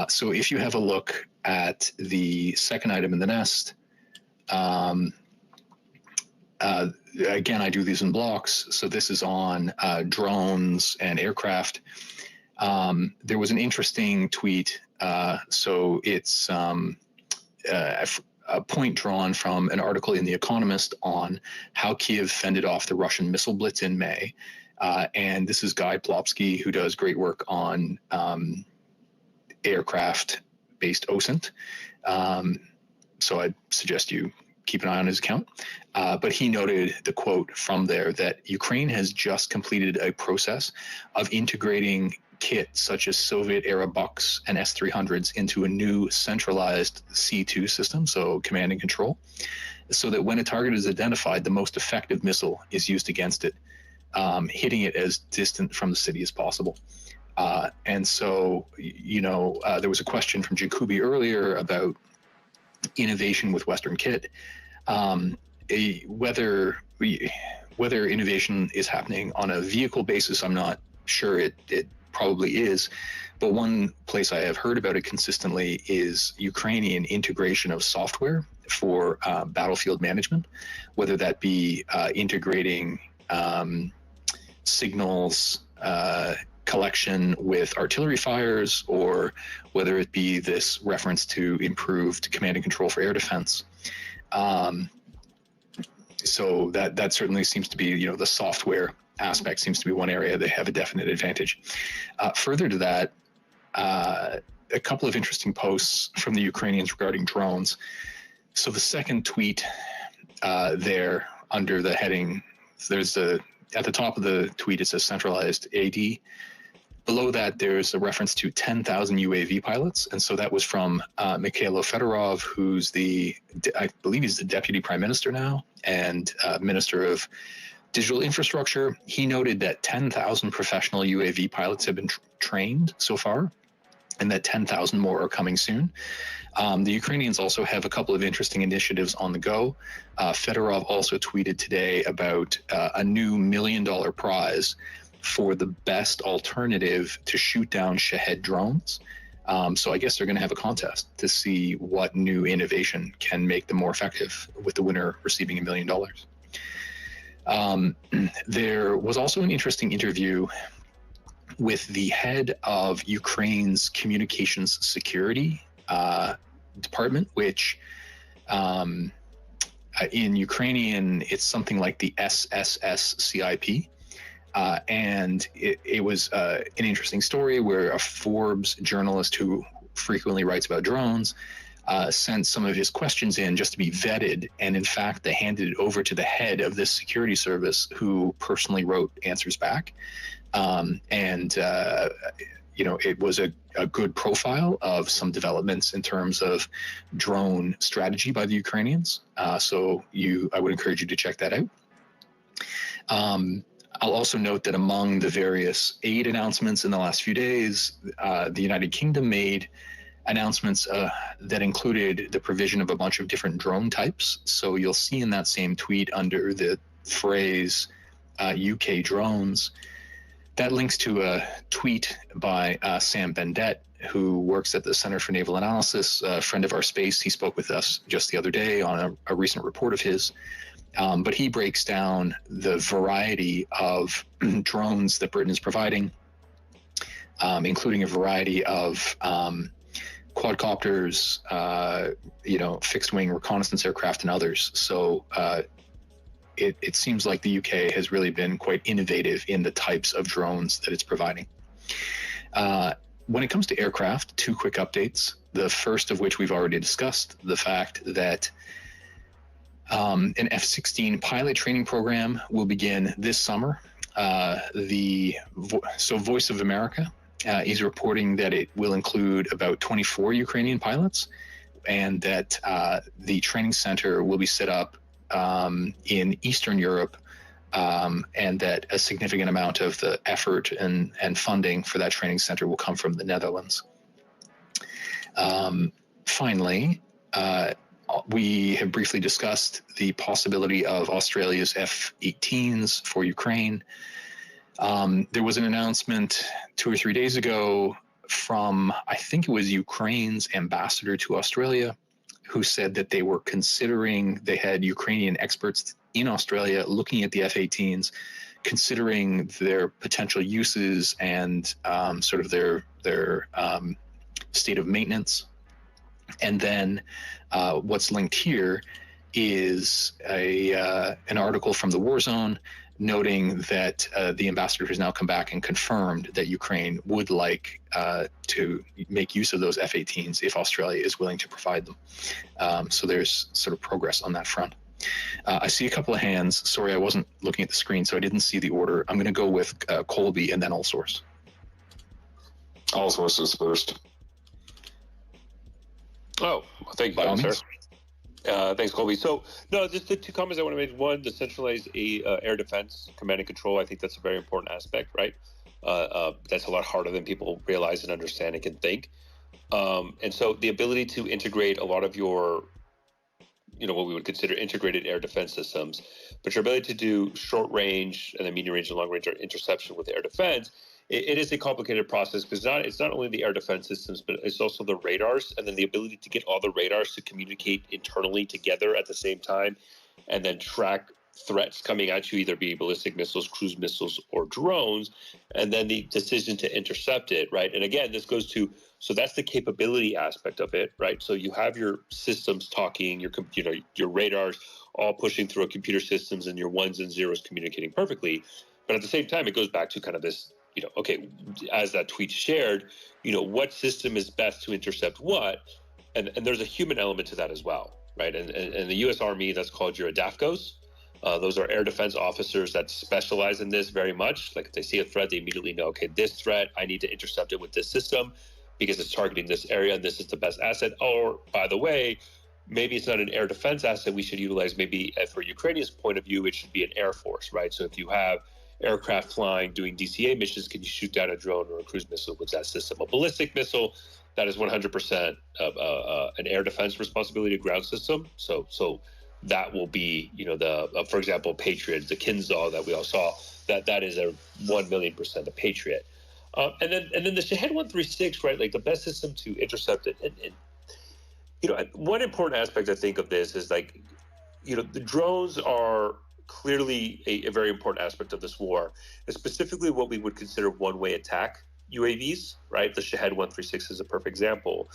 So if you have a look at the second item in the nest, again, I do these in blocks. So this is on drones and aircraft. There was an interesting tweet. So it's a point drawn from an article in The Economist on how Kiev fended off the Russian missile blitz in May. And this is Guy Plopsky, who does great work on aircraft-based OSINT. So I'd suggest you keep an eye on his account. But he noted the quote from there that Ukraine has just completed a process of integrating kit such as Soviet-era Buks and S-300s into a new centralized C2 system, so command and control, so that when a target is identified, the most effective missile is used against it, hitting it as distant from the city as possible. And so, there was a question from Jacoby earlier about innovation with Western kit. Whether innovation is happening on a vehicle basis, I'm not sure. It probably is, but one place I have heard about it consistently is Ukrainian integration of software for battlefield management, whether that be integrating signals collection with artillery fires, or whether it be this reference to improved command and control for air defense. So that certainly seems to be, the software aspect seems to be one area they have a definite advantage. Further to that, a couple of interesting posts from the Ukrainians regarding drones. So the second tweet there under the heading, at the top of the tweet, it says centralized AD. Below that, there's a reference to 10,000 UAV pilots. And so that was from Mikhailo Fedorov, who's I believe he's the deputy prime minister now and minister of digital infrastructure. He noted that 10,000 professional UAV pilots have been trained so far, and that 10,000 more are coming soon. The Ukrainians also have a couple of interesting initiatives on the go. Fedorov also tweeted today about a new $1 million prize for the best alternative to shoot down Shahed drones. So I guess they're going to have a contest to see what new innovation can make them more effective, with the winner receiving $1 million. There was also an interesting interview with the head of Ukraine's communications security department, which in Ukrainian, it's something like the SSS-CIP. And it was an interesting story where a Forbes journalist who frequently writes about drones sent some of his questions in just to be vetted. And in fact, they handed it over to the head of this security service, who personally wrote answers back. It was a good profile of some developments in terms of drone strategy by the Ukrainians. So I would encourage you to check that out. I'll also note that among the various aid announcements in the last few days, the United Kingdom made announcements that included the provision of a bunch of different drone types. So you'll see in that same tweet under the phrase UK drones, That links to a tweet by Sam Bendet, who works at the Center for Naval Analysis, a friend of our space. He spoke with us just the other day on a recent report of his. But he breaks down the variety of drones that Britain is providing, including a variety of quadcopters, fixed-wing reconnaissance aircraft, and others. So it seems like the UK has really been quite innovative in the types of drones that it's providing. When it comes to aircraft, two quick updates. The first of which we've already discussed, the fact that an F-16 pilot training program will begin this summer. Voice of America is reporting that it will include about 24 Ukrainian pilots, and that the training center will be set up in Eastern Europe, and that a significant amount of the effort and funding for that training center will come from the Netherlands. Finally, we have briefly discussed the possibility of Australia's F-18s for Ukraine. There was an announcement 2 or 3 days ago from, I think it was Ukraine's ambassador to Australia, who said that they were considering, they had Ukrainian experts in Australia looking at the F-18s, considering their potential uses and sort of their state of maintenance. And then what's linked here is an article from the War Zone noting that the ambassador has now come back and confirmed that Ukraine would like to make use of those F-18s if Australia is willing to provide them. So there's sort of progress on that front. I see a couple of hands. Sorry, I wasn't looking at the screen, so I didn't see the order. I'm going to go with Colby and then All Source. All Source is first. Oh, thank you, sir. Thanks, Colby. So, no, just the two comments I want to make. One, the centralized air defense, command and control. I think that's a very important aspect, right? That's a lot harder than people realize and understand and can think. And so the ability to integrate a lot of your, what we would consider integrated air defense systems, but your ability to do short range and then medium range and long range interception with air defense, it is a complicated process because it's not only the air defense systems, but it's also the radars, and then the ability to get all the radars to communicate internally together at the same time, and then track threats coming at you, either be ballistic missiles, cruise missiles, or drones, and then the decision to intercept it, right? And again, this goes to, so that's the capability aspect of it, right? So you have your systems talking, your radars all pushing through a computer systems, and your ones and zeros communicating perfectly. But at the same time, it goes back to kind of this, okay, as that tweet shared, what system is best to intercept what? And there's a human element to that as well, right? And the U.S. Army, that's called your ADAFCOs. Those are air defense officers that specialize in this very much. Like if they see a threat, they immediately know, okay, this threat, I need to intercept it with this system because it's targeting this area and this is the best asset. Or, by the way, maybe it's not an air defense asset we should utilize. Maybe for Ukrainian's point of view, it should be an air force, right? So if you have aircraft flying, doing DCA missions, can you shoot down a drone or a cruise missile with that system? A ballistic missile, that is 100% an air defense responsibility, ground system. So that will be, the for example, Patriot, the Kinzhal that we all saw, that is a 1,000,000% a Patriot. And then the Shahed 136, right? Like the best system to intercept it. And one important aspect I think of this is the drones are clearly a very important aspect of this war, and specifically what we would consider one-way attack UAVs, right? The Shahed 136 is a perfect example.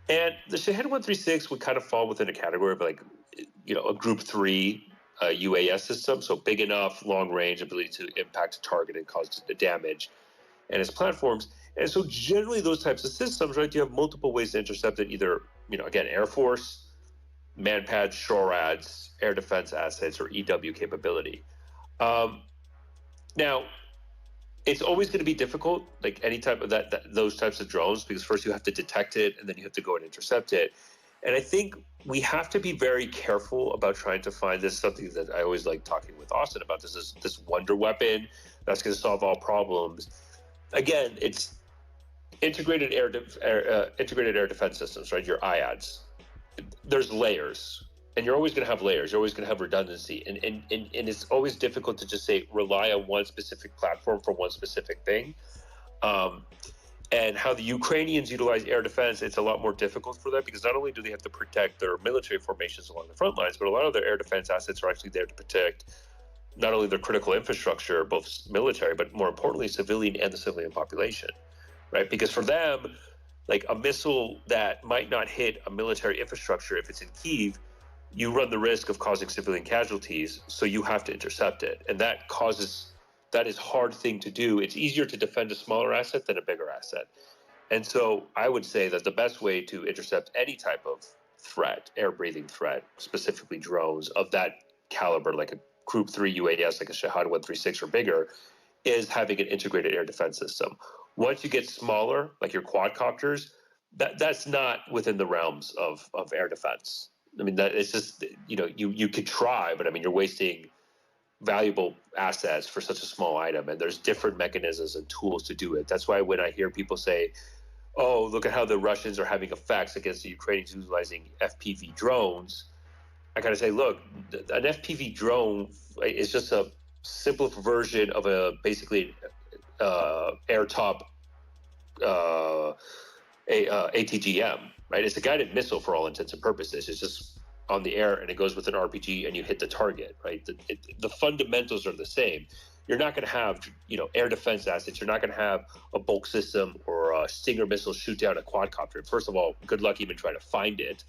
And the Shahed 136 would kind of fall within a category of a Group 3 UAS system, so big enough, long range, ability to impact a target and cause the damage, and its platforms. And so generally those types of systems, right, you have multiple ways to intercept it, either, again, Air Force, manpads, SHORADs, air defense assets, or EW capability. Now, it's always going to be difficult, like any type of those types of drones, because first you have to detect it, and then you have to go and intercept it. And I think we have to be very careful about trying to find this, something that I always like talking with Austin about, this wonder weapon that's going to solve all problems. Again, it's integrated air defense systems, right? Your IADs. There's layers. And you're always going to have layers. You're always going to have redundancy. And it's always difficult to just say rely on one specific platform for one specific thing. And how the Ukrainians utilize air defense, it's a lot more difficult for them because not only do they have to protect their military formations along the front lines, but a lot of their air defense assets are actually there to protect not only their critical infrastructure, both military, but more importantly, civilian and the civilian population, right? Because for them, like a missile that might not hit a military infrastructure, if it's in Kyiv, you run the risk of causing civilian casualties, so you have to intercept it. And that is hard thing to do. It's easier to defend a smaller asset than a bigger asset. And so I would say that the best way to intercept any type of threat, air-breathing threat, specifically drones of that caliber, like a Group 3 UAS, like a Shahed 136 or bigger, is having an integrated air defense system. Once you get smaller, like your quadcopters, that's not within the realms of air defense. I mean, that it's just, you could try, but I mean, you're wasting valuable assets for such a small item, and there's different mechanisms and tools to do it. That's why when I hear people say, oh, look at how the Russians are having effects against the Ukrainians utilizing FPV drones, I gotta say, look, an FPV drone is just a simple version of a basically air top ATGM, right? It's a guided missile for all intents and purposes. It's just on the air and it goes with an RPG and you hit the target, right? The fundamentals are the same. You're not going to have, air defense assets. You're not going to have a bulk system or a Stinger missile shoot down a quadcopter. First of all, good luck even trying to find it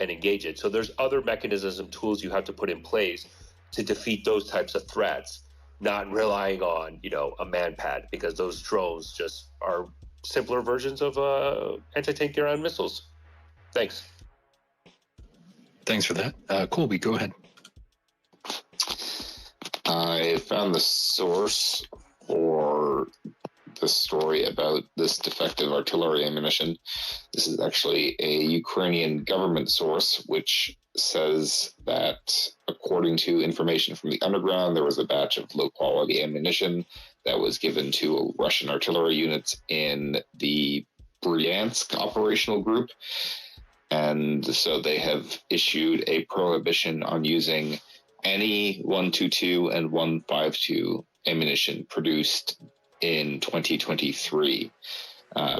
and engage it. So there's other mechanisms and tools you have to put in place to defeat those types of threats, not relying on, a man-pad, because those drones just are simpler versions of anti-tank air-on missiles. Thanks. Thanks for that. Colby, go ahead. I found the source for the story about this defective artillery ammunition. This is actually a Ukrainian government source, which says that according to information from the underground, there was a batch of low-quality ammunition that was given to Russian artillery units in the Bryansk operational group. And so they have issued a prohibition on using any 122 and 152 ammunition produced in 2023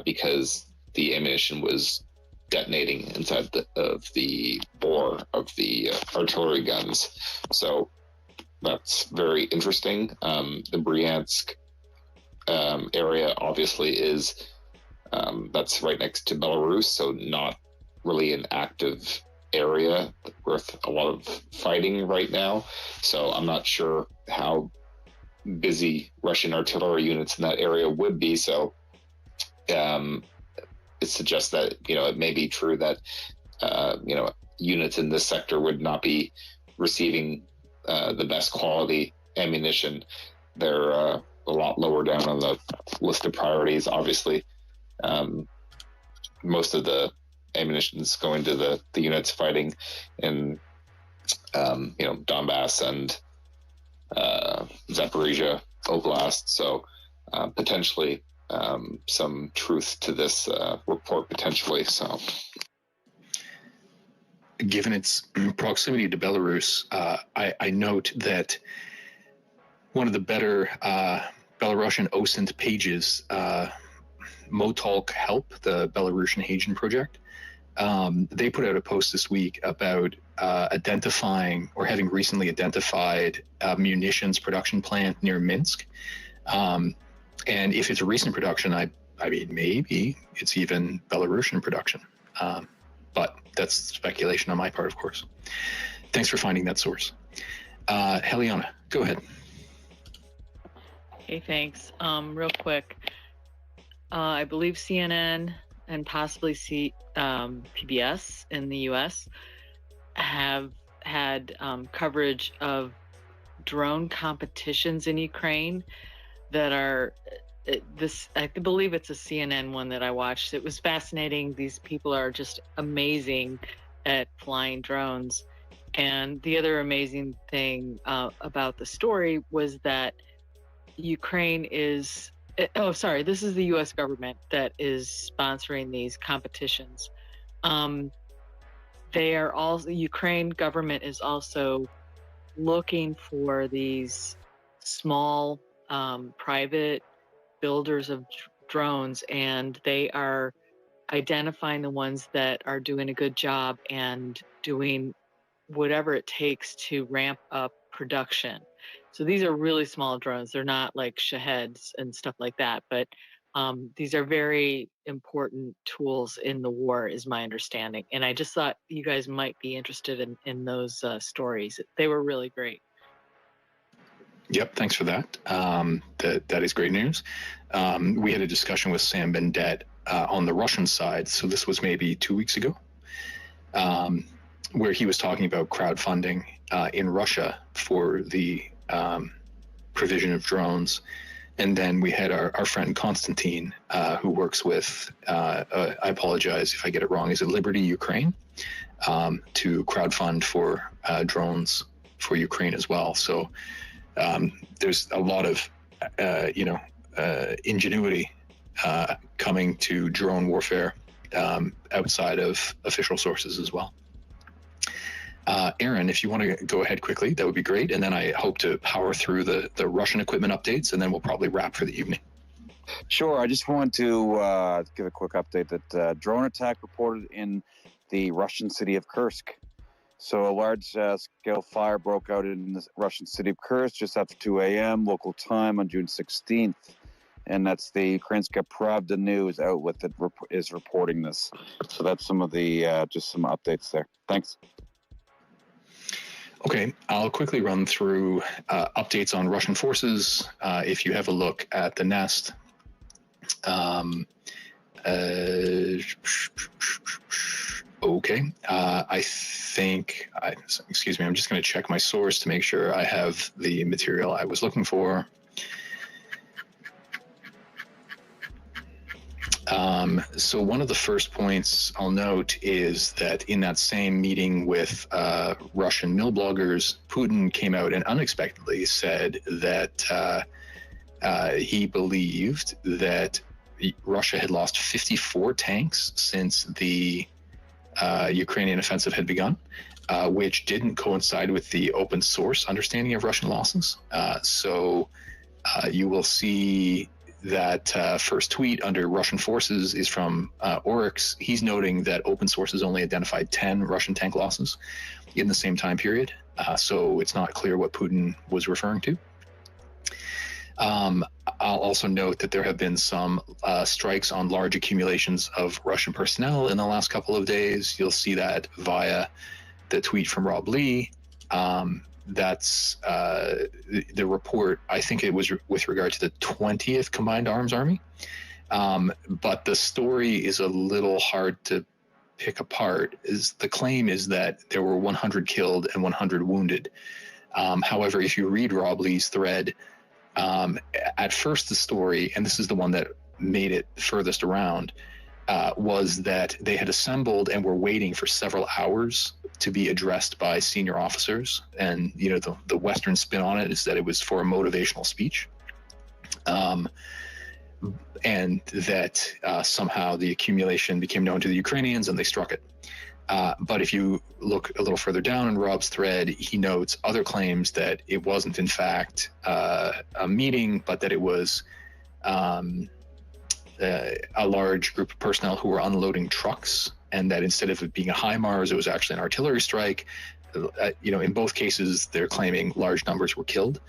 because the ammunition was detonating inside of the bore of the artillery guns. So that's very interesting. The Bryansk area obviously is that's right next to Belarus, so not really an active area worth a lot of fighting right now. So I'm not sure how busy Russian artillery units in that area would be. So it suggests that, it may be true that, units in this sector would not be receiving the best quality ammunition. They're a lot lower down on the list of priorities. Obviously, most of the ammunition is going to the units fighting in, Donbass and Zaporizhia Oblast. So potentially some truth to this report potentially. So, given its proximity to Belarus, I note that one of the better Belarusian OSINT pages, Motalk Help, the Belarusian Hagen project, they put out a post this week about identifying or having recently identified a munitions production plant near Minsk. And if it's a recent production, I mean, maybe it's even Belarusian production. But that's speculation on my part, of course. Thanks for finding that source. Heliana, go ahead. Hey, thanks. Real quick, I believe CNN and possibly PBS in the U.S. have had coverage of drone competitions in Ukraine that are I believe it's a CNN one that I watched. It was fascinating. These people are just amazing at flying drones. And the other amazing thing about the story was that Ukraine is, this is the U.S. government that is sponsoring these competitions. they are also, Ukraine government is also looking for these small private builders of drones, and they are identifying the ones that are doing a good job and doing whatever it takes to ramp up production. So these are really small drones. They're not like Shaheds and stuff like that, but these are very important tools in the war, is my understanding. And I just thought you guys might be interested in those stories. They were really great. Yep, thanks for that. That is great news. We had a discussion with Sam Bendet on the Russian side, so this was maybe 2 weeks ago, where he was talking about crowdfunding in Russia for the provision of drones. And then we had our friend Konstantin, who works with, I apologize if I get it wrong, is it Liberty Ukraine, to crowdfund for drones for Ukraine as well. So there's a lot of, ingenuity coming to drone warfare outside of official sources as well. Aaron, if you want to go ahead quickly, that would be great. And then I hope to power through the Russian equipment updates, and then we'll probably wrap for the evening. Sure. I just want to give a quick update that drone attack reported in the Russian city of Kursk. So a large-scale fire broke out in the Russian city of Kursk just after 2 a.m. local time on June 16th. And that's the Ukrainska Pravda news outlet that is reporting this. So that's some of the, just some updates there. Thanks. Okay, I'll quickly run through updates on Russian forces. If you have a look at the Nest, okay, I think, excuse me, I'm just going to check my source to make sure I have the material I was looking for. So one of the first points I'll note is that in that same meeting with Russian mill bloggers, Putin came out and unexpectedly said that he believed that Russia had lost 54 tanks since the Ukrainian offensive had begun, which didn't coincide with the open source understanding of Russian losses. So you will see that first tweet under Russian forces is from Oryx. He's noting that open sources only identified 10 Russian tank losses in the same time period. So it's not clear what Putin was referring to. I'll also note that there have been some strikes on large accumulations of Russian personnel in the last couple of days. You'll see that via the tweet from Rob Lee. That's the report. I think it was with regard to the 20th Combined Arms Army. But the story is a little hard to pick apart. The claim is that there were 100 killed and 100 wounded. However, if you read Rob Lee's thread, at first the story, and this is the one that made it furthest around, was that they had assembled and were waiting for several hours to be addressed by senior officers. And, you know, the Western spin on it is that it was for a motivational speech. And that somehow the accumulation became known to the Ukrainians and they struck it. But if you look a little further down in Rob's thread, he notes other claims that it wasn't in fact a meeting, but that it was a large group of personnel who were unloading trucks, and that instead of it being a HIMARS, it was actually an artillery strike. You know, in both cases, they're claiming large numbers were killed,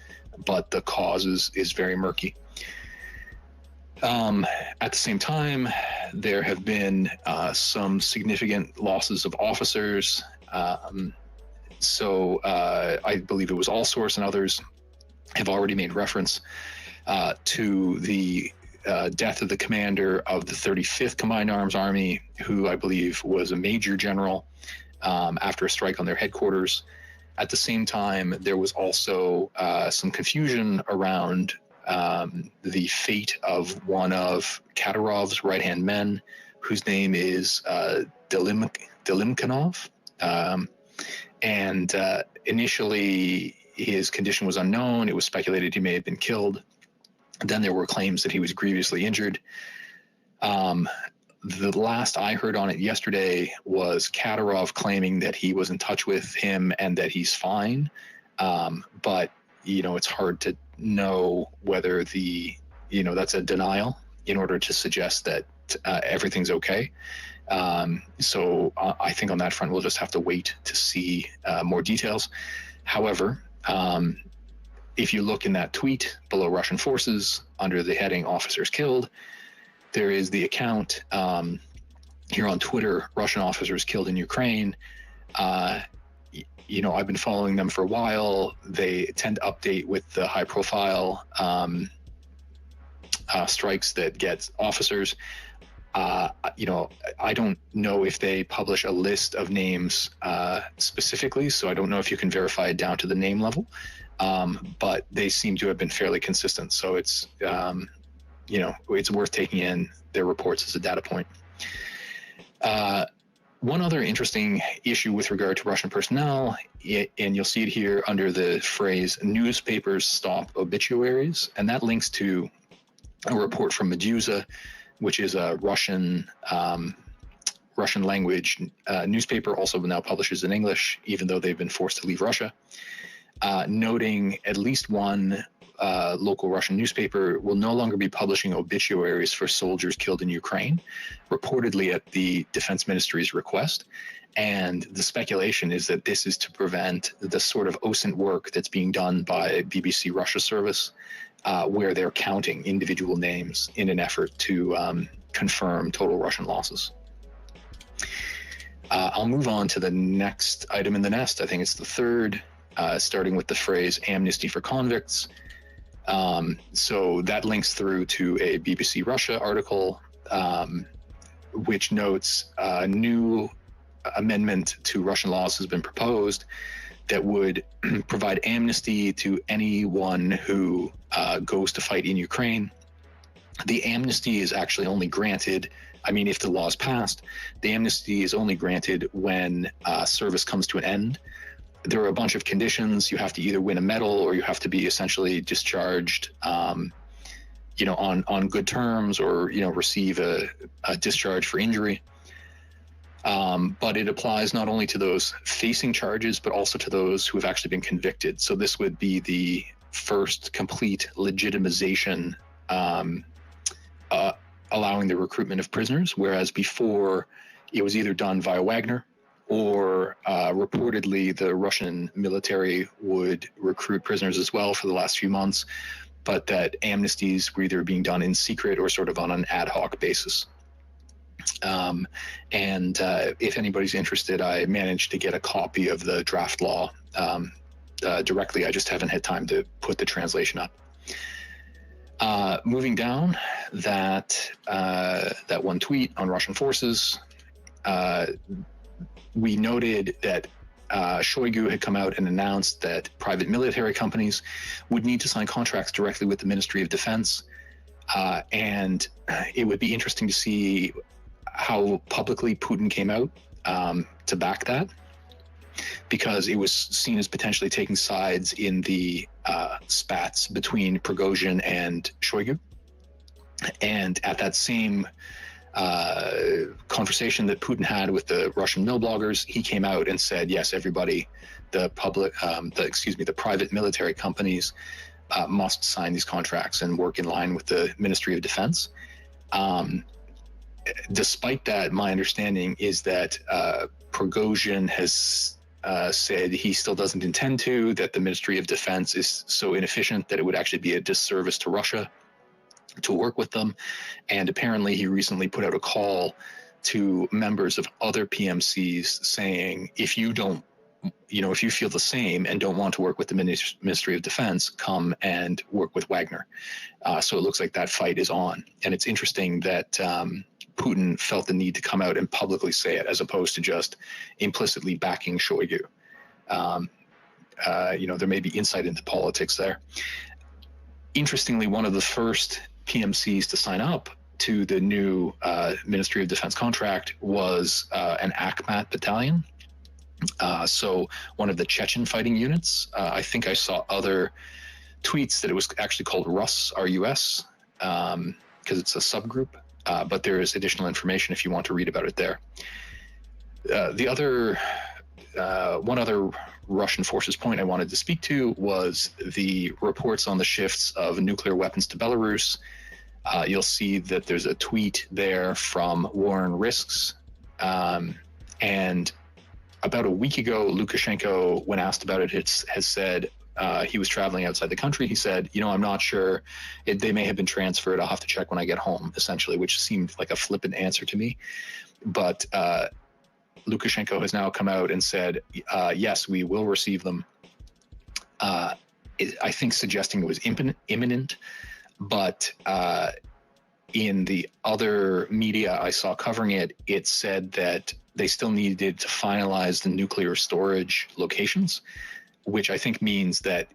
but the cause is very murky. At the same time, there have been some significant losses of officers. So I believe it was All Source and others have already made reference to the death of the commander of the 35th Combined Arms Army, who I believe was a major general after a strike on their headquarters. At the same time, there was also some confusion around the fate of one of Kadyrov's right-hand men, whose name is Delimkanov. And initially, his condition was unknown. It was speculated he may have been killed. Then there were claims that he was grievously injured. The last I heard on it yesterday was Kadyrov claiming that he was in touch with him and that he's fine. But, it's hard to know whether that's a denial in order to suggest that everything's okay. So I think on that front, we'll just have to wait to see more details. However, if you look in that tweet below Russian forces under the heading officers killed, there is the account here on Twitter, Russian officers killed in Ukraine. I've been following them for a while. They tend to update with the high profile strikes that get officers. I don't know if they publish a list of names specifically, so I don't know if you can verify it down to the name level. But they seem to have been fairly consistent. So it's, it's worth taking in their reports as a data point. One other interesting issue with regard to Russian personnel, and you'll see it here under the phrase "newspapers stop obituaries," and that links to a report from Medusa, which is a Russian language newspaper, also now publishes in English, even though they've been forced to leave Russia, noting at least one local Russian newspaper will no longer be publishing obituaries for soldiers killed in Ukraine, reportedly at the Defense Ministry's request. And the speculation is that this is to prevent the sort of OSINT work that's being done by BBC Russia service, where they're counting individual names in an effort to confirm total Russian losses. I'll move on to the next item in the nest. I think it's the third, starting with the phrase amnesty for convicts. So that links through to a BBC Russia article, which notes a new amendment to Russian laws has been proposed that would provide amnesty to anyone who goes to fight in Ukraine. The amnesty is actually only granted, if the law is passed, the amnesty is only granted when service comes to an end. There are a bunch of conditions. You have to either win a medal or you have to be essentially discharged, on good terms, or, receive a discharge for injury. But it applies not only to those facing charges, but also to those who have actually been convicted. So this would be the first complete legitimization, allowing the recruitment of prisoners, whereas before it was either done via Wagner, or reportedly the Russian military would recruit prisoners as well for the last few months, but that amnesties were either being done in secret or sort of on an ad hoc basis. If anybody's interested, I managed to get a copy of the draft law directly. I just haven't had time to put the translation up. Moving down, that one tweet on Russian forces, we noted that Shoigu had come out and announced that private military companies would need to sign contracts directly with the Ministry of Defense. And it would be interesting to see how publicly Putin came out to back that, because it was seen as potentially taking sides in the spats between Prigozhin and Shoigu. And at that same conversation that Putin had with the Russian mill bloggers, he came out and said, yes, everybody, the private military companies must sign these contracts and work in line with the Ministry of Defense. Despite that, my understanding is that Prigozhin has said he still doesn't intend to, that the Ministry of Defense is so inefficient that it would actually be a disservice to Russia to work with them. And apparently he recently put out a call to members of other PMCs saying, if you don't, if you feel the same and don't want to work with the Ministry of Defense, come and work with Wagner. So it looks like that fight is on. And it's interesting that Putin felt the need to come out and publicly say it, as opposed to just implicitly backing Shoigu. There may be insight into politics there. Interestingly, one of the first PMCs to sign up to the new Ministry of Defense contract was an Akhmat battalion. So one of the Chechen fighting units. I think I saw other tweets that it was actually called RUS, R-U-S, because it's a subgroup. but there is additional information if you want to read about it there. One other Russian forces point I wanted to speak to was the reports on the shifts of nuclear weapons to Belarus. You'll see that there's a tweet there from Warren Risks. And about a week ago, Lukashenko, when asked about it, has said he was traveling outside the country. He said, I'm not sure. They may have been transferred. I'll have to check when I get home, essentially, which seemed like a flippant answer to me. But Lukashenko has now come out and said, yes, we will receive them. I think suggesting it was imminent, but in the other media I saw covering it, it said that they still needed to finalize the nuclear storage locations, which I think means that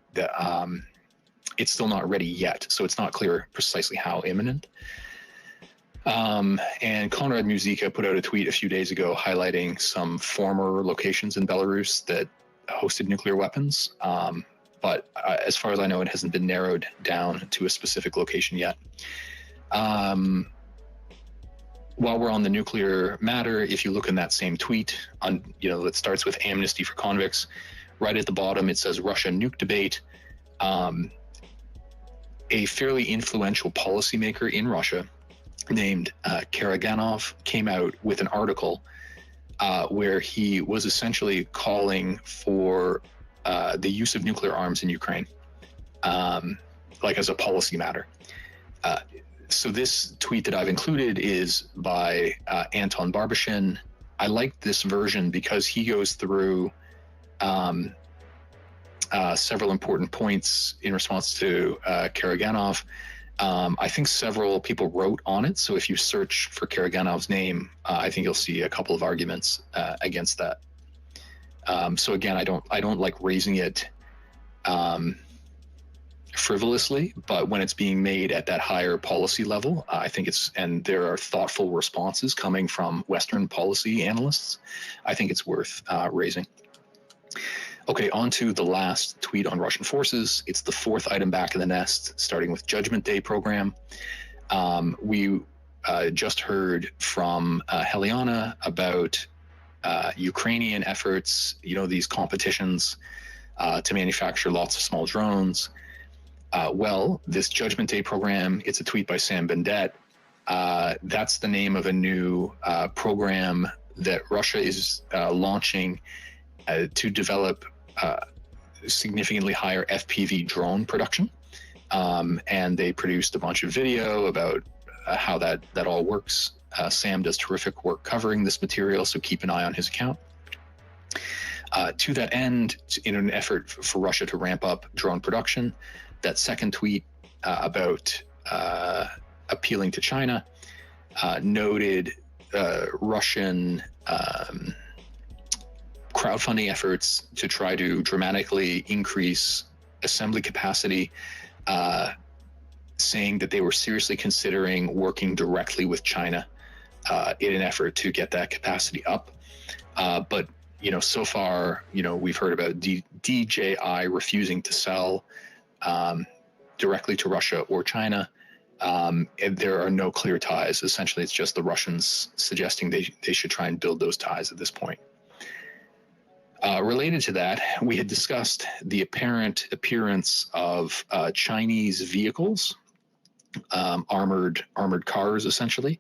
it's still not ready yet. So it's not clear precisely how imminent. And Konrad Muzyka put out a tweet a few days ago highlighting some former locations in Belarus that hosted nuclear weapons. But as far as I know, it hasn't been narrowed down to a specific location yet. While we're on the nuclear matter, if you look in that same tweet, that starts with amnesty for convicts, right at the bottom it says Russia nuke debate. A fairly influential policymaker in Russia named Karaganov came out with an article where he was essentially calling for the use of nuclear arms in Ukraine, like as a policy matter. So this tweet that I've included is by Anton Barbashin. I like this version because he goes through several important points in response to Karaganov. I think several people wrote on it, so if you search for Karaganov's name, I think you'll see a couple of arguments against that. So again, I don't like raising it frivolously, but when it's being made at that higher policy level, I think and there are thoughtful responses coming from Western policy analysts, I think it's worth raising. Okay, on to the last tweet on Russian forces. It's the fourth item back in the nest, starting with Judgment Day program. We just heard from Heliana about Ukrainian efforts, these competitions to manufacture lots of small drones. Well, this Judgment Day program, it's a tweet by Sam Bendet. That's the name of a new program that Russia is launching to develop significantly higher FPV drone production. And they produced a bunch of video about how that all works. Sam does terrific work covering this material, so keep an eye on his account. To that end, in an effort for Russia to ramp up drone production, that second tweet about appealing to China noted Russian crowdfunding efforts to try to dramatically increase assembly capacity, saying that they were seriously considering working directly with China in an effort to get that capacity up. But so far, we've heard about DJI refusing to sell directly to Russia or China. And there are no clear ties. Essentially, it's just the Russians suggesting they should try and build those ties at this point. Related to that, we had discussed the apparent appearance of Chinese vehicles, armored cars, essentially,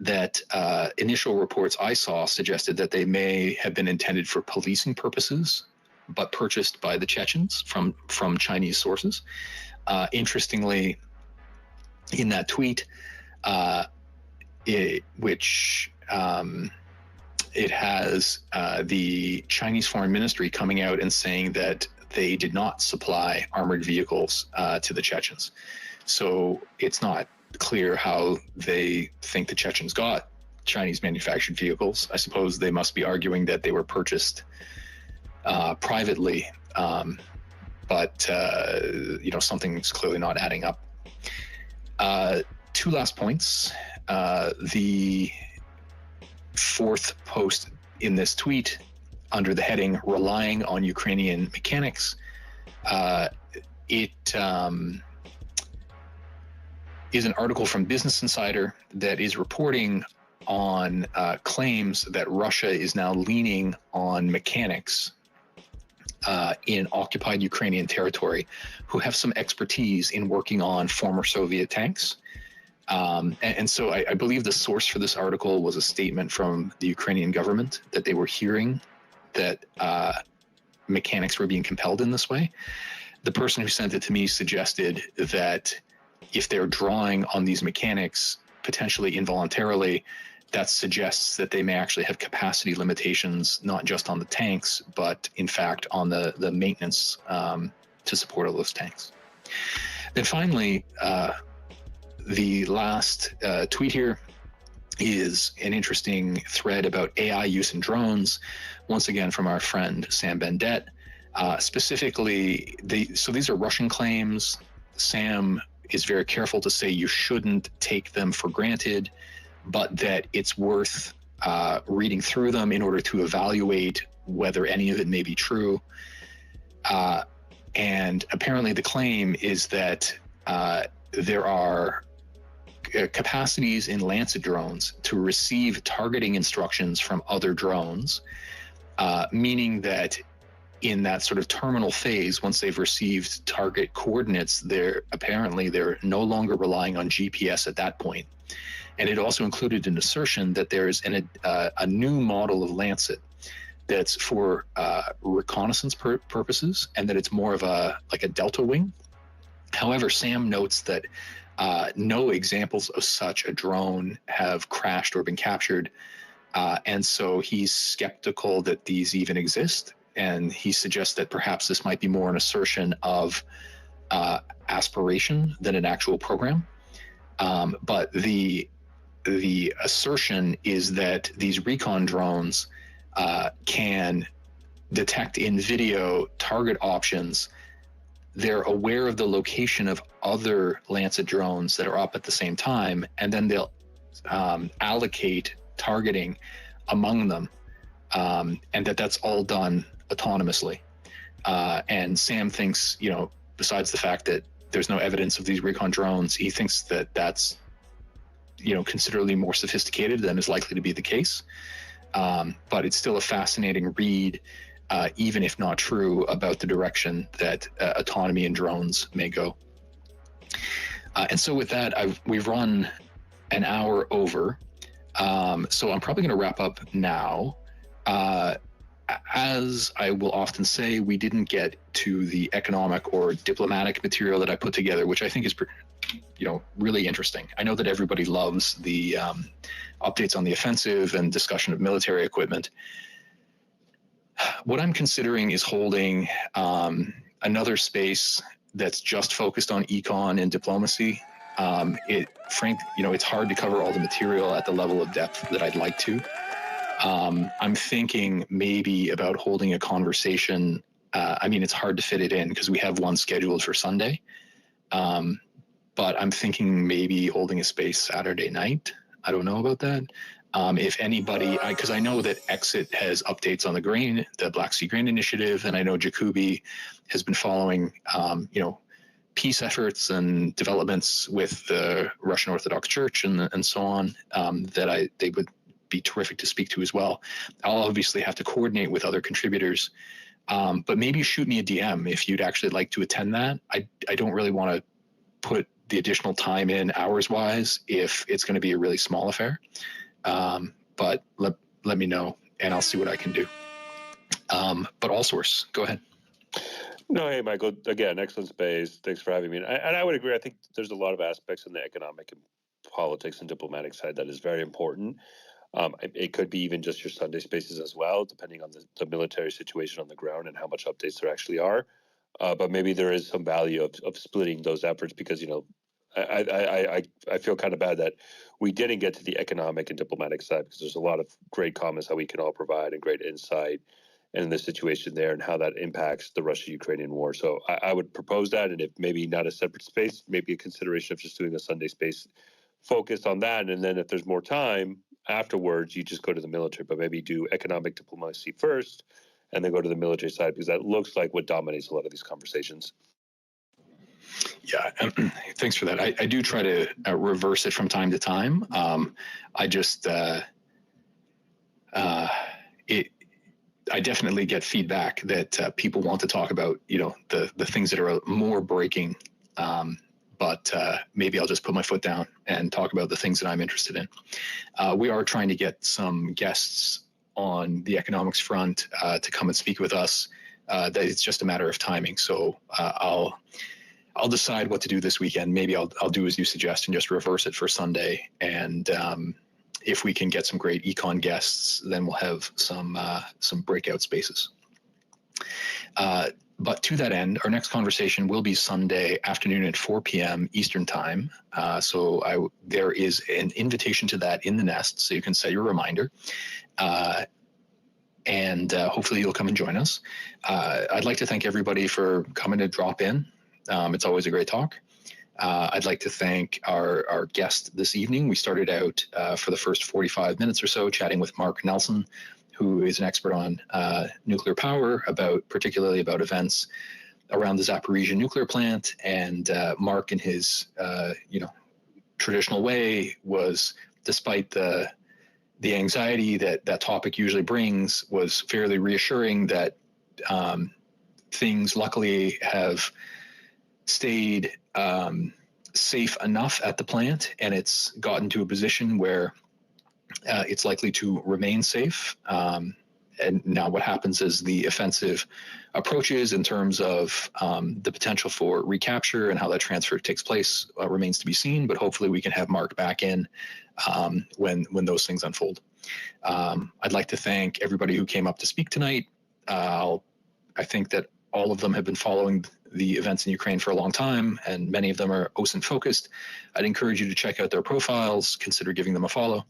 that initial reports I saw suggested that they may have been intended for policing purposes, but purchased by the Chechens from Chinese sources. Interestingly, in that tweet, it has the Chinese Foreign Ministry coming out and saying that they did not supply armored vehicles to the Chechens. So it's not clear how they think the Chechens got Chinese manufactured vehicles. I suppose they must be arguing that they were purchased privately, but something's clearly not adding up. Two last points. The fourth post in this tweet, under the heading "Relying on Ukrainian Mechanics," it is an article from Business Insider that is reporting on claims that Russia is now leaning on mechanics in occupied Ukrainian territory who have some expertise in working on former Soviet tanks. And so I believe the source for this article was a statement from the Ukrainian government that they were hearing that mechanics were being compelled in this way. The person who sent it to me suggested that if they're drawing on these mechanics potentially involuntarily, that suggests that they may actually have capacity limitations, not just on the tanks, but in fact on the maintenance to support all those tanks. Then finally, the last tweet here is an interesting thread about AI use in drones, once again from our friend Sam Bendet. Specifically, so these are Russian claims. Sam is very careful to say you shouldn't take them for granted, but that it's worth reading through them in order to evaluate whether any of it may be true. And apparently the claim is that there are capacities in Lancet drones to receive targeting instructions from other drones, meaning that in that sort of terminal phase, once they've received target coordinates, they're no longer relying on GPS at that point. And it also included an assertion that there is a new model of Lancet that's for reconnaissance purposes, and that it's more of a delta wing. However, Sam notes that no examples of such a drone have crashed or been captured, and so he's skeptical that these even exist. And he suggests that perhaps this might be more an assertion of aspiration than an actual program. But the assertion is that these recon drones can detect in video target options. They're aware of the location of other Lancet drones that are up at the same time, and then they'll allocate targeting among them, and that's all done autonomously. And Sam thinks, besides the fact that there's no evidence of these recon drones, he thinks that that's considerably more sophisticated than is likely to be the case. But it's still a fascinating read, even if not true, about the direction that autonomy in drones may go. And so with that, we've run an hour over. So I'm probably going to wrap up now. As I will often say, we didn't get to the economic or diplomatic material that I put together, which I think is really interesting. I know that everybody loves the updates on the offensive and discussion of military equipment. What I'm considering is holding another space that's just focused on econ and diplomacy. It's hard to cover all the material at the level of depth that I'd like to. I'm thinking maybe about holding a conversation. It's hard to fit it in because we have one scheduled for Sunday. But I'm thinking maybe holding a space Saturday night. I don't know about that. If anybody, because I know that Exit has updates on the Black Sea Grain Initiative, and I know Jacoby has been following, peace efforts and developments with the Russian Orthodox Church and so on, they would be terrific to speak to as well. I'll obviously have to coordinate with other contributors, but maybe shoot me a DM if you'd actually like to attend that. I don't really want to put the additional time in hours-wise if it's going to be a really small affair. But let me know, and I'll see what I can do. But All Source, go ahead. No, hey, Michael, again, excellent space. Thanks for having me. And I would agree. I think there's a lot of aspects in the economic and politics and diplomatic side that is very important. It could be even just your Sunday spaces as well, depending on the military situation on the ground and how much updates there actually are. But maybe there is some value of splitting those efforts because, I feel kind of bad that we didn't get to the economic and diplomatic side because there's a lot of great comments how we can all provide and great insight and the situation there and how that impacts the Russia-Ukrainian war. So I would propose that, and if maybe not a separate space, maybe a consideration of just doing a Sunday space focused on that. And then if there's more time afterwards, you just go to the military, but maybe do economic diplomacy first and then go to the military side because that looks like what dominates a lot of these conversations. Yeah, thanks for that. I do try to reverse it from time to time. I just I definitely get feedback that people want to talk about, the things that are more breaking. But maybe I'll just put my foot down and talk about the things that I'm interested in. We are trying to get some guests on the economics front to come and speak with us. That it's just a matter of timing. So I'll decide what to do this weekend. Maybe I'll do as you suggest and just reverse it for Sunday. And if we can get some great econ guests, then we'll have some breakout spaces. But to that end, our next conversation will be Sunday afternoon at 4 p.m. Eastern Time. So there is an invitation to that in the nest, so you can set your reminder. And hopefully you'll come and join us. I'd like to thank everybody for coming to drop in. It's always a great talk. I'd like to thank our guest this evening. We started out for the first 45 minutes or so chatting with Mark Nelson, who is an expert on nuclear power, particularly about events around the Zaporizhzhia nuclear plant. And Mark, in his traditional way, was, despite the anxiety that topic usually brings, was fairly reassuring that things luckily have stayed safe enough at the plant, and it's gotten to a position where it's likely to remain safe. And now what happens is the offensive approaches in terms of the potential for recapture and how that transfer takes place remains to be seen, but hopefully we can have Mark back in when those things unfold. I'd like to thank everybody who came up to speak tonight. I think that all of them have been following the events in Ukraine for a long time, and many of them are OSINT focused. I'd encourage you to check out their profiles, consider giving them a follow.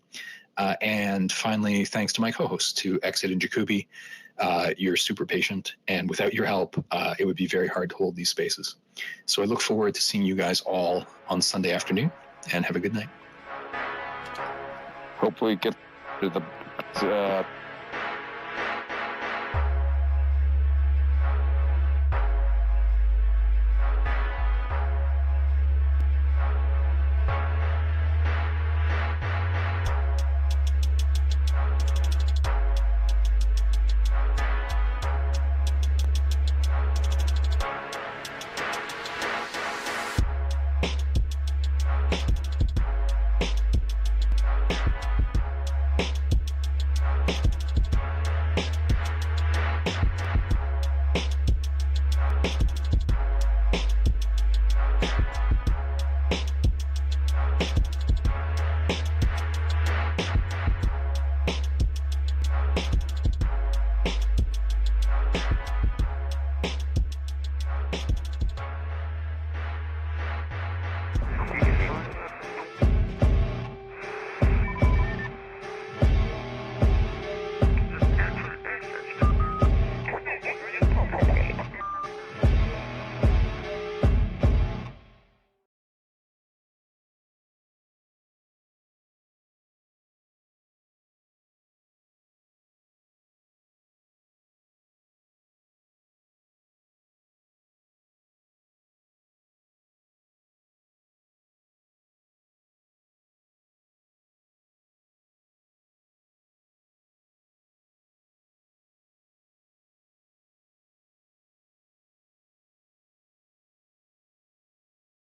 And finally, thanks to my co-hosts, to Exit and Jacoby. You're super patient, and without your help, it would be very hard to hold these spaces. So I look forward to seeing you guys all on Sunday afternoon, and have a good night. Hopefully get to the